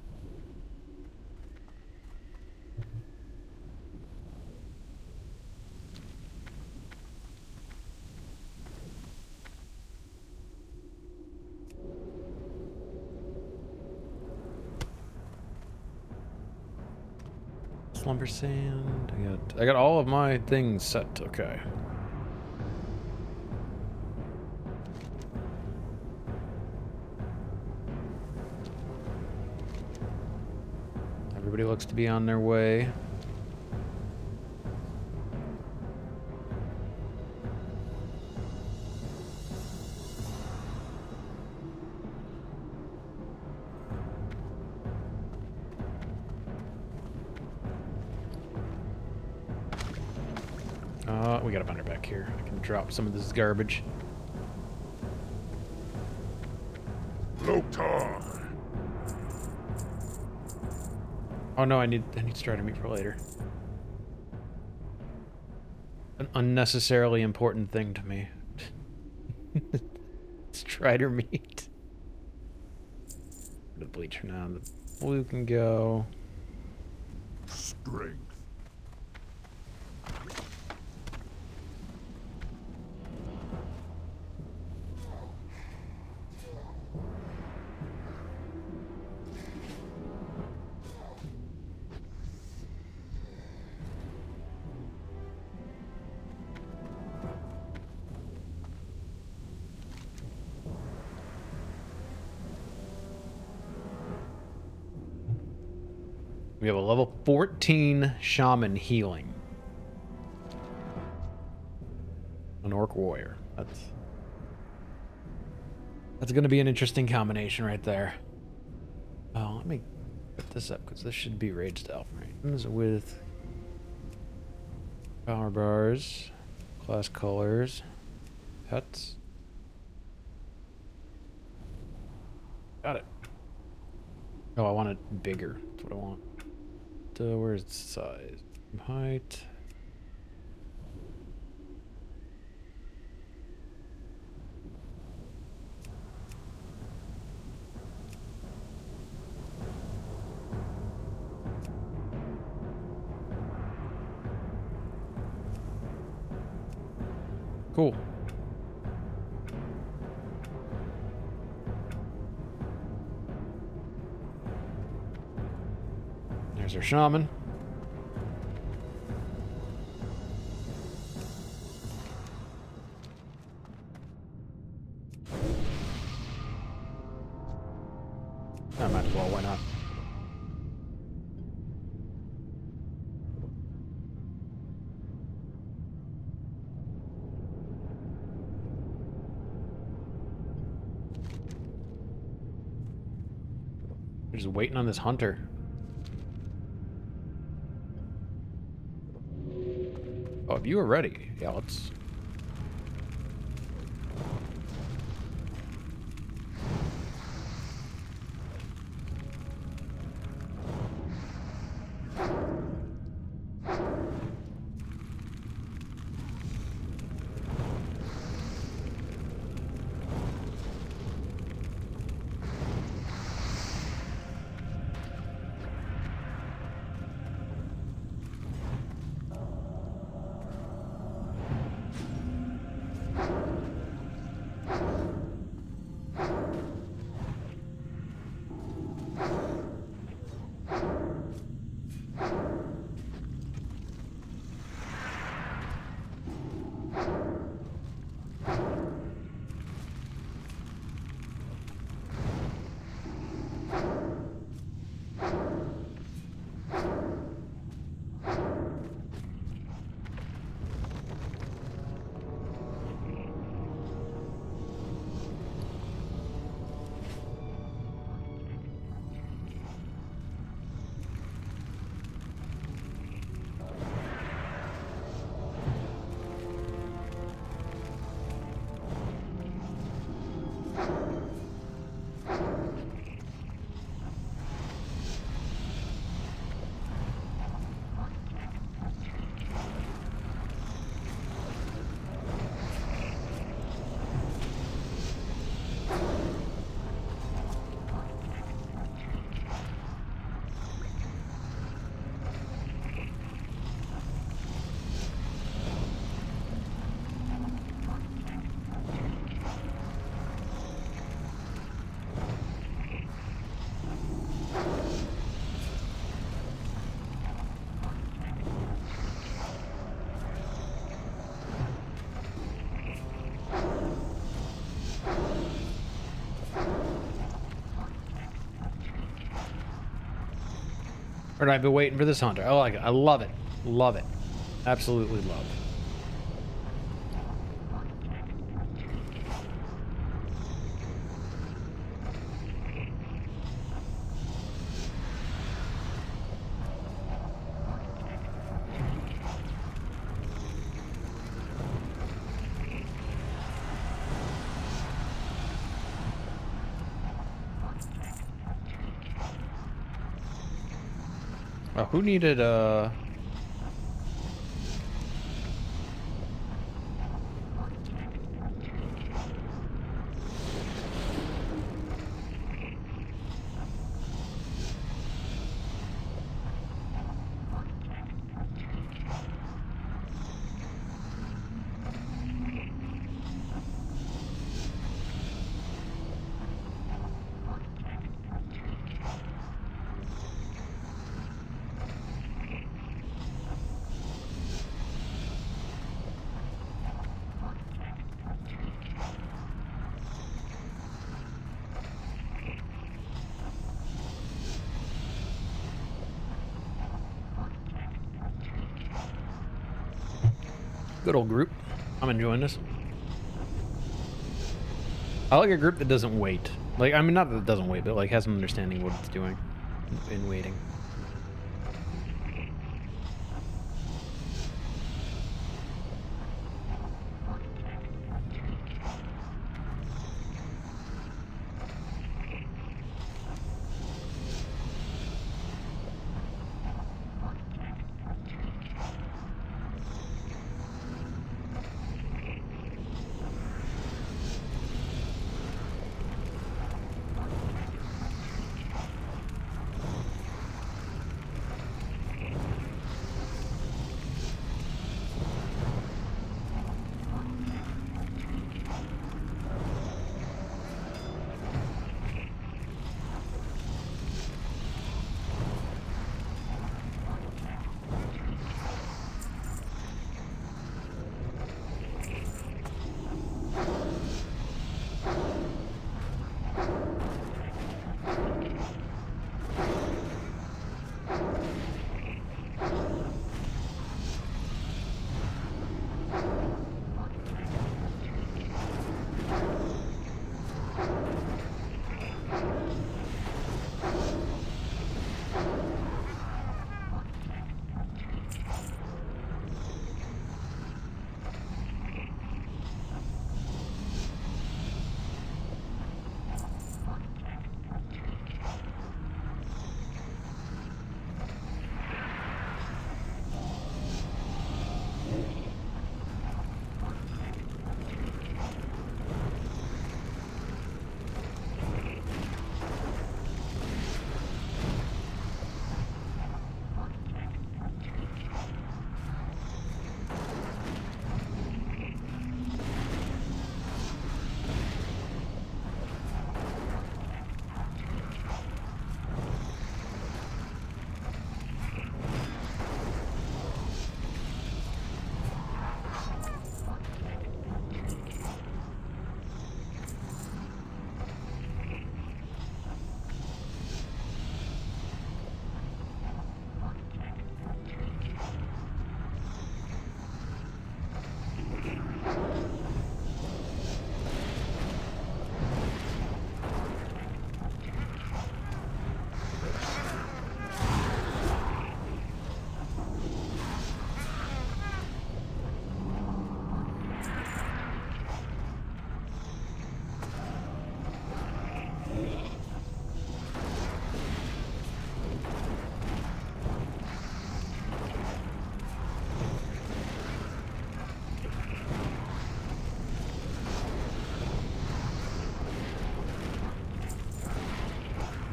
Slumber sand. I got all of my things set. Okay. Everybody looks to be on their way. We got a vendor back here. I can drop some of this garbage. Loktar. Oh no, I need starter meat for later. An unnecessarily important thing to me. Strider meat. The bleacher now. The blue can go. Strength. We have a level 14 shaman healing. An orc warrior. That's going to be an interesting combination right there. Oh, let me put this up because this should be rage stealth, right? With power bars, class colors, pets. Got it. Oh, I want it bigger. That's what I want. where's the size? Height. Cool. There's our shaman. I might as well, why not? We're just waiting on this hunter. Oh, if you are ready, yeah, let's... Or I've been waiting for this hunter. I like it. I love it. Love it. Absolutely love. Oh, who needed good old group. I'm enjoying this. I like a group that doesn't wait. Like, I mean, not that it doesn't wait, but like has an understanding of what it's doing in waiting.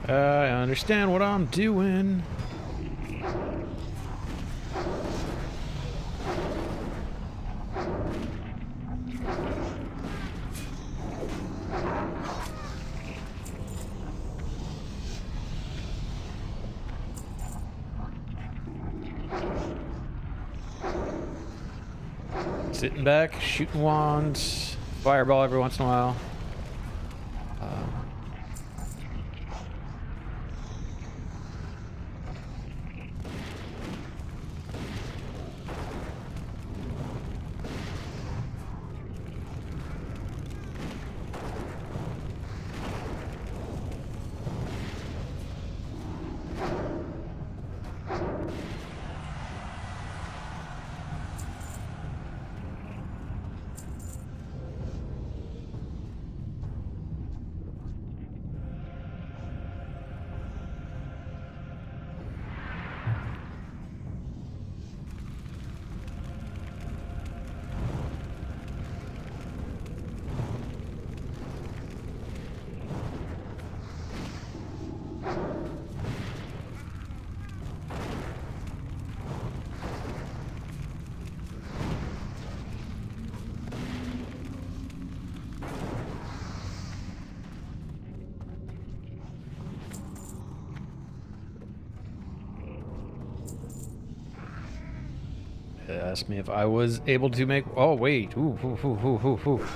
I understand what I'm doing. Sitting back, shooting wands, fireball every once in a while. It asked me if I was able to make. Oh wait! Ooh, ooh, ooh, ooh, ooh, ooh.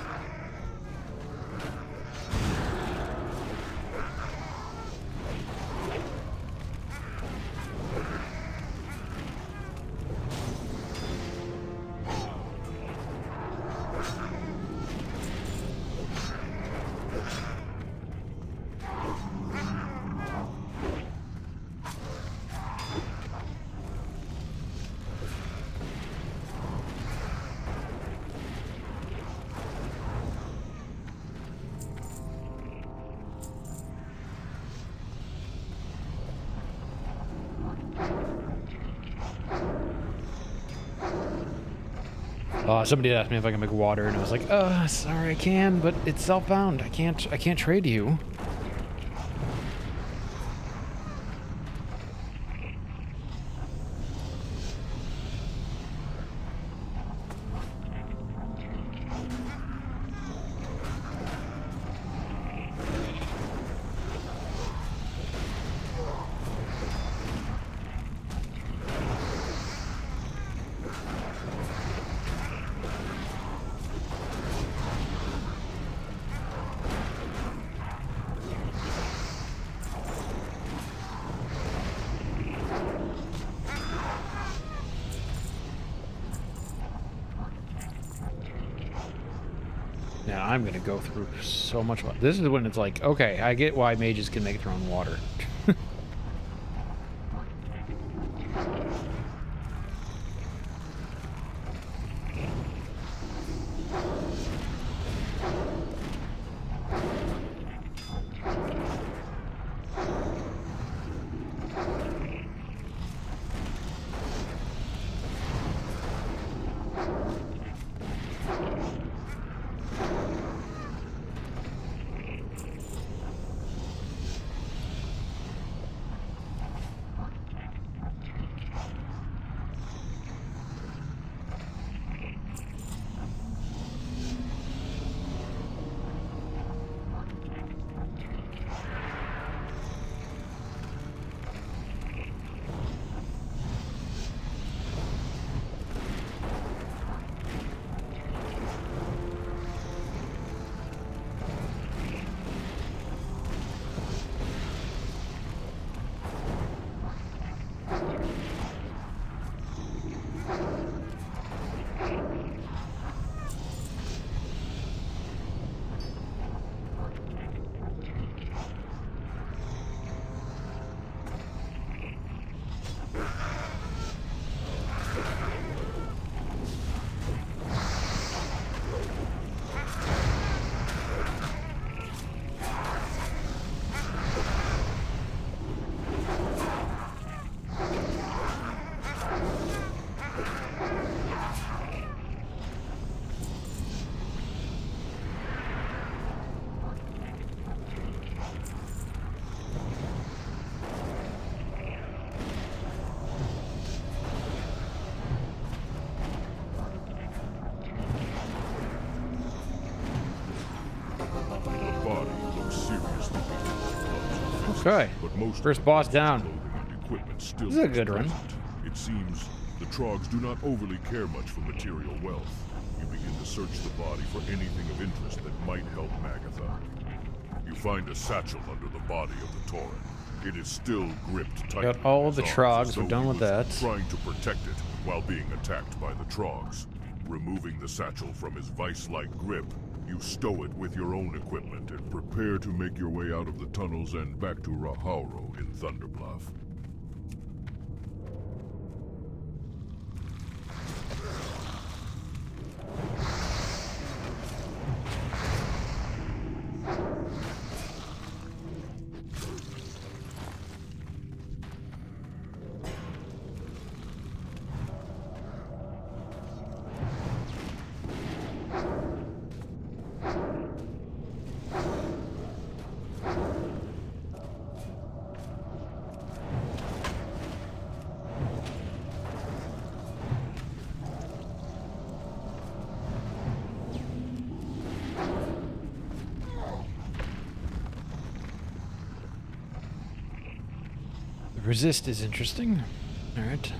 Somebody asked me if I can make water, and I was like, sorry, I can, but it's self-bound. I can't trade you. Now I'm gonna go through so much. This is when it's like, okay, I get why mages can make their own water. Okay. but most First of boss the down. clothing and equipment still This is a looks good run. present. It seems the Trogs do not overly care much for material wealth. You begin to search the body for anything of interest that might help Magatha. You find a satchel under the body of the Tauren. It is still gripped tightly. Got all in his the arms, Trogs. as We're though done he with was that. Trying to protect it while being attacked by the Trogs. Removing the satchel from his vice-like grip, you stow it with your own equipment and prepare to make your way out of the tunnels and back to Rahauro in Thunderbluff. Resist is interesting. All right.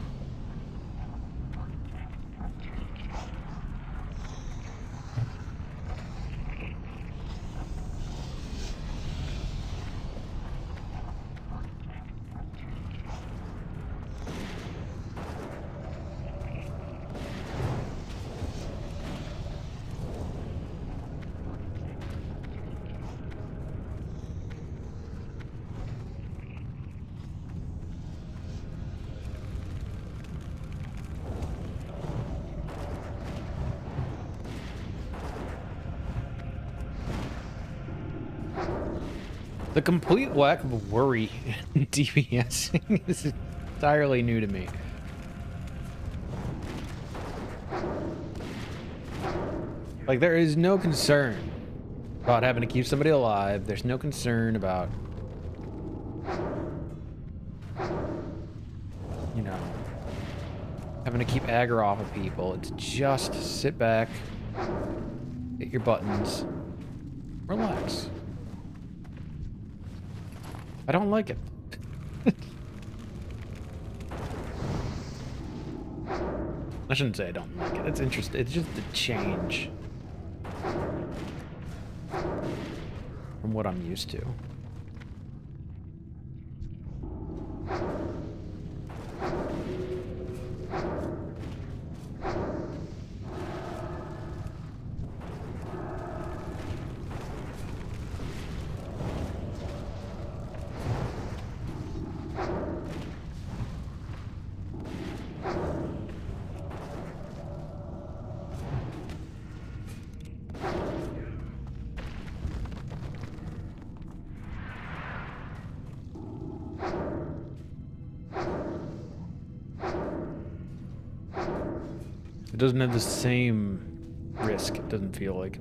The complete lack of worry in DPSing is entirely new to me. Like, there is no concern about having to keep somebody alive. There's no concern about, you know, having to keep aggro off of people. It's just sit back, hit your buttons, relax. I don't like it. I shouldn't say I don't like it. It's interesting. It's just a change from what I'm used to. It doesn't have the same risk, it doesn't feel like.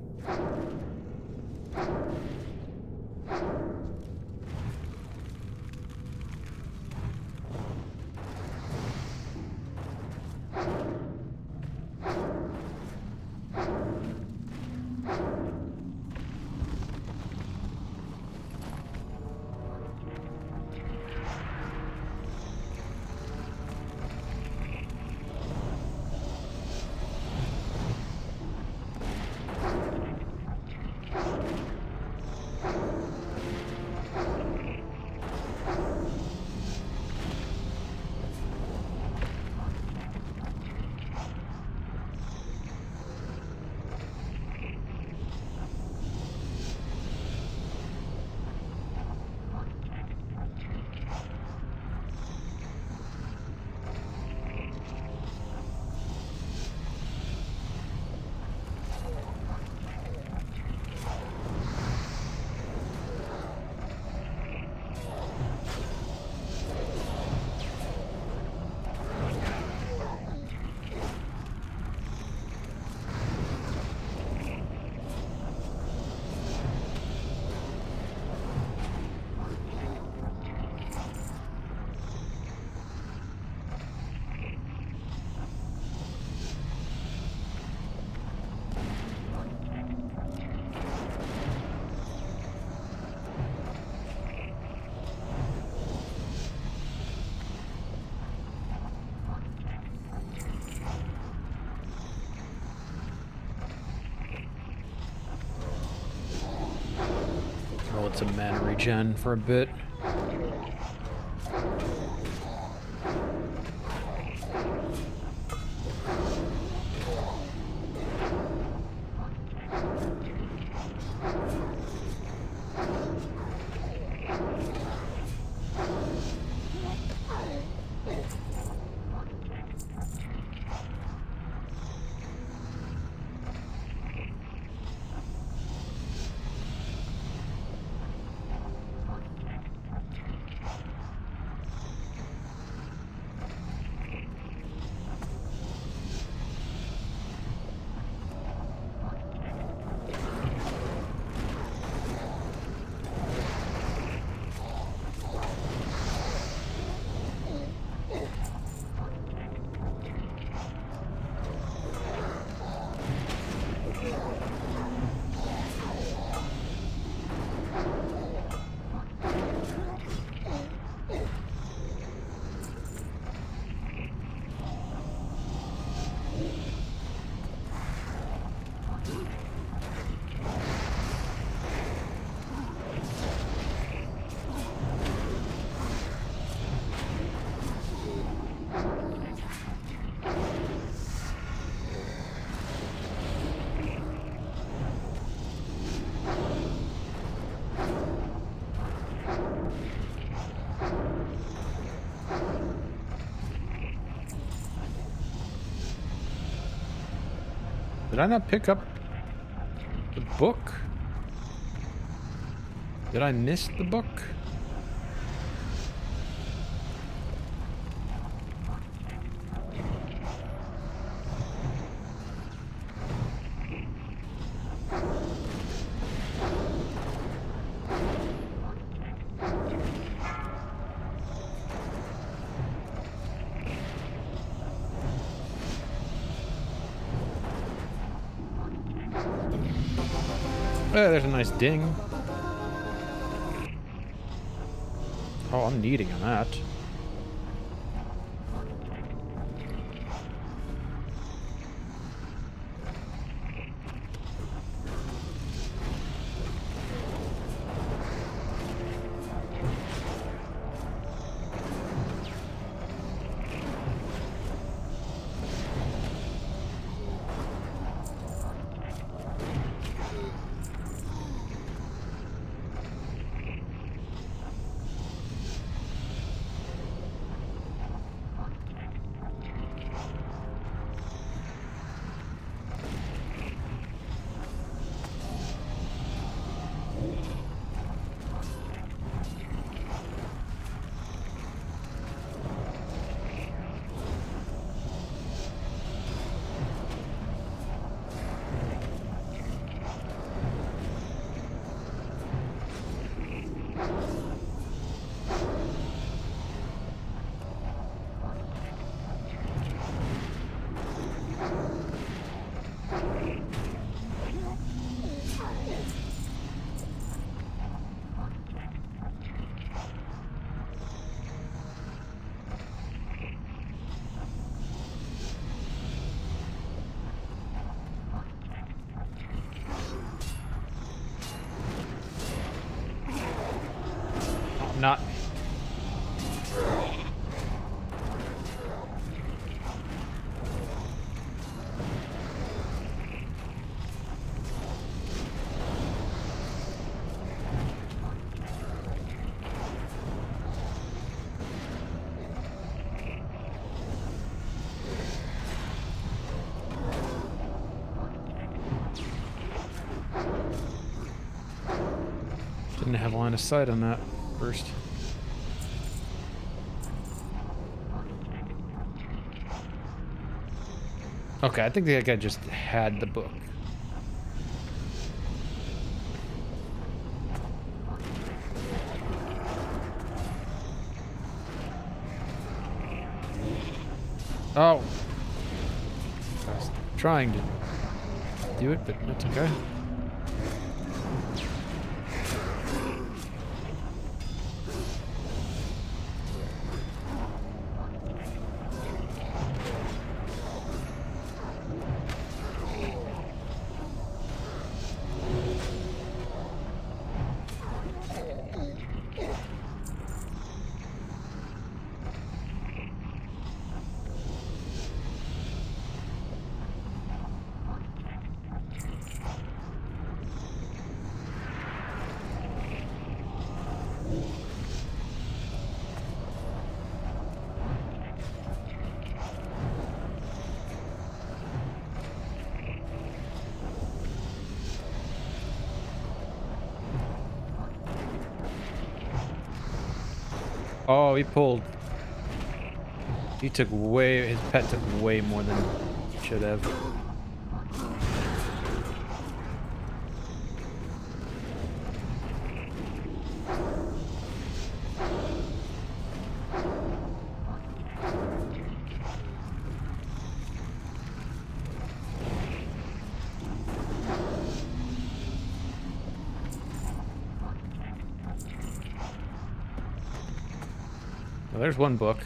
some mana regen for a bit. Did I not pick up the book? Did I miss the book? Oh, there's a nice ding. Oh, I'm needing on that. Not. Didn't have line of sight on that first. Okay, I think that guy just had the book. Oh. I was trying to do it, but that's okay. Oh, he pulled. He took way. His pet took way more than he should have. Well, there's one book.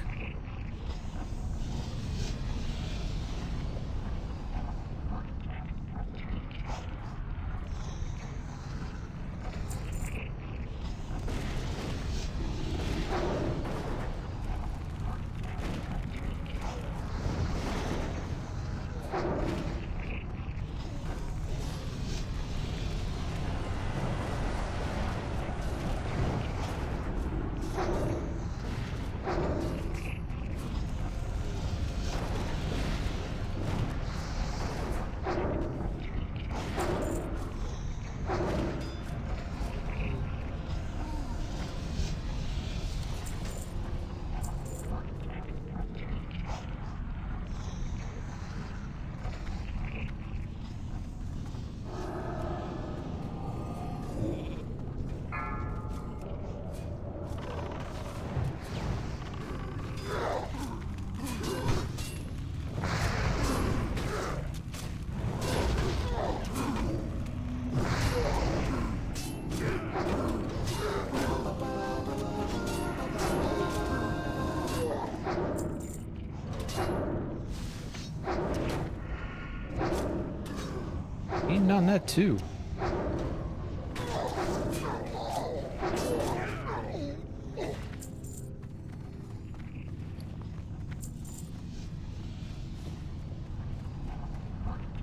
Eating on that too.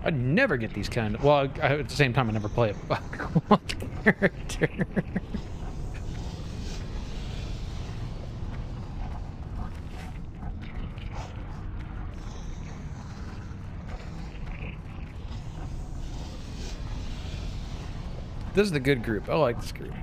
I never get these kind of. Well, at the same time, I never play a character. This is the good group. I like this group.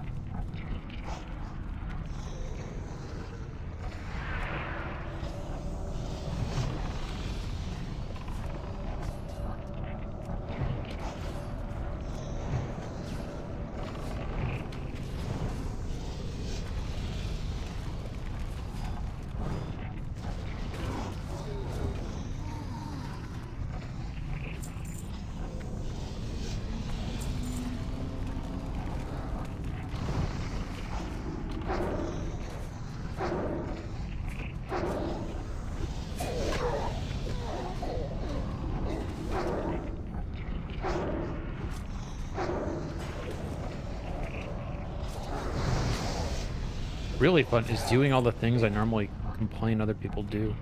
Really fun is doing all the things I normally complain other people do.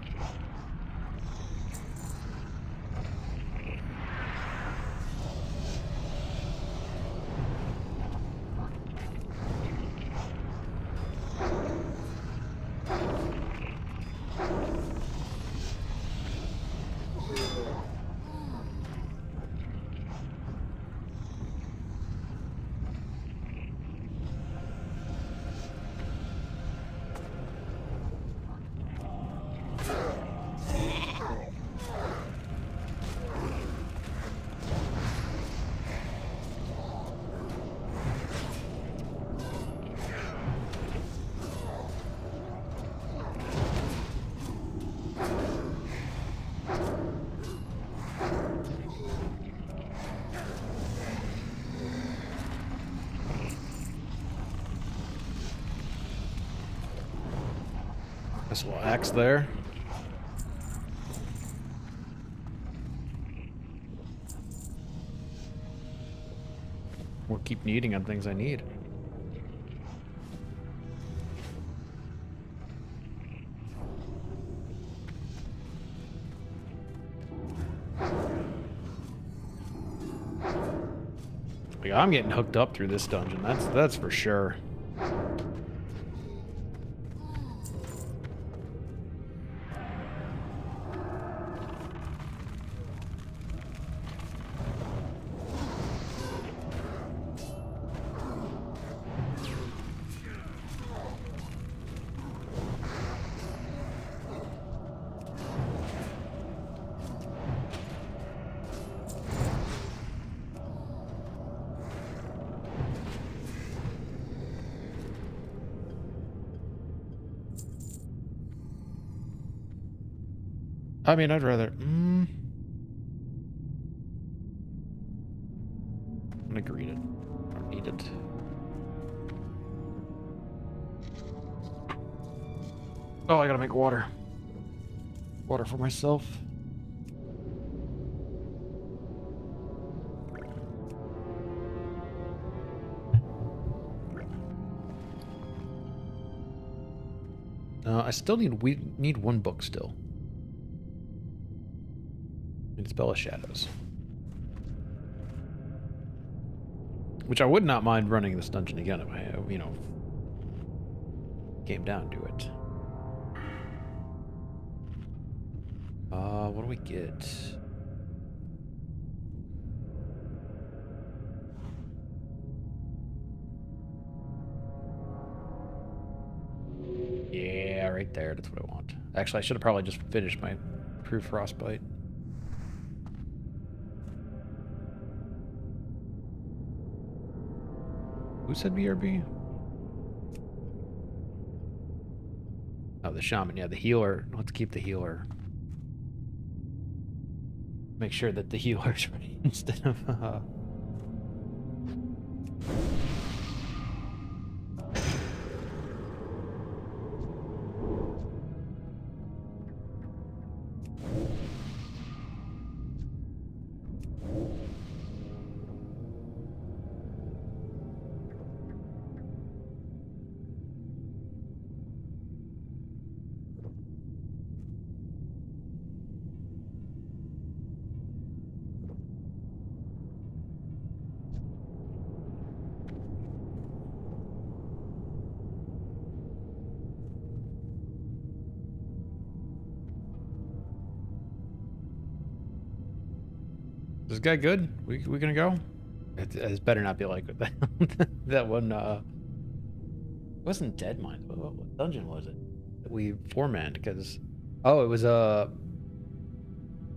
This little axe there. We'll keep needing on things I need. Like, I'm getting hooked up through this dungeon. That's for sure. I mean, I'd rather... I'm gonna greet it. I don't need it. Oh, I gotta make water. Water for myself. I still need... We need one book still. And Spell of Shadows. Which I would not mind running this dungeon again if I, you know, came down to it. What do we get? Yeah, right there. That's what I want. Actually, I should have probably just finished my Proof Frostbite. Who said BRB? Oh, the shaman. Yeah, the healer. Let's keep the healer. Make sure that the healer's ready instead of... Is this guy good? We gonna go? It better not be like that one. It wasn't Dead Mines. What dungeon was it that we four-manned? Because it was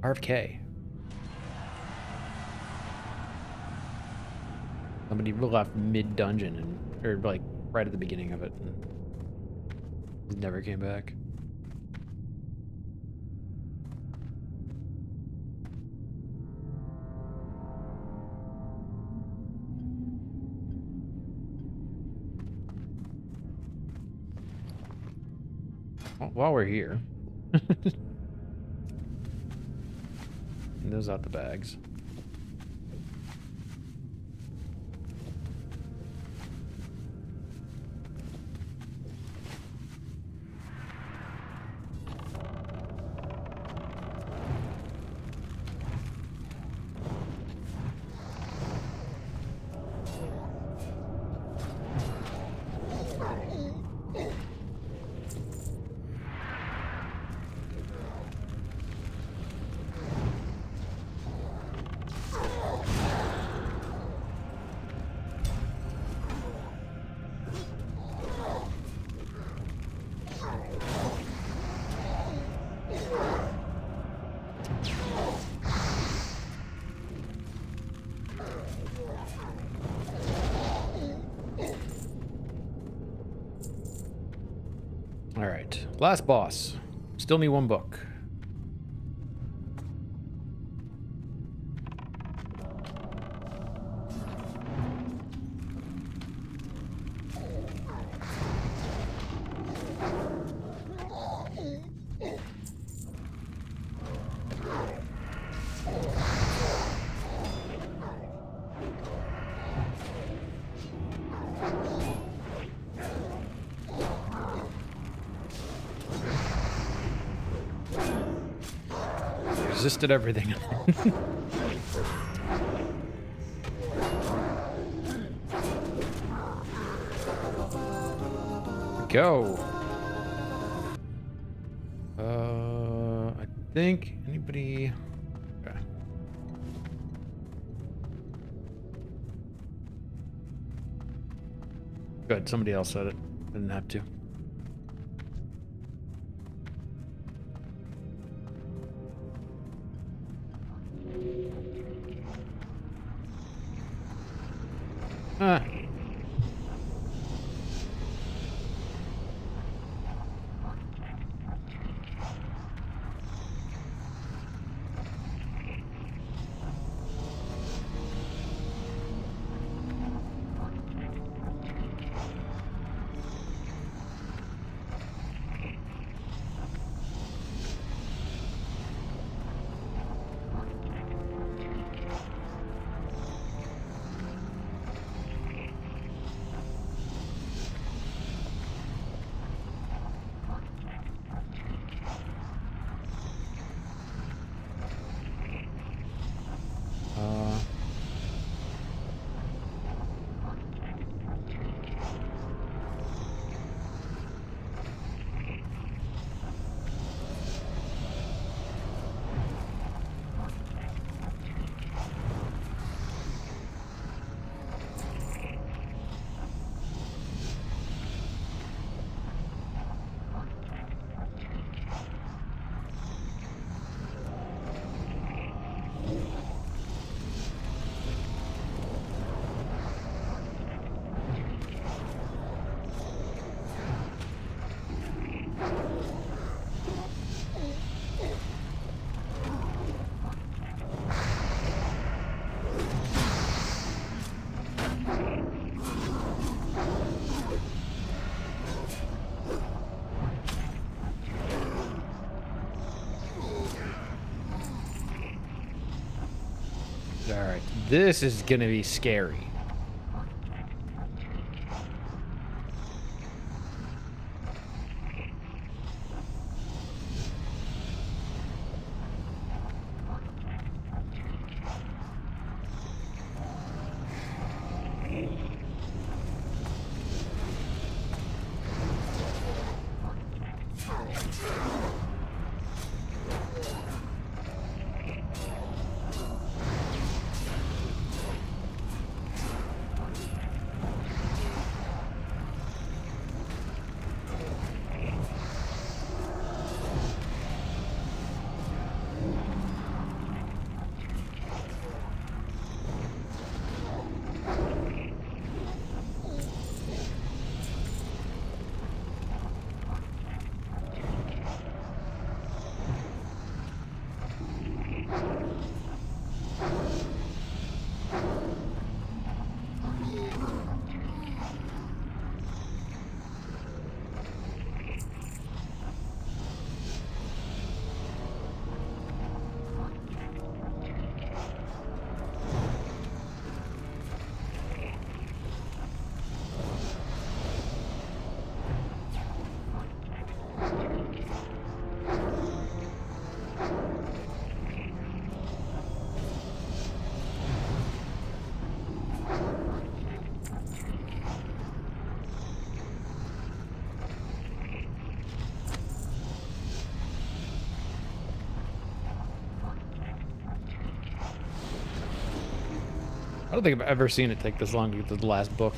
RFK. Somebody left mid-dungeon or like right at the beginning of it, and never came back. While we're here, and those out the bags. All right, last boss. Still need one book. Resisted everything. Go. I think anybody. Okay. Good. Somebody else said it. I didn't have to. This is gonna be scary. I don't think I've ever seen it take this long to get to the last book.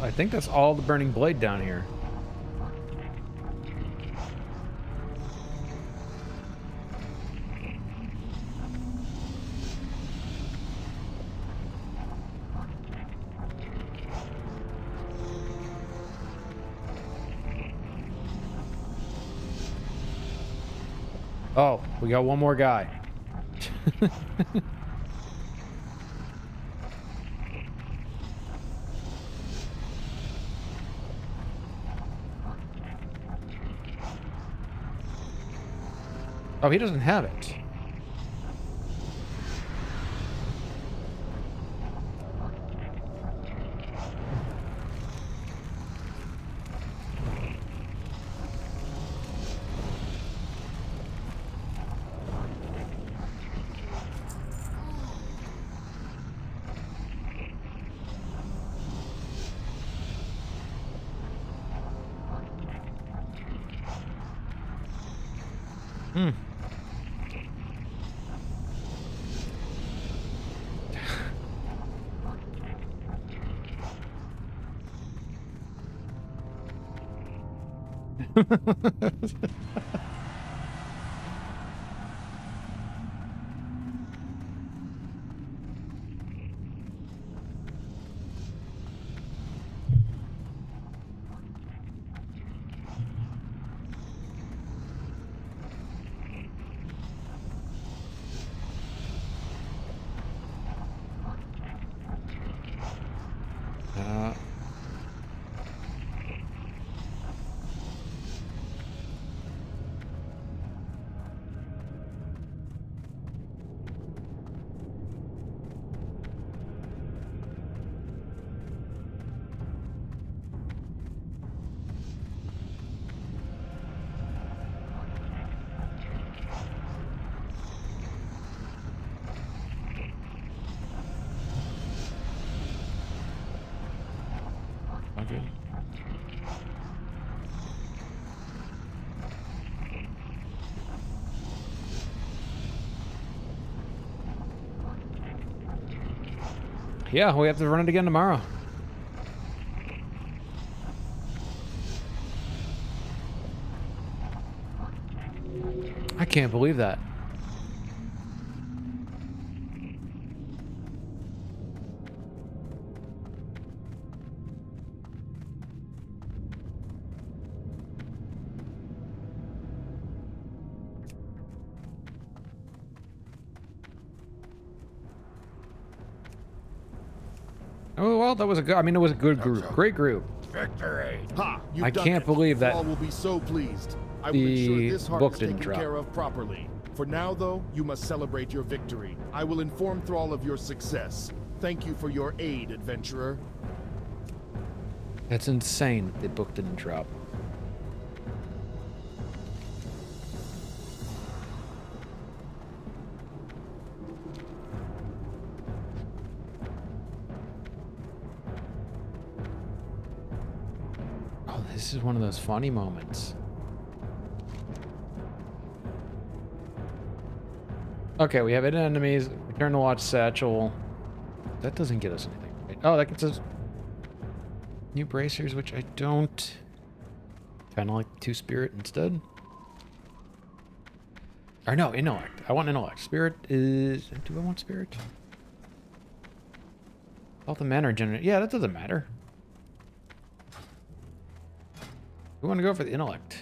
I think that's all the burning blade down here. Oh, we got one more guy. Oh, he doesn't have it. Hmm. Okay. Yeah, we have to run it again tomorrow. I can't believe that. Oh, well, that was a good, I mean, it was a good group. Great group. Victory! Ha! I can't believe that All will be so pleased. I will the ensure this heart book is didn't taken drop. care of properly. For now, though, you must celebrate your victory. I will inform Thrall of your success. Thank you for your aid, adventurer. That's insane that the book didn't drop. Oh, this is one of those funny moments. Okay, we have 8 enemies. Return to watch satchel. That doesn't get us anything, right? Oh, that gets us new bracers, which I don't. Kind of like 2 spirit instead. Or no, intellect. I want intellect. Spirit is. Do I want spirit? Health and mana regenerate. Yeah, that doesn't matter. We want to go for the intellect.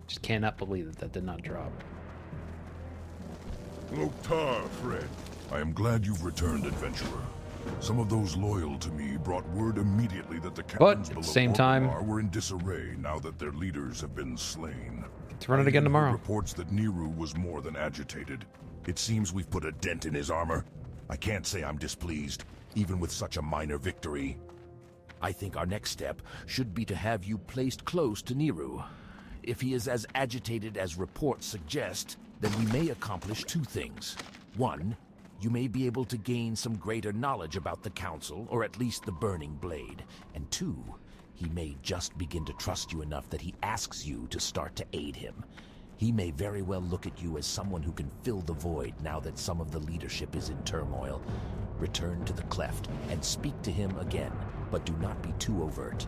Just cannot believe that that did not drop. Loktar, friend. I am glad you've returned, adventurer. Some of those loyal to me brought word immediately that the captains at the below same time, Orgrimmar were in disarray now that their leaders have been slain. Let's run it again tomorrow. Reports that Niru was more than agitated. It seems we've put a dent in his armor. I can't say I'm displeased, even with such a minor victory. I think our next step should be to have you placed close to Niru. If he is as agitated as reports suggest, then we may accomplish 2 things. 1, you may be able to gain some greater knowledge about the Council, or at least the Burning Blade. And 2, he may just begin to trust you enough that he asks you to start to aid him. He may very well look at you as someone who can fill the void now that some of the leadership is in turmoil. Return to the cleft and speak to him again, but do not be too overt.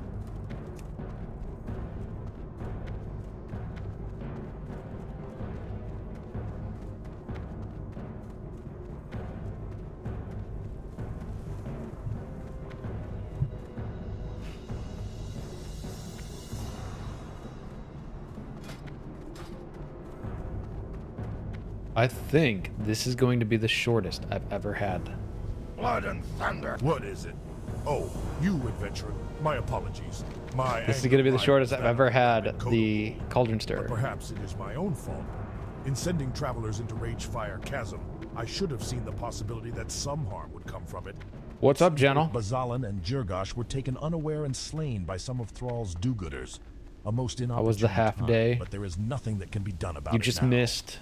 I think this is going to be the shortest I've ever had. Blood and thunder. What is it? Oh, you adventurer. My apologies. This is going to be the shortest I've ever had the Cauldron But Stirrer. perhaps it is my own fault. In sending travelers into Ragefire Chasm, I should have seen the possibility that some harm would come from it. What's up, General? Bazalan and Jirgosh were taken unaware and slain by some of Thrall's do-gooders. A most inopportune was the half time, day. but there is nothing that can be done about You it just now. missed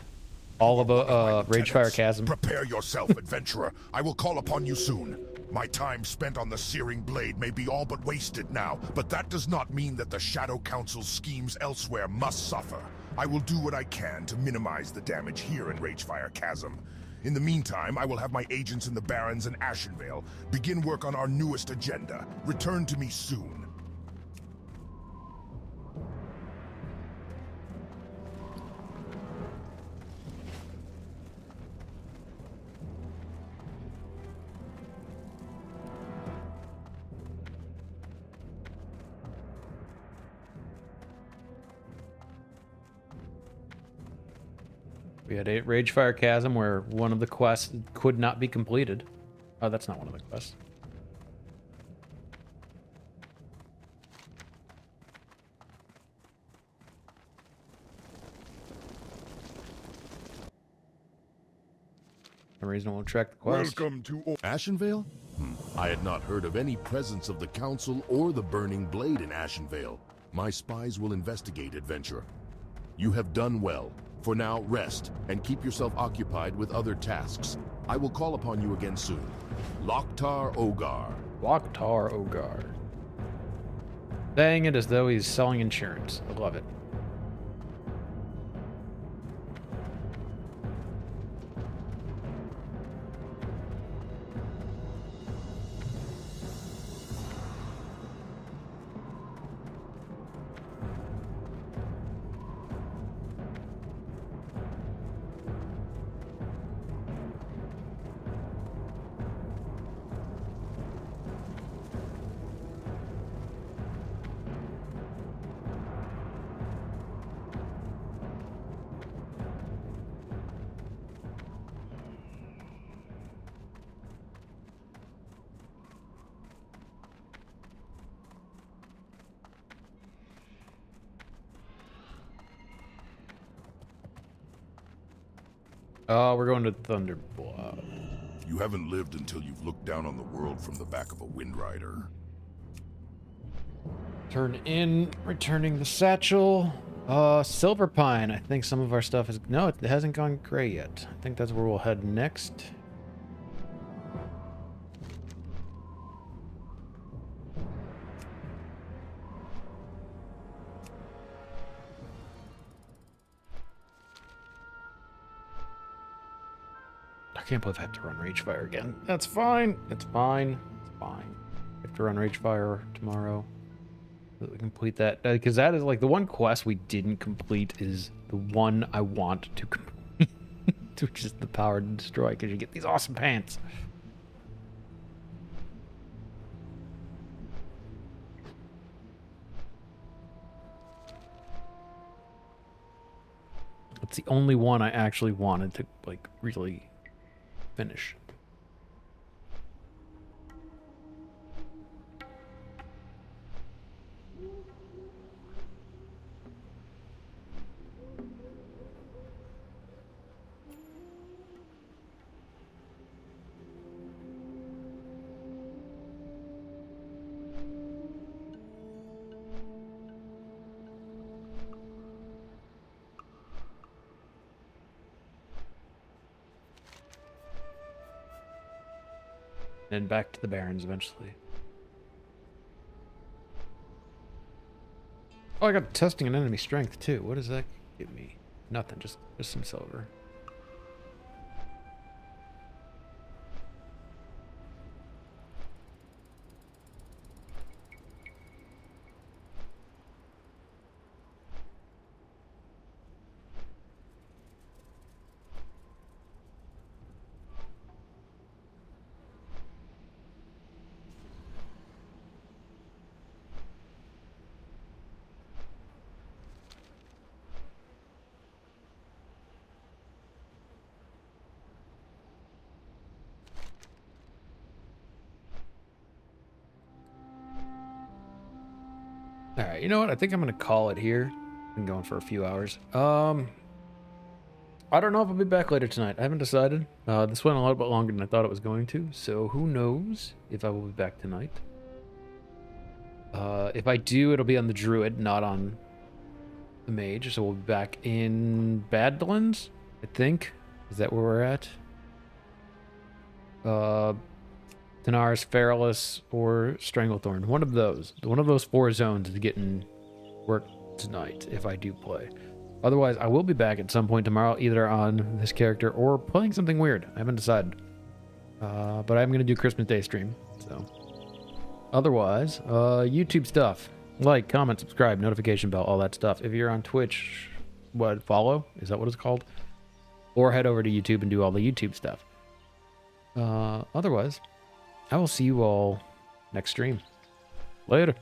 all of Ragefire Lieutenants, Chasm. Prepare yourself, adventurer. I will call upon you soon. My time spent on the Searing Blade may be all but wasted now, but that does not mean that the Shadow Council's schemes elsewhere must suffer. I will do what I can to minimize the damage here in Ragefire Chasm. In the meantime, I will have my agents in the Barrens and Ashenvale begin work on our newest agenda. Return to me soon. We had a Ragefire Chasm where one of the quests could not be completed. Oh, that's not one of the quests. No reason we'll track the quest. Welcome to... Ashenvale? I had not heard of any presence of the Council or the Burning Blade in Ashenvale. My spies will investigate, adventurer. You have done well. For now, rest, and keep yourself occupied with other tasks. I will call upon you again soon. Loktar Ogar. Loktar Ogar. Saying it as though he's selling insurance. I love it. Oh, we're going to Thunderblood. You haven't lived until you've looked down on the world from the back of a Wind Rider. Turn in, returning the satchel. Silver Pine. I think some of our stuff is... No, it hasn't gone gray yet. I think that's where we'll head next. I can't believe I have to run Ragefire again. That's fine. It's fine. It's fine. I have to run Ragefire tomorrow. So that we complete that. Because that is like the one quest we didn't complete is the one I want to complete. Which is the power to destroy. Because you get these awesome pants. It's the only one I actually wanted to like really finish. And back to the Barrens eventually. Oh, I got testing an enemy strength too. What does that give me? Nothing, just some silver. All right, you know what? I think I'm gonna call it here. Been going for a few hours. I don't know if I'll be back later tonight. I haven't decided. This went a little bit longer than I thought it was going to, so who knows if I will be back tonight. If I do, it'll be on the Druid, not on the Mage, so we'll be back in Badlands, I think. Is that where we're at? Tanaris, Feralus, or Stranglethorn. One of those. One of those 4 zones is getting work tonight, if I do play. Otherwise, I will be back at some point tomorrow, either on this character or playing something weird. I haven't decided. But I'm going to do Christmas Day stream, so. Otherwise, YouTube stuff. Like, comment, subscribe, notification bell, all that stuff. If you're on Twitch, follow? Is that what it's called? Or head over to YouTube and do all the YouTube stuff. Otherwise, I will see you all next stream. Later.